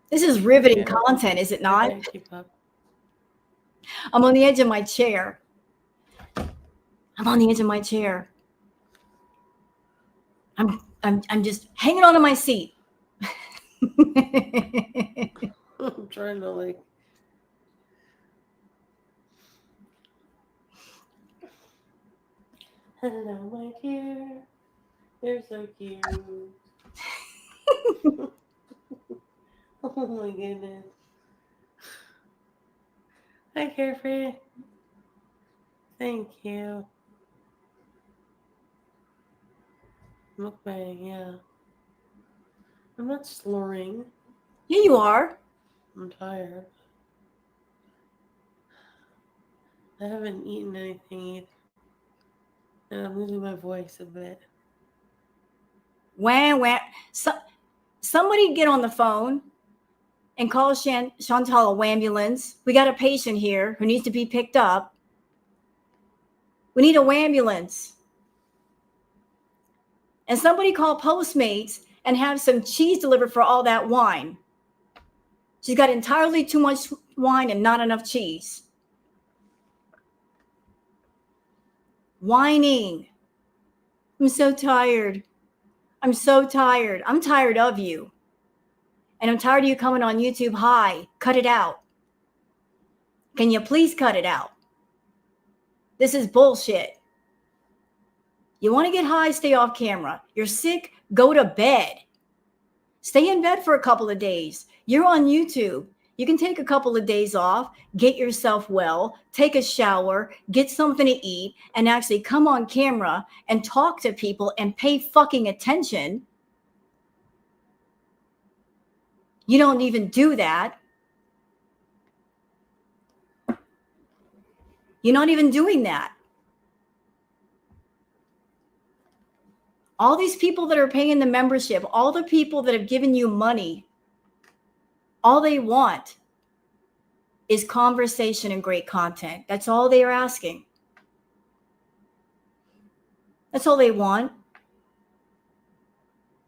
This is riveting content, is it I not? can't keep up. I'm on the edge of my chair. I'm on the edge of my chair. I'm just hanging on to my seat. I'm trying to like. Hello, my dear. You're so cute. Oh my goodness. Hi, Carefree. Thank you. Mukbang, yeah. I'm not slurring. Yeah, you are. I'm tired. I haven't eaten anything either. And I'm losing my voice a bit. Wah, wah. Somebody get on the phone and call Chantal a ambulance. We got a patient here who needs to be picked up. We need a ambulance. And somebody call Postmates and have some cheese delivered for all that wine. She's got entirely too much wine and not enough cheese. Whining. I'm so tired. I'm so tired. I'm tired of you. And I'm tired of you coming on YouTube. Hi, cut it out. Can you please cut it out? This is bullshit. You want to get high, stay off camera. You're sick, go to bed. Stay in bed for a couple of days. You're on YouTube. You can take a couple of days off, get yourself well, take a shower, get something to eat, and actually come on camera and talk to people and pay fucking attention. You don't even do that. You're not even doing that. All these people that are paying the membership, all the people that have given you money, all they want is conversation and great content. That's all they are asking. That's all they want.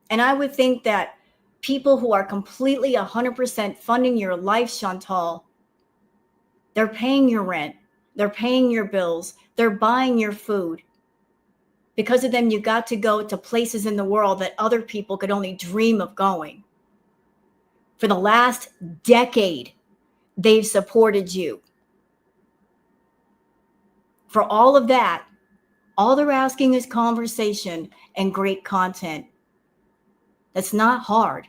And I would think that people who are completely 100% funding your life, Chantal, they're paying your rent, they're paying your bills, they're buying your food. Because of them, you got to go to places in the world that other people could only dream of going. For the last decade, they've supported you. For all of that, all they're asking is conversation and great content. That's not hard.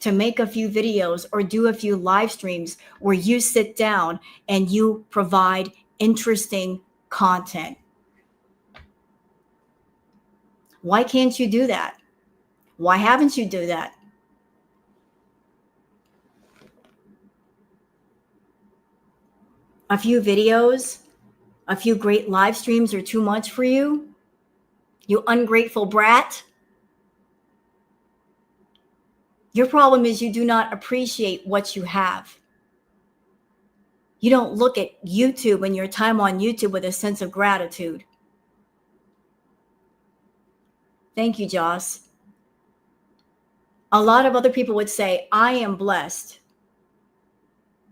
To make a few videos or do a few live streams where you sit down and you provide interesting content. Why can't you do that? Why haven't you do that? A few videos, a few great live streams are too much for you? You ungrateful brat? Your problem is you do not appreciate what you have. You don't look at YouTube and your time on YouTube with a sense of gratitude. Thank you, Joss. A lot of other people would say, I am blessed.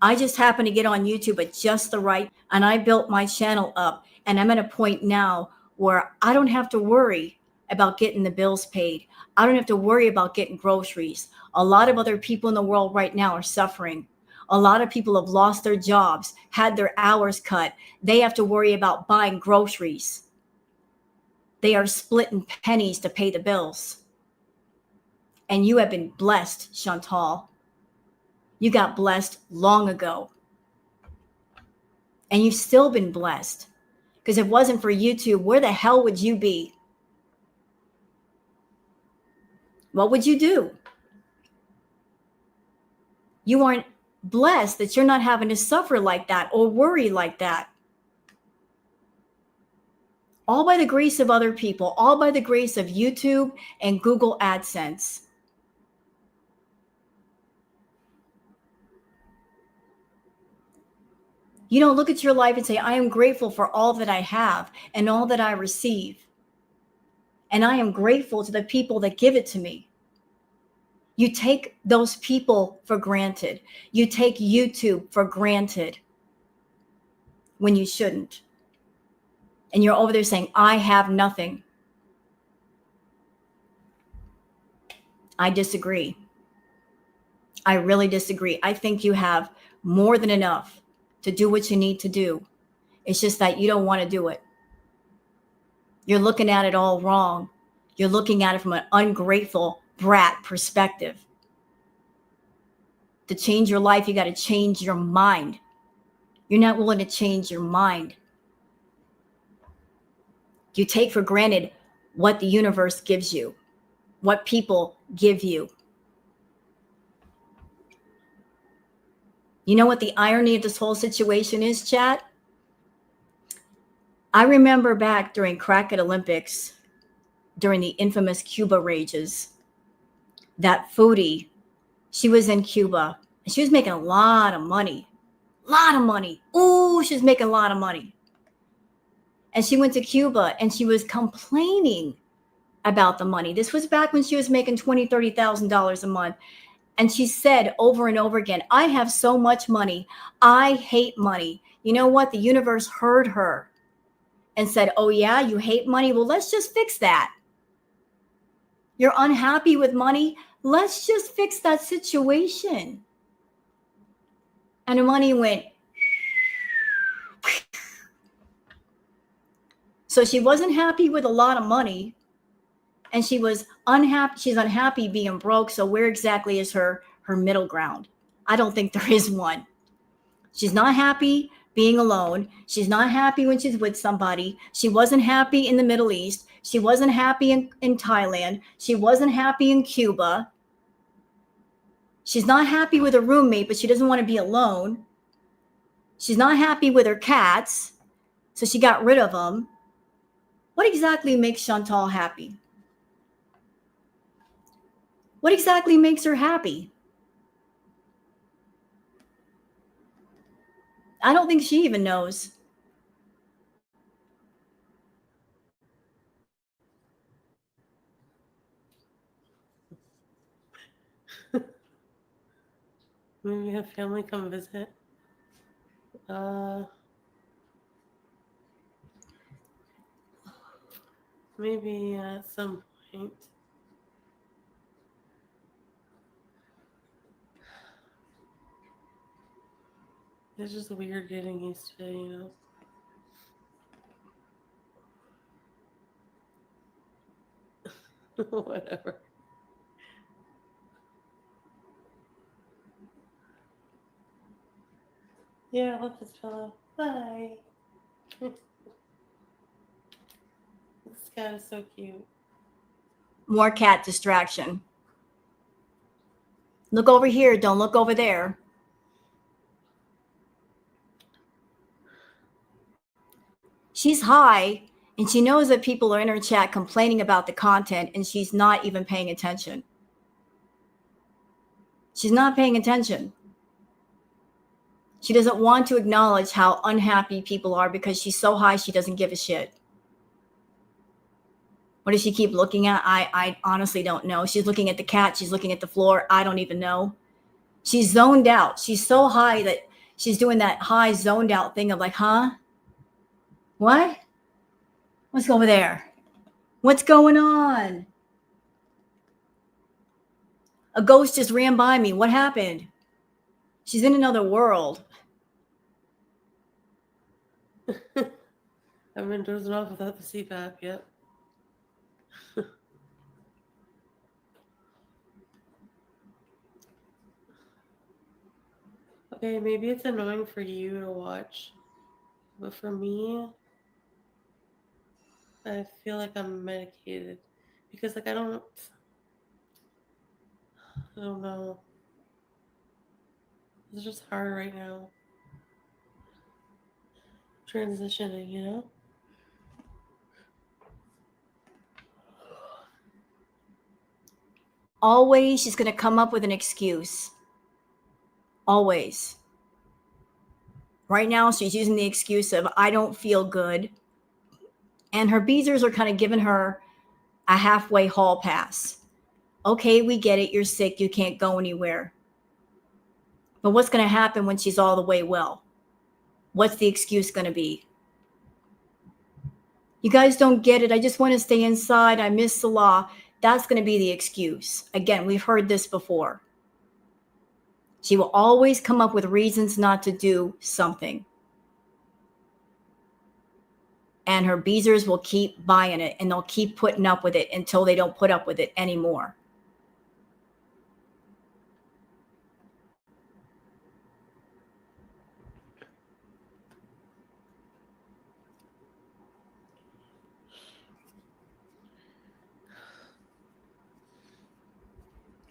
I just happened to get on YouTube at just the right, and I built my channel up, and I'm at a point now where I don't have to worry about getting the bills paid. I don't have to worry about getting groceries. A lot of other people in the world right now are suffering. A lot of people have lost their jobs, had their hours cut. They have to worry about buying groceries. They are splitting pennies to pay the bills. And you have been blessed, Chantal. You got blessed long ago. And you've still been blessed. Because if it wasn't for YouTube, where the hell would you be? What would you do? You aren't blessed that you're not having to suffer like that or worry like that. All by the grace of other people, all by the grace of YouTube and Google AdSense. You don't look at your life and say, I am grateful for all that I have and all that I receive. And I am grateful to the people that give it to me. You take those people for granted. You take YouTube for granted when you shouldn't. And you're over there saying, I have nothing. I disagree. I really disagree. I think you have more than enough to do what you need to do. It's just that you don't want to do it. You're looking at it all wrong. You're looking at it from an ungrateful brat perspective. To change your life, you got to change your mind. You're not willing to change your mind. You take for granted what the universe gives you, what people give you. You know what the irony of this whole situation is, chat? I remember back during Crackhead Olympics, during the infamous Cuba rages, that FOODIE, she was in Cuba and she was making a lot of money. Ooh, she was making a lot of money. And she went to Cuba and she was complaining about the money. This was back when she was making $20,000, $30,000 a month. And she said over and over again, I have so much money. I hate money. You know what? The universe heard her and said, oh yeah, you hate money? Well, let's just fix that. You're unhappy with money? Let's just fix that situation. And the money went. So she wasn't happy with a lot of money. And she was unhappy. She's unhappy being broke. So where exactly is her middle ground? I don't think there is one. She's not happy being alone. She's not happy when she's with somebody. She wasn't happy in the Middle East. She wasn't happy in Thailand. She wasn't happy in Cuba. She's not happy with her roommate, but she doesn't want to be alone. She's not happy with her cats, so she got rid of them. What exactly makes Chantal happy? What exactly makes her happy? I don't think she even knows. Maybe have family come visit. Maybe at some point. It's just weird getting used to it, you know? Whatever. Yeah, I love this pillow. Bye. This cat is so cute. More cat distraction. Look over here. Don't look over there. She's high and she knows that people are in her chat complaining about the content and she's not even paying attention. She's not paying attention. She doesn't want to acknowledge how unhappy people are because she's so high she doesn't give a shit. What does she keep looking at? I honestly don't know. She's looking at the cat. She's looking at the floor. I don't even know. She's zoned out. She's so high that she's doing that high zoned out thing of like, huh? What? Let's go over there. What's going on? A ghost just ran by me. What happened? She's in another world. I've been dozing off without the CPAP yet. Okay, maybe it's annoying for you to watch, but for me, I feel like I'm medicated because like I don't know. It's just hard right now. Transitioning, you know? Always she's going to come up with an excuse. Always. Right now she's using the excuse of I don't feel good. And her beezers are kind of giving her a halfway hall pass. Okay, we get it. You're sick. You can't go anywhere. But what's going to happen when she's all the way well? What's the excuse going to be? You guys don't get it. I just want to stay inside. I miss the law. That's going to be the excuse. Again, we've heard this before. She will always come up with reasons not to do something. And her beezers will keep buying it and they'll keep putting up with it until they don't put up with it anymore.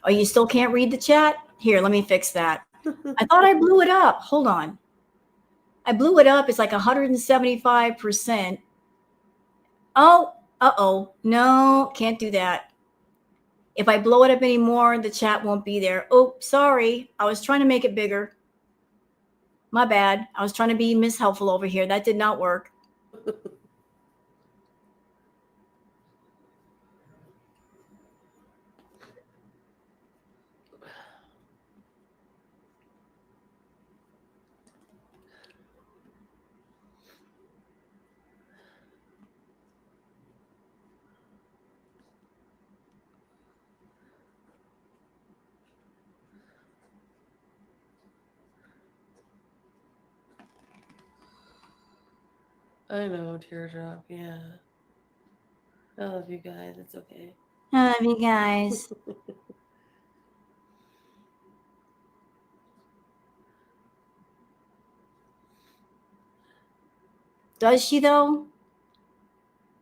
Oh, you still can't read the chat? Here, let me fix that. I thought I blew it up. Hold on. I blew it up. It's like 175%. Oh, uh-oh. No, can't do that. If I blow it up anymore, the chat won't be there. Oh, sorry. I was trying to make it bigger. My bad. I was trying to be Miss Helpful over here. That did not work. I know, teardrop, yeah. I love you guys. It's okay. I love you guys. Does she, though?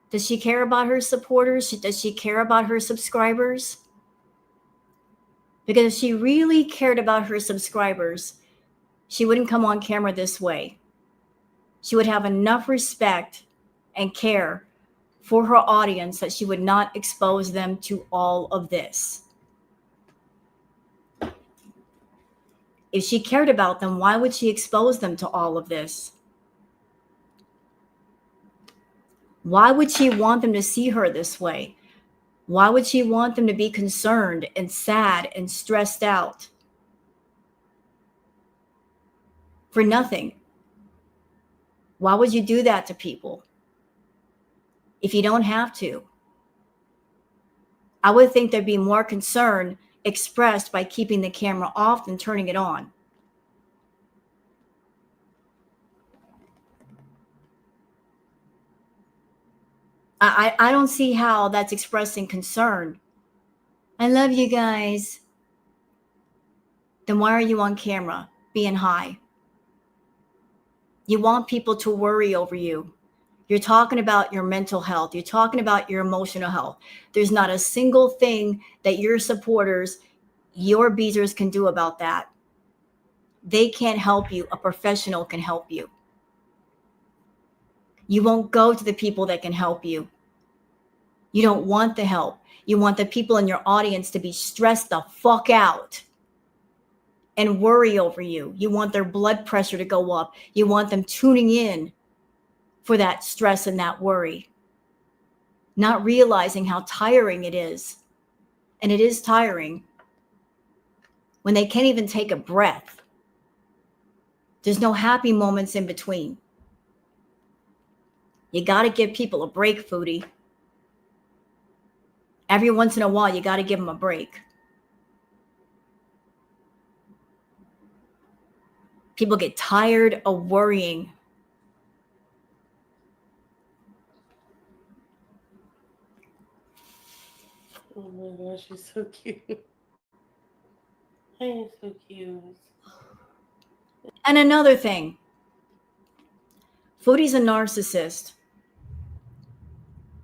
Does she care about her supporters? Does she care about her subscribers? Because if she really cared about her subscribers, she wouldn't come on camera this way. She would have enough respect and care for her audience that she would not expose them to all of this. If she cared about them, why would she expose them to all of this? Why would she want them to see her this way? Why would she want them to be concerned and sad and stressed out? For nothing. Why would you do that to people if you don't have to? I would think there'd be more concern expressed by keeping the camera off than turning it on. I don't see how that's expressing concern. I love you guys. Then why are you on camera being high? You want people to worry over you. You're talking about your mental health. You're talking about your emotional health. There's not a single thing that your supporters, your beezers can do about that. They can't help you. A professional can help you. You won't go to the people that can help you. You don't want the help. You want the people in your audience to be stressed the fuck out. and worry over you. You want their blood pressure to go up. You want them tuning in for that stress and that worry, not realizing how tiring it is. And it is tiring when they can't even take a breath. There's no happy moments in between. You got to give people a break, Foodie. Every once in a while, you got to give them a break. People get tired of worrying. Oh my gosh, she's so cute. He's so cute. And another thing, Foodie's a narcissist.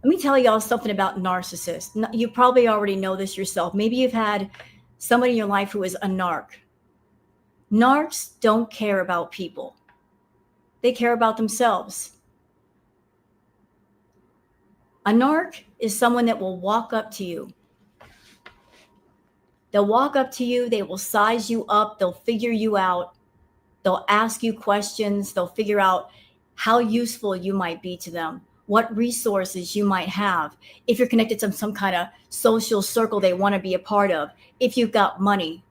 Let me tell y'all something about narcissists. You probably already know this yourself. Maybe you've had somebody in your life who is a narc. Narcs don't care about people. They care about themselves. A narc is someone that will walk up to you. They'll walk up to you. They will size you up. They'll figure you out. They'll ask you questions. They'll figure out how useful you might be to them, what resources you might have, if you're connected to some kind of social circle they want to be a part of, if you've got money.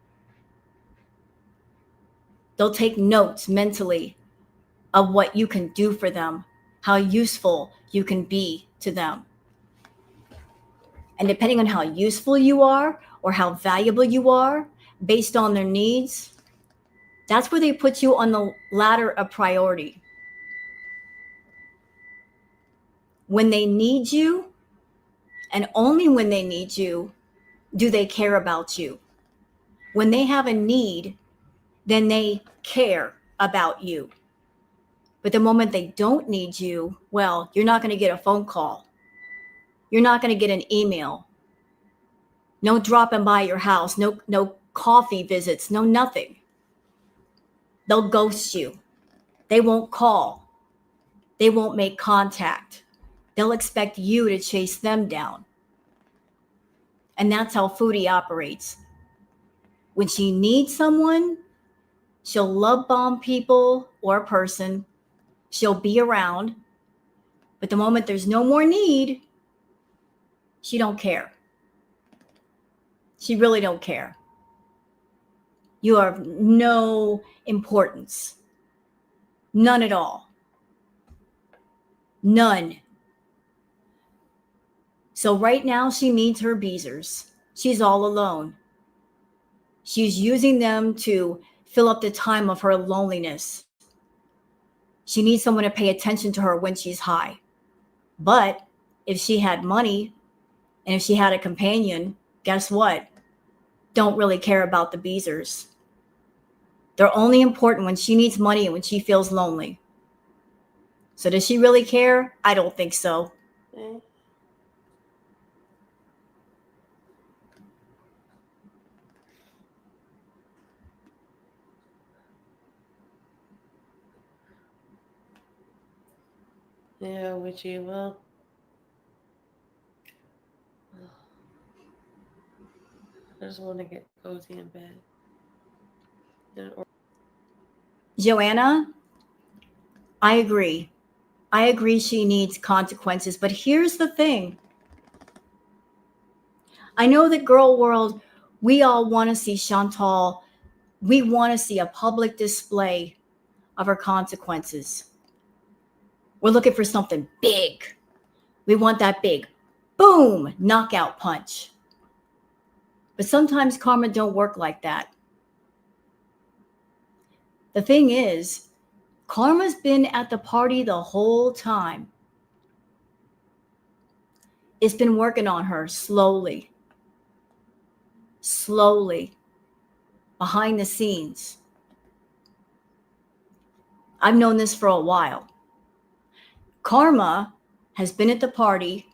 They'll take notes mentally of what you can do for them, how useful you can be to them. And depending on how useful you are or how valuable you are, based on their needs, that's where they put you on the ladder of priority. When they need you, and only when they need you, do they care about you. When they have a need, then they care about you. But the moment they don't need you, well, you're not going to get a phone call. You're not going to get an email. No dropping by your house, no coffee visits, no nothing. They'll ghost you. They won't call. They won't make contact. They'll expect you to chase them down. And that's how Foodie operates. When she needs someone, she'll love bomb people or a person. She'll be around. But the moment there's no more need, she don't care. She really don't care. You are of no importance. None at all. None. So right now she needs her beezers. She's all alone. She's using them to fill up the time of her loneliness. She needs someone to pay attention to her when she's high. But if she had money and if she had a companion, guess what? Don't really care about the beezers. They're only important when she needs money and when she feels lonely. So does she really care? I don't think so. Okay. Yeah, Witchy, well. I just want to get cozy in bed. Joanna, I agree. I agree she needs consequences. But here's the thing. I know that girl world, we all want to see Chantal. We want to see a public display of her consequences. We're looking for something big. We want that big, boom, knockout punch. But sometimes karma don't work like that. The thing is, karma's been at the party the whole time. It's been working on her slowly, behind the scenes. I've known this for a while. Karma has been at the party,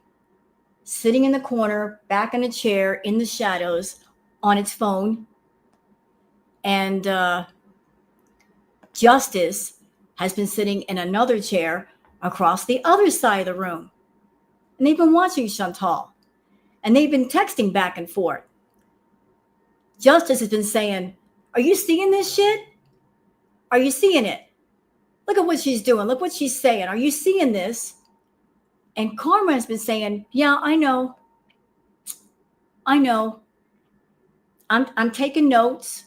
sitting in the corner, back in a chair, in the shadows, on its phone. And Justice has been sitting in another chair across the other side of the room. And they've been watching Chantal. And they've been texting back and forth. Justice has been saying, Are you seeing this shit? Are you seeing it? Look at what she's doing. Look what she's saying. Are you seeing this? And Karma has been saying, yeah, I know. I know. I'm taking notes.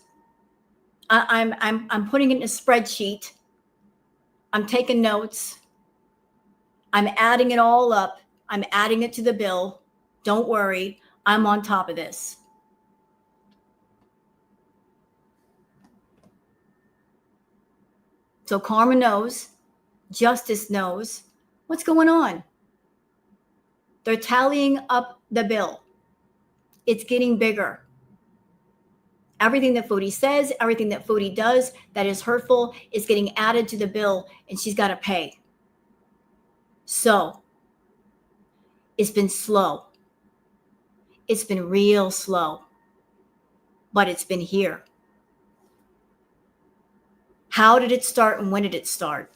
I'm putting it in a spreadsheet. I'm taking notes. I'm adding it all up. I'm adding it to the bill. Don't worry. I'm on top of this. So Karma knows. Justice knows what's going on. They're tallying up the bill. It's getting bigger. Everything that FOODIE says, everything that FOODIE does that is hurtful is getting added to the bill, and she's got to pay. So it's been slow. It's been real slow, but it's been here. How did it start and when did it start?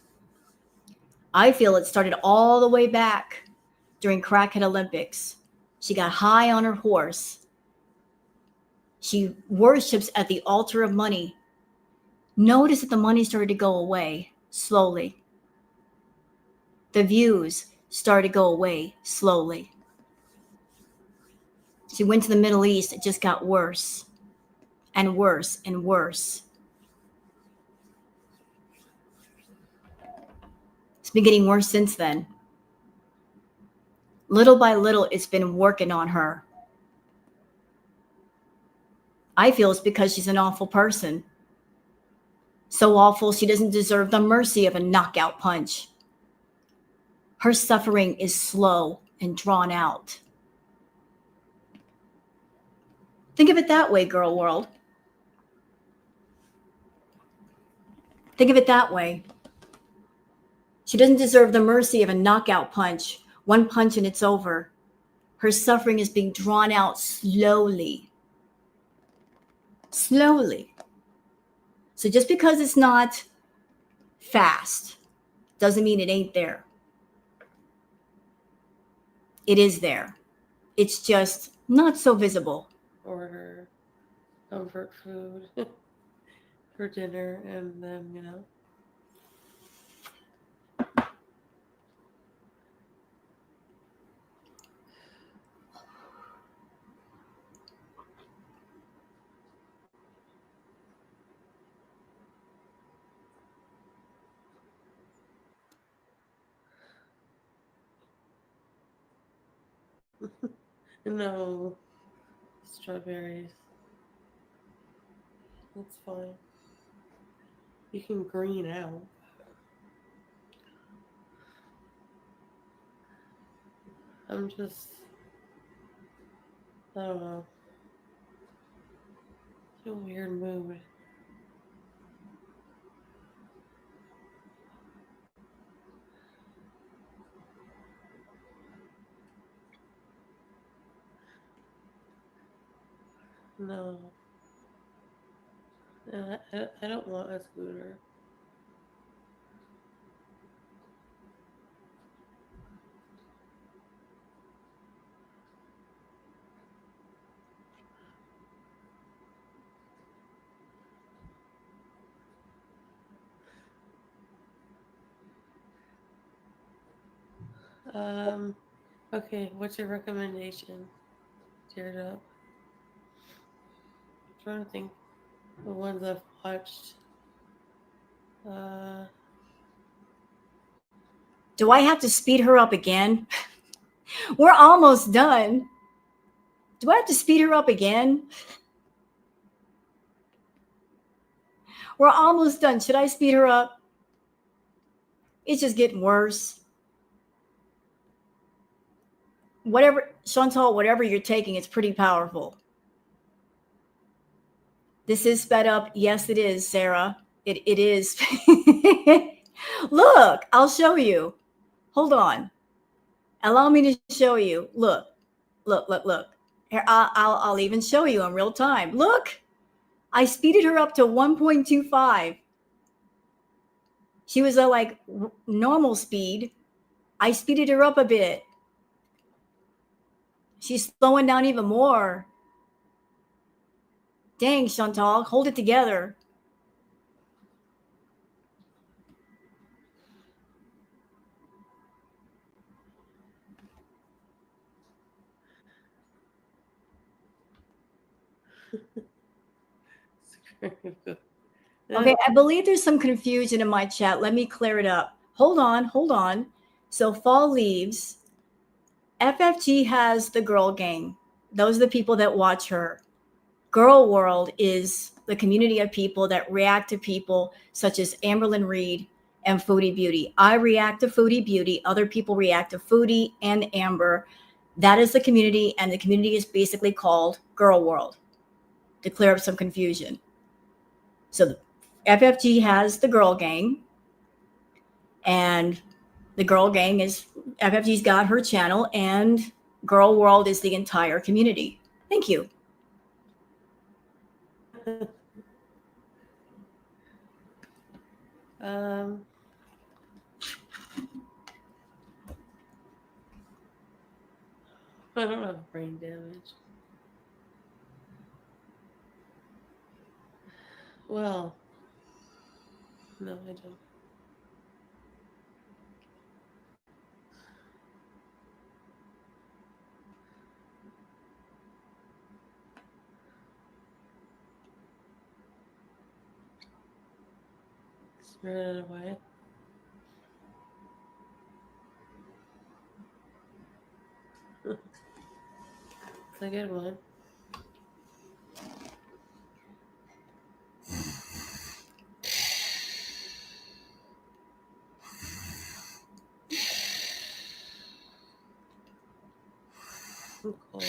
I feel it started all the way back during Crackhead Olympics. She got high on her horse. She worships at the altar of money. Notice that the money started to go away slowly. The views started to go away slowly. She went to the Middle East. It just got worse and worse and worse. It's been getting worse since then. Little by little, it's been working on her. I feel it's because she's an awful person. So awful, she doesn't deserve the mercy of a knockout punch. Her suffering is slow and drawn out. Think of it that way, girl world. Think of it that way. She doesn't deserve the mercy of a knockout punch. One punch and it's over. Her suffering is being drawn out slowly. Slowly. So just because it's not fast doesn't mean it ain't there. It is there. It's just not so visible. Order comfort food for dinner, and then, you know. No, strawberries. That's fine. You can green out. I'm just, I don't know. In a weird mood. No. I don't want a scooter. Okay, what's your recommendation? Teared up. I'm trying to think the ones I've watched. Do I have to speed her up again? We're almost done. Do I have to speed her up again? We're almost done. Should I speed her up? It's just getting worse. Whatever, Chantal, whatever you're taking, it's pretty powerful. This is sped up. Yes, it is, Sarah. It is. Look, I'll show you. Hold on. Allow me to show you. Look. Here, I'll even show you in real time. Look, I speeded her up to 1.25. She was at like normal speed. I speeded her up a bit. She's slowing down even more. Dang, Chantal, hold it together. Okay, I believe there's some confusion in my chat. Let me clear it up. Hold on, hold on. So fall leaves. FFG has the girl gang. Those are the people that watch her. Girl World is the community of people that react to people such as Amberlyn Reed and Foodie Beauty. I react to Foodie Beauty. Other people react to Foodie and Amber. That is the community, and the community is basically called Girl World, to clear up some confusion. So the FFG has the girl gang, and the girl gang is FFG's got her channel, and Girl World is the entire community. Thank you. I don't have brain damage. Well, no, I don't. Spread it away. It's a good one. I'm cold.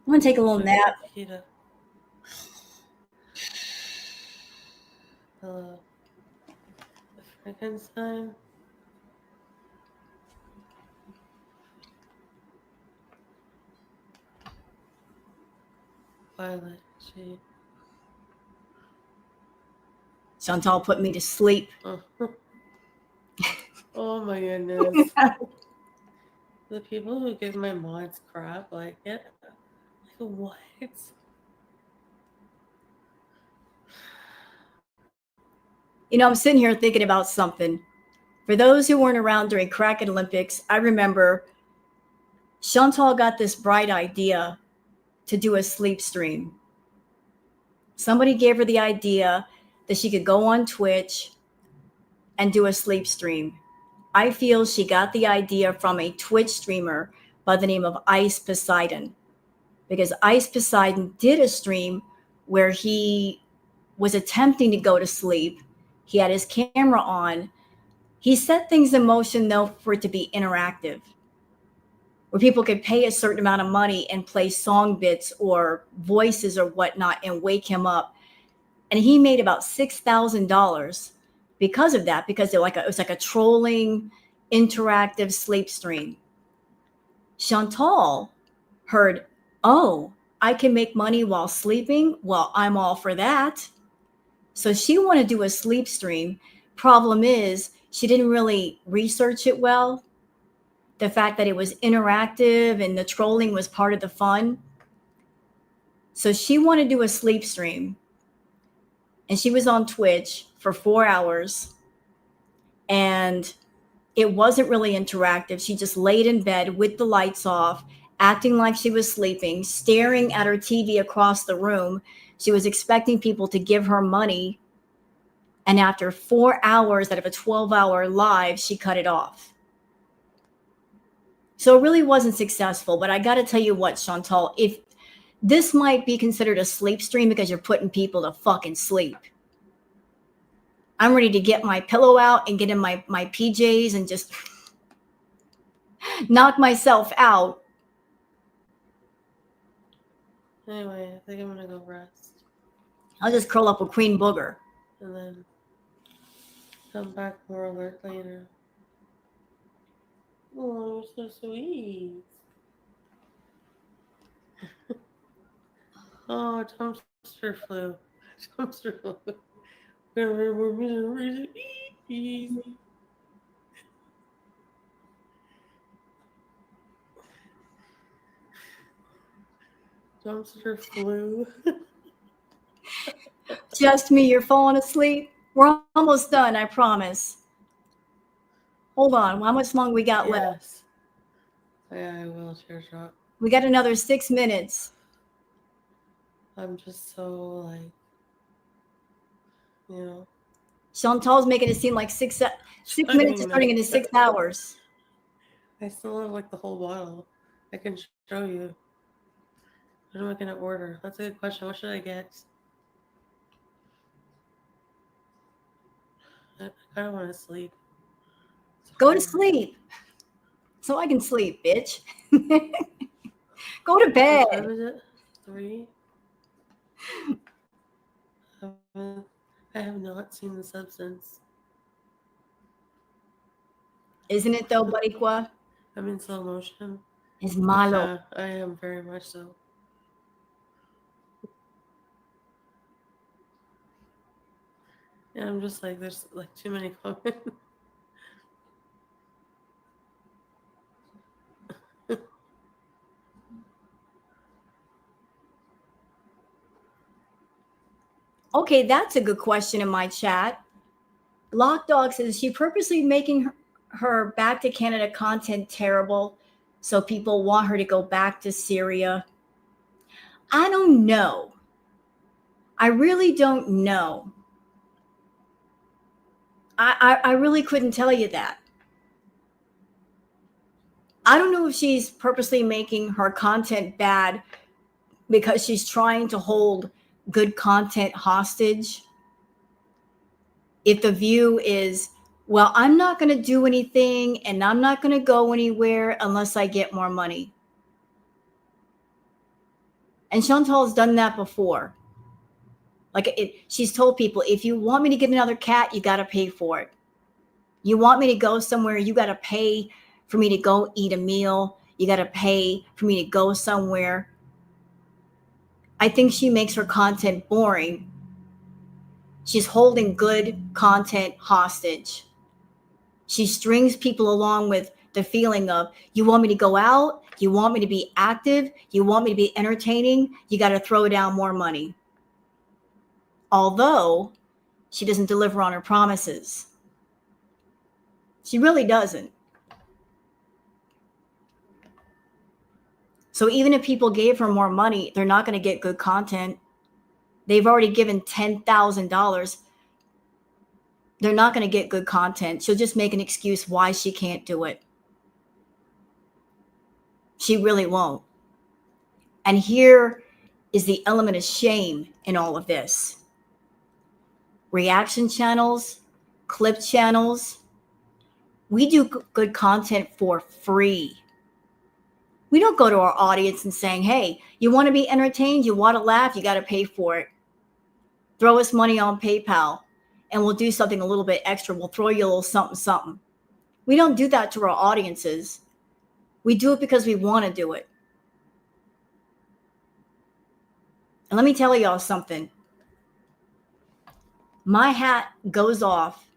I'm gonna take a little nap. Kita. Hello. The Frankenstein. Violet shade. Chantal put me to sleep. Oh my goodness. The people who give my mods crap like it. Like what? You know, I'm sitting here thinking about something. For those who weren't around during Kraken Olympics, I remember Chantal got this bright idea to do a sleep stream. Somebody gave her the idea that she could go on Twitch and do a sleep stream. I feel she got the idea from a Twitch streamer by the name of Ice Poseidon, because Ice Poseidon did a stream where he was attempting to go to sleep. He had his camera on. He set things in motion, though, for it to be interactive, where people could pay a certain amount of money and play song bits or voices or whatnot and wake him up. And he made about $6,000 because of that, because it was like a trolling, interactive sleep stream. Chantal heard, oh, I can make money while sleeping. Well, I'm all for that. So she wanted to do a sleep stream. Problem is, she didn't really research it well. The fact that it was interactive and the trolling was part of the fun. So she wanted to do a sleep stream. And she was on Twitch for 4 hours. And it wasn't really interactive. She just laid in bed with the lights off, acting like she was sleeping, staring at her TV across the room. She was expecting people to give her money. And after 4 hours out of a 12-hour live, she cut it off. So it really wasn't successful. But I got to tell you what, Chantal, if this might be considered a sleep stream because you're putting people to fucking sleep. I'm ready to get my pillow out and get in my PJs and just knock myself out. Anyway, I think I'm gonna go rest. I'll just curl up with Queen Booger. And then come back more alert later. Oh, you're so sweet. Oh, dumpster flu. Dumpster flu. dumpster flu. Just me, you're falling asleep. We're almost done, I promise. Hold on. How much longer we got left? Yes. Yeah, I will, Teardrop. We got another 6 minutes. I'm just so like, you know. Chantal's making it seem like 6 minutes is turning into 6 hours. I still have like the whole bottle. I can show you. What am I gonna order? That's a good question. What should I get? I kind of want to sleep. Go to sleep. So I can sleep, bitch. Go to bed. What time is it? 3? I have not seen the substance. Isn't it though, Boricua? I'm in slow motion. It's malo. Yeah, I am very much so. Yeah, I'm just like, there's like too many comments. Okay, that's a good question in my chat. Lock Dog says, is she purposely making her back to Canada content terrible so people want her to go back to Syria? I don't know. I really don't know. I really couldn't tell you that. I don't know if she's purposely making her content bad because she's trying to hold good content hostage. If the view is, well, I'm not going to do anything and I'm not going to go anywhere unless I get more money. And Chantal's done that before. She's told people, if you want me to get another cat, you got to pay for it. You want me to go somewhere, you got to pay for me to go eat a meal. You got to pay for me to go somewhere. I think she makes her content boring. She's holding good content hostage. She strings people along with the feeling of, you want me to go out, you want me to be active, you want me to be entertaining, you got to throw down more money. Although she doesn't deliver on her promises. She really doesn't. So even if people gave her more money, they're not going to get good content. They've already given $10,000. They're not going to get good content. She'll just make an excuse why she can't do it. She really won't. And here is the element of shame in all of this. Reaction channels, clip channels, we do good content for free. We don't go to our audience and saying, hey, you want to be entertained, you want to laugh, you got to pay for it. Throw us money on PayPal and we'll do something a little bit extra. We'll throw you a little something, something. We don't do that to our audiences. We do it because we want to do it. And let me tell y'all something. My hat goes off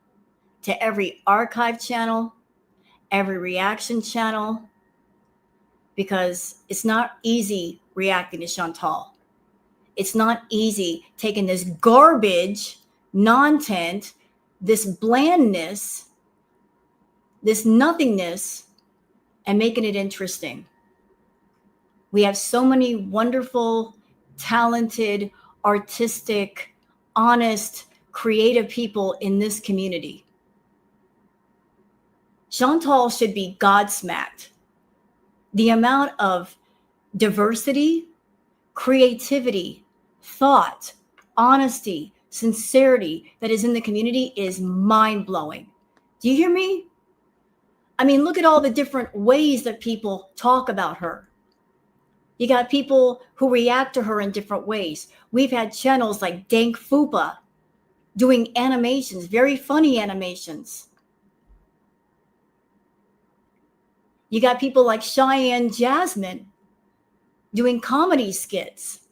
to every archive channel, every reaction channel, because it's not easy reacting to Chantal. It's not easy taking this garbage, non-tent, this blandness, this nothingness, and making it interesting. We have so many wonderful, talented, artistic, honest, creative people in this community. Chantal should be godsmacked. The amount of diversity, creativity, thought, honesty, sincerity that is in the community is mind-blowing. Do you hear me? I mean, look at all the different ways that people talk about her. You got people who react to her in different ways. We've had channels like Dank Fupa doing animations, very funny animations. You got people like Cheyenne Jasmine doing comedy skits.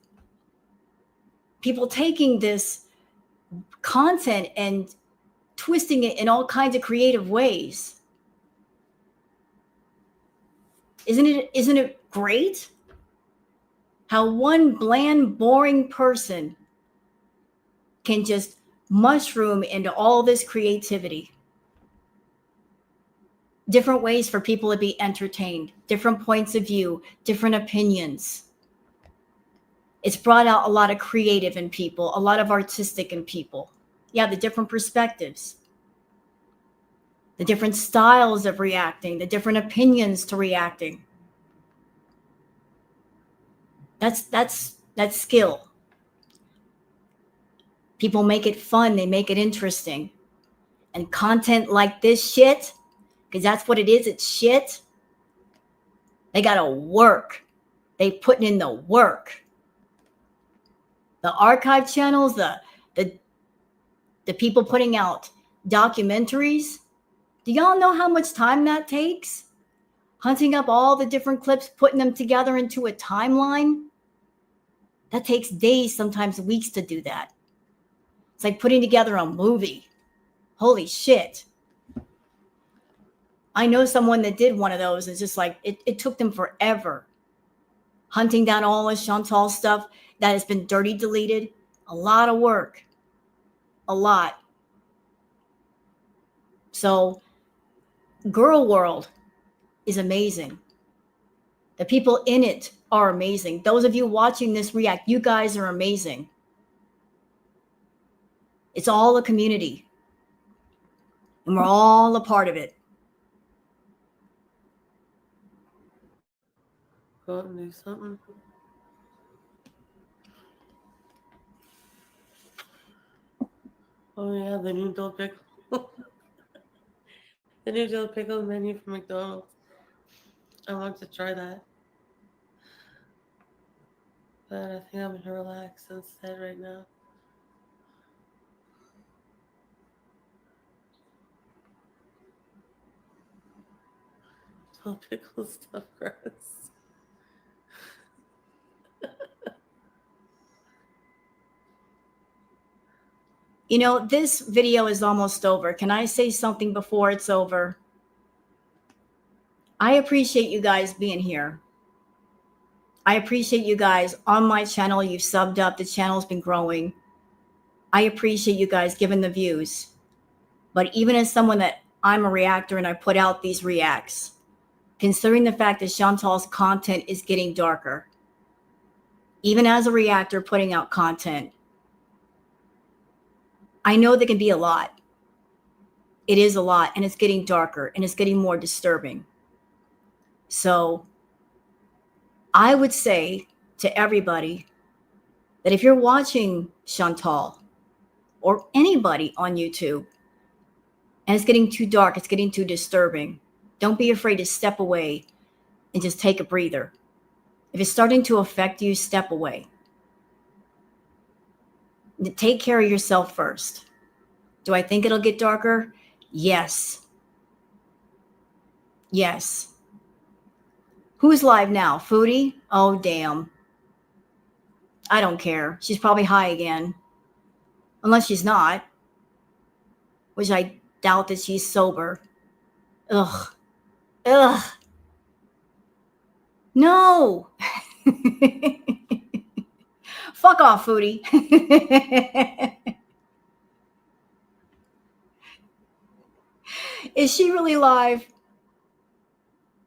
People taking this content and twisting it in all kinds of creative ways. Isn't it great? How one bland, boring person can just mushroom into all this creativity. Different ways for people to be entertained, different points of view, different opinions. It's brought out a lot of creative in people, a lot of artistic in people. Yeah, the different perspectives, the different styles of reacting, the different opinions to reacting. That's skill. People make it fun, they make it interesting. And content like this shit, because that's what it is, it's shit. They gotta work. They putting in the work. The archive channels, the people putting out documentaries. Do y'all know how much time that takes? Hunting up all the different clips, putting them together into a timeline. That takes days, sometimes weeks to do that. It's like putting together a movie. Holy shit. I know someone that did one of those. It's just like, it took them forever. Hunting down all the Chantal stuff that has been dirty deleted. A lot of work. A lot. So, Girl World is amazing. The people in it are amazing. Those of you watching this react, you guys are amazing. It's all a community. And we're all a part of it. Go out and do something. Oh yeah, the new dill pickle. The new dill pickle menu from McDonald's. I want to try that. But I think I'm gonna relax instead right now. Dill pickle stuff, gross. You know, this video is almost over. Can I say something before it's over? I appreciate you guys being here. I appreciate you guys on my channel. You've subbed up. The channel's been growing. I appreciate you guys giving the views. But even as someone that I'm a reactor and I put out these reacts, considering the fact that Chantal's content is getting darker, even as a reactor putting out content, I know there can be a lot. It is a lot, and it's getting darker, and it's getting more disturbing. So I would say to everybody that if you're watching Chantal or anybody on YouTube and it's getting too dark, it's getting too disturbing, don't be afraid to step away and just take a breather. If it's starting to affect you, step away. Take care of yourself first. Do I think it'll get darker? Yes. Yes. Who's live now? Foodie? Oh, damn. I don't care. She's probably high again. Unless she's not. Which I doubt that she's sober. Ugh. Ugh. No. Fuck off, Foodie. Is she really live?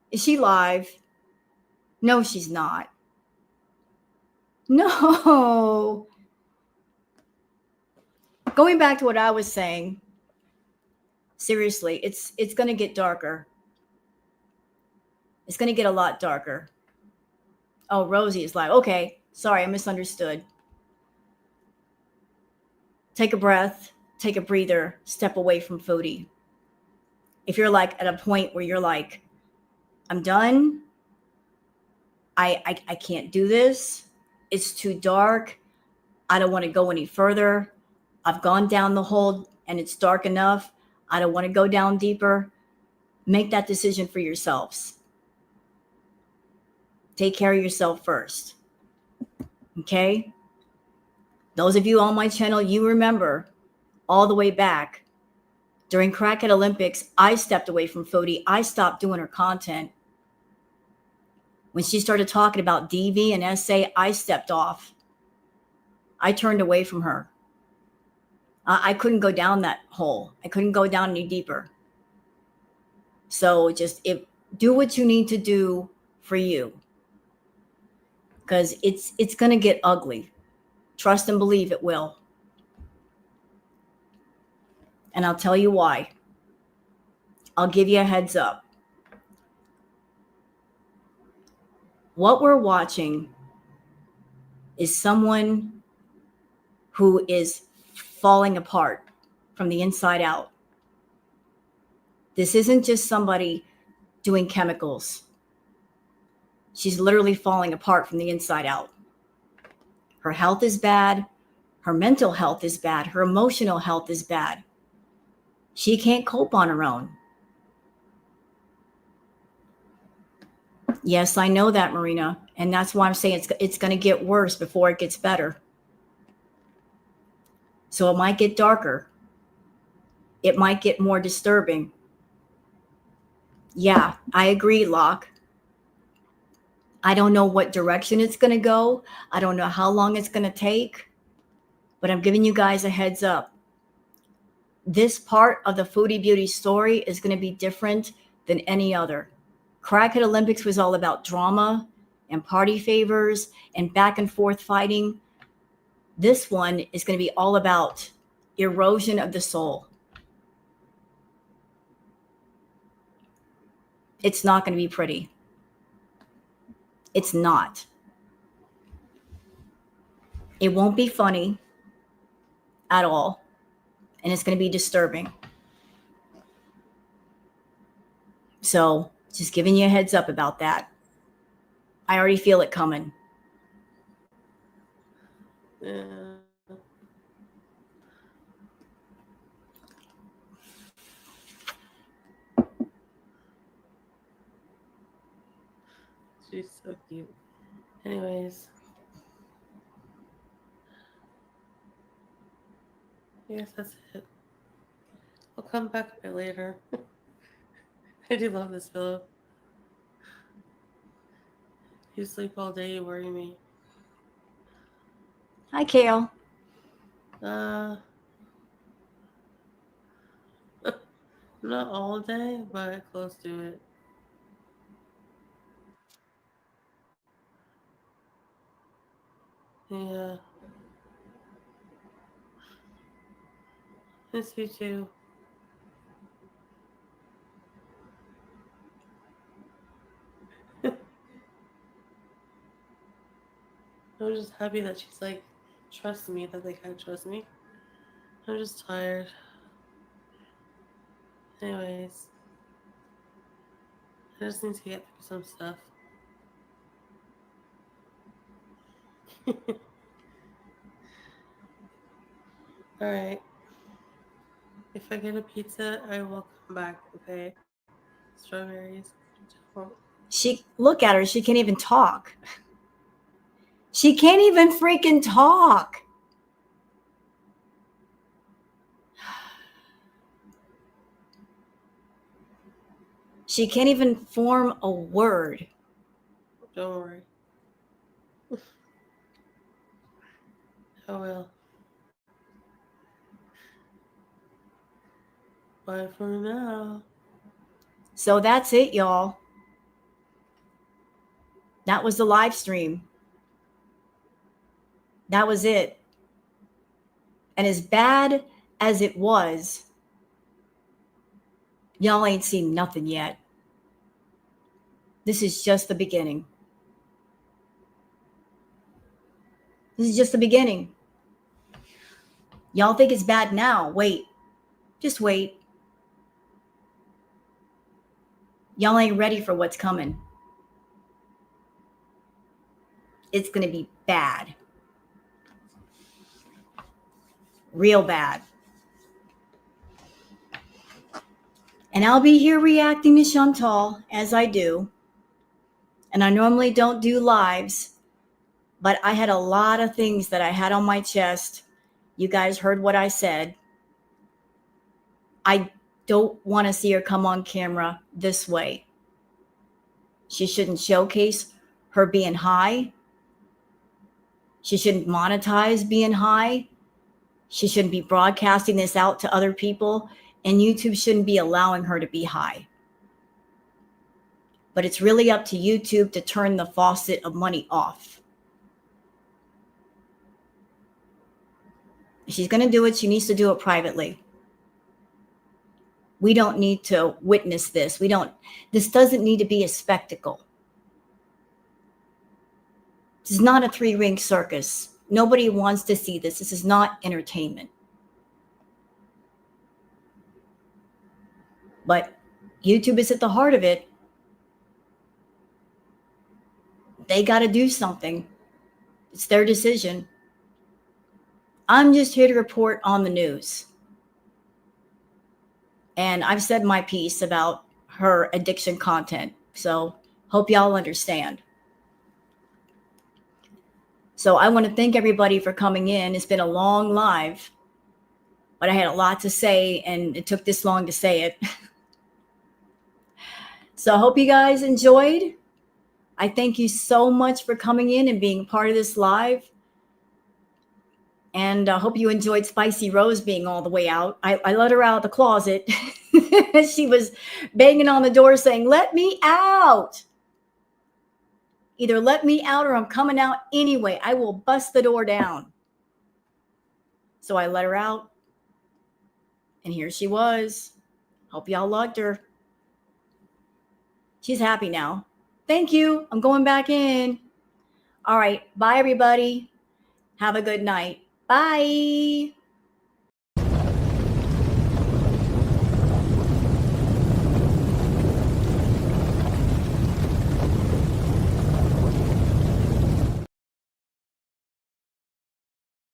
Is she live? No, she's not. No. Going back to what I was saying, seriously, it's going to get darker. It's going to get a lot darker. Oh, Rosie is live. Okay. Sorry, I misunderstood. Take a breath, take a breather, step away from Foodie. If you're like at a point where you're like, I'm done. I can't do this. It's too dark. I don't want to go any further. I've gone down the hole and it's dark enough. I don't want to go down deeper. Make that decision for yourselves. Take care of yourself first. Okay? Those of you on my channel, you remember all the way back during Crackhead Olympics, I stepped away from Foodie. I stopped doing her content. When she started talking about DV and SA, I stepped off. I turned away from her. I couldn't go down that hole. I couldn't go down any deeper. So just do what you need to do for you, because it's going to get ugly. Trust and believe it will. And I'll tell you why. I'll give you a heads up. What we're watching is someone who is falling apart from the inside out. This isn't just somebody doing chemicals. She's literally falling apart from the inside out. Her health is bad. Her mental health is bad. Her emotional health is bad. She can't cope on her own. Yes, I know that, Marina. And that's why I'm saying it's going to get worse before it gets better. So it might get darker. It might get more disturbing. Yeah, I agree, Locke. I don't know what direction it's going to go. I don't know how long it's going to take. But I'm giving you guys a heads up. This part of the Foodie Beauty story is going to be different than any other. Crackhead Olympics was all about drama and party favors and back and forth fighting. This one is going to be all about erosion of the soul. It's not going to be pretty. It's not. It won't be funny at all. And it's going to be disturbing. So just giving you a heads up about that. I already feel it coming. Yeah. She's so cute. Anyways. Yes, that's it. I'll come back a bit later. I do love this pillow. You sleep all day, you worry me. Hi, Kale. Not all day, but close to it. Yeah. Miss you too. I'm just happy that she's like, trust me, that they kind of trust me. I'm just tired. Anyways, I just need to get through some stuff. Alright. If I get a pizza, I will come back, okay? Strawberries. Look at her. She can't even talk. She can't even freaking talk. She can't even form a word. Don't worry. I will. Bye for now. So that's it, y'all. That was the live stream. That was it. And as bad as it was, y'all ain't seen nothing yet. This is just the beginning. This is just the beginning. Y'all think it's bad now. Wait. Just wait. Y'all ain't ready for what's coming. It's going to be bad. Real bad. And I'll be here reacting to Chantal as I do. And I normally don't do lives, but I had a lot of things that I had on my chest. You guys heard what I said. I don't want to see her come on camera this way. She shouldn't showcase her being high. She shouldn't monetize being high. She shouldn't be broadcasting this out to other people. And YouTube shouldn't be allowing her to be high. But it's really up to YouTube to turn the faucet of money off. If she's going to do it, she needs to do it privately. We don't need to witness this. This doesn't need to be a spectacle. This is not a three-ring circus. Nobody wants to see this. This is not entertainment. But YouTube is at the heart of it. They got to do something. It's their decision. I'm just here to report on the news. And I've said my piece about her addiction content. So hope y'all understand. So I want to thank everybody for coming in. It's been a long live, but I had a lot to say and it took this long to say it. So I hope you guys enjoyed. I thank you so much for coming in and being part of this live. And I hope you enjoyed Spicy Rose being all the way out. I let her out of the closet. She was banging on the door saying, "Let me out. Either let me out or I'm coming out anyway. I will bust the door down." So I let her out. And here she was. Hope y'all liked her. She's happy now. Thank you. I'm going back in. All right. Bye, everybody. Have a good night. Bye.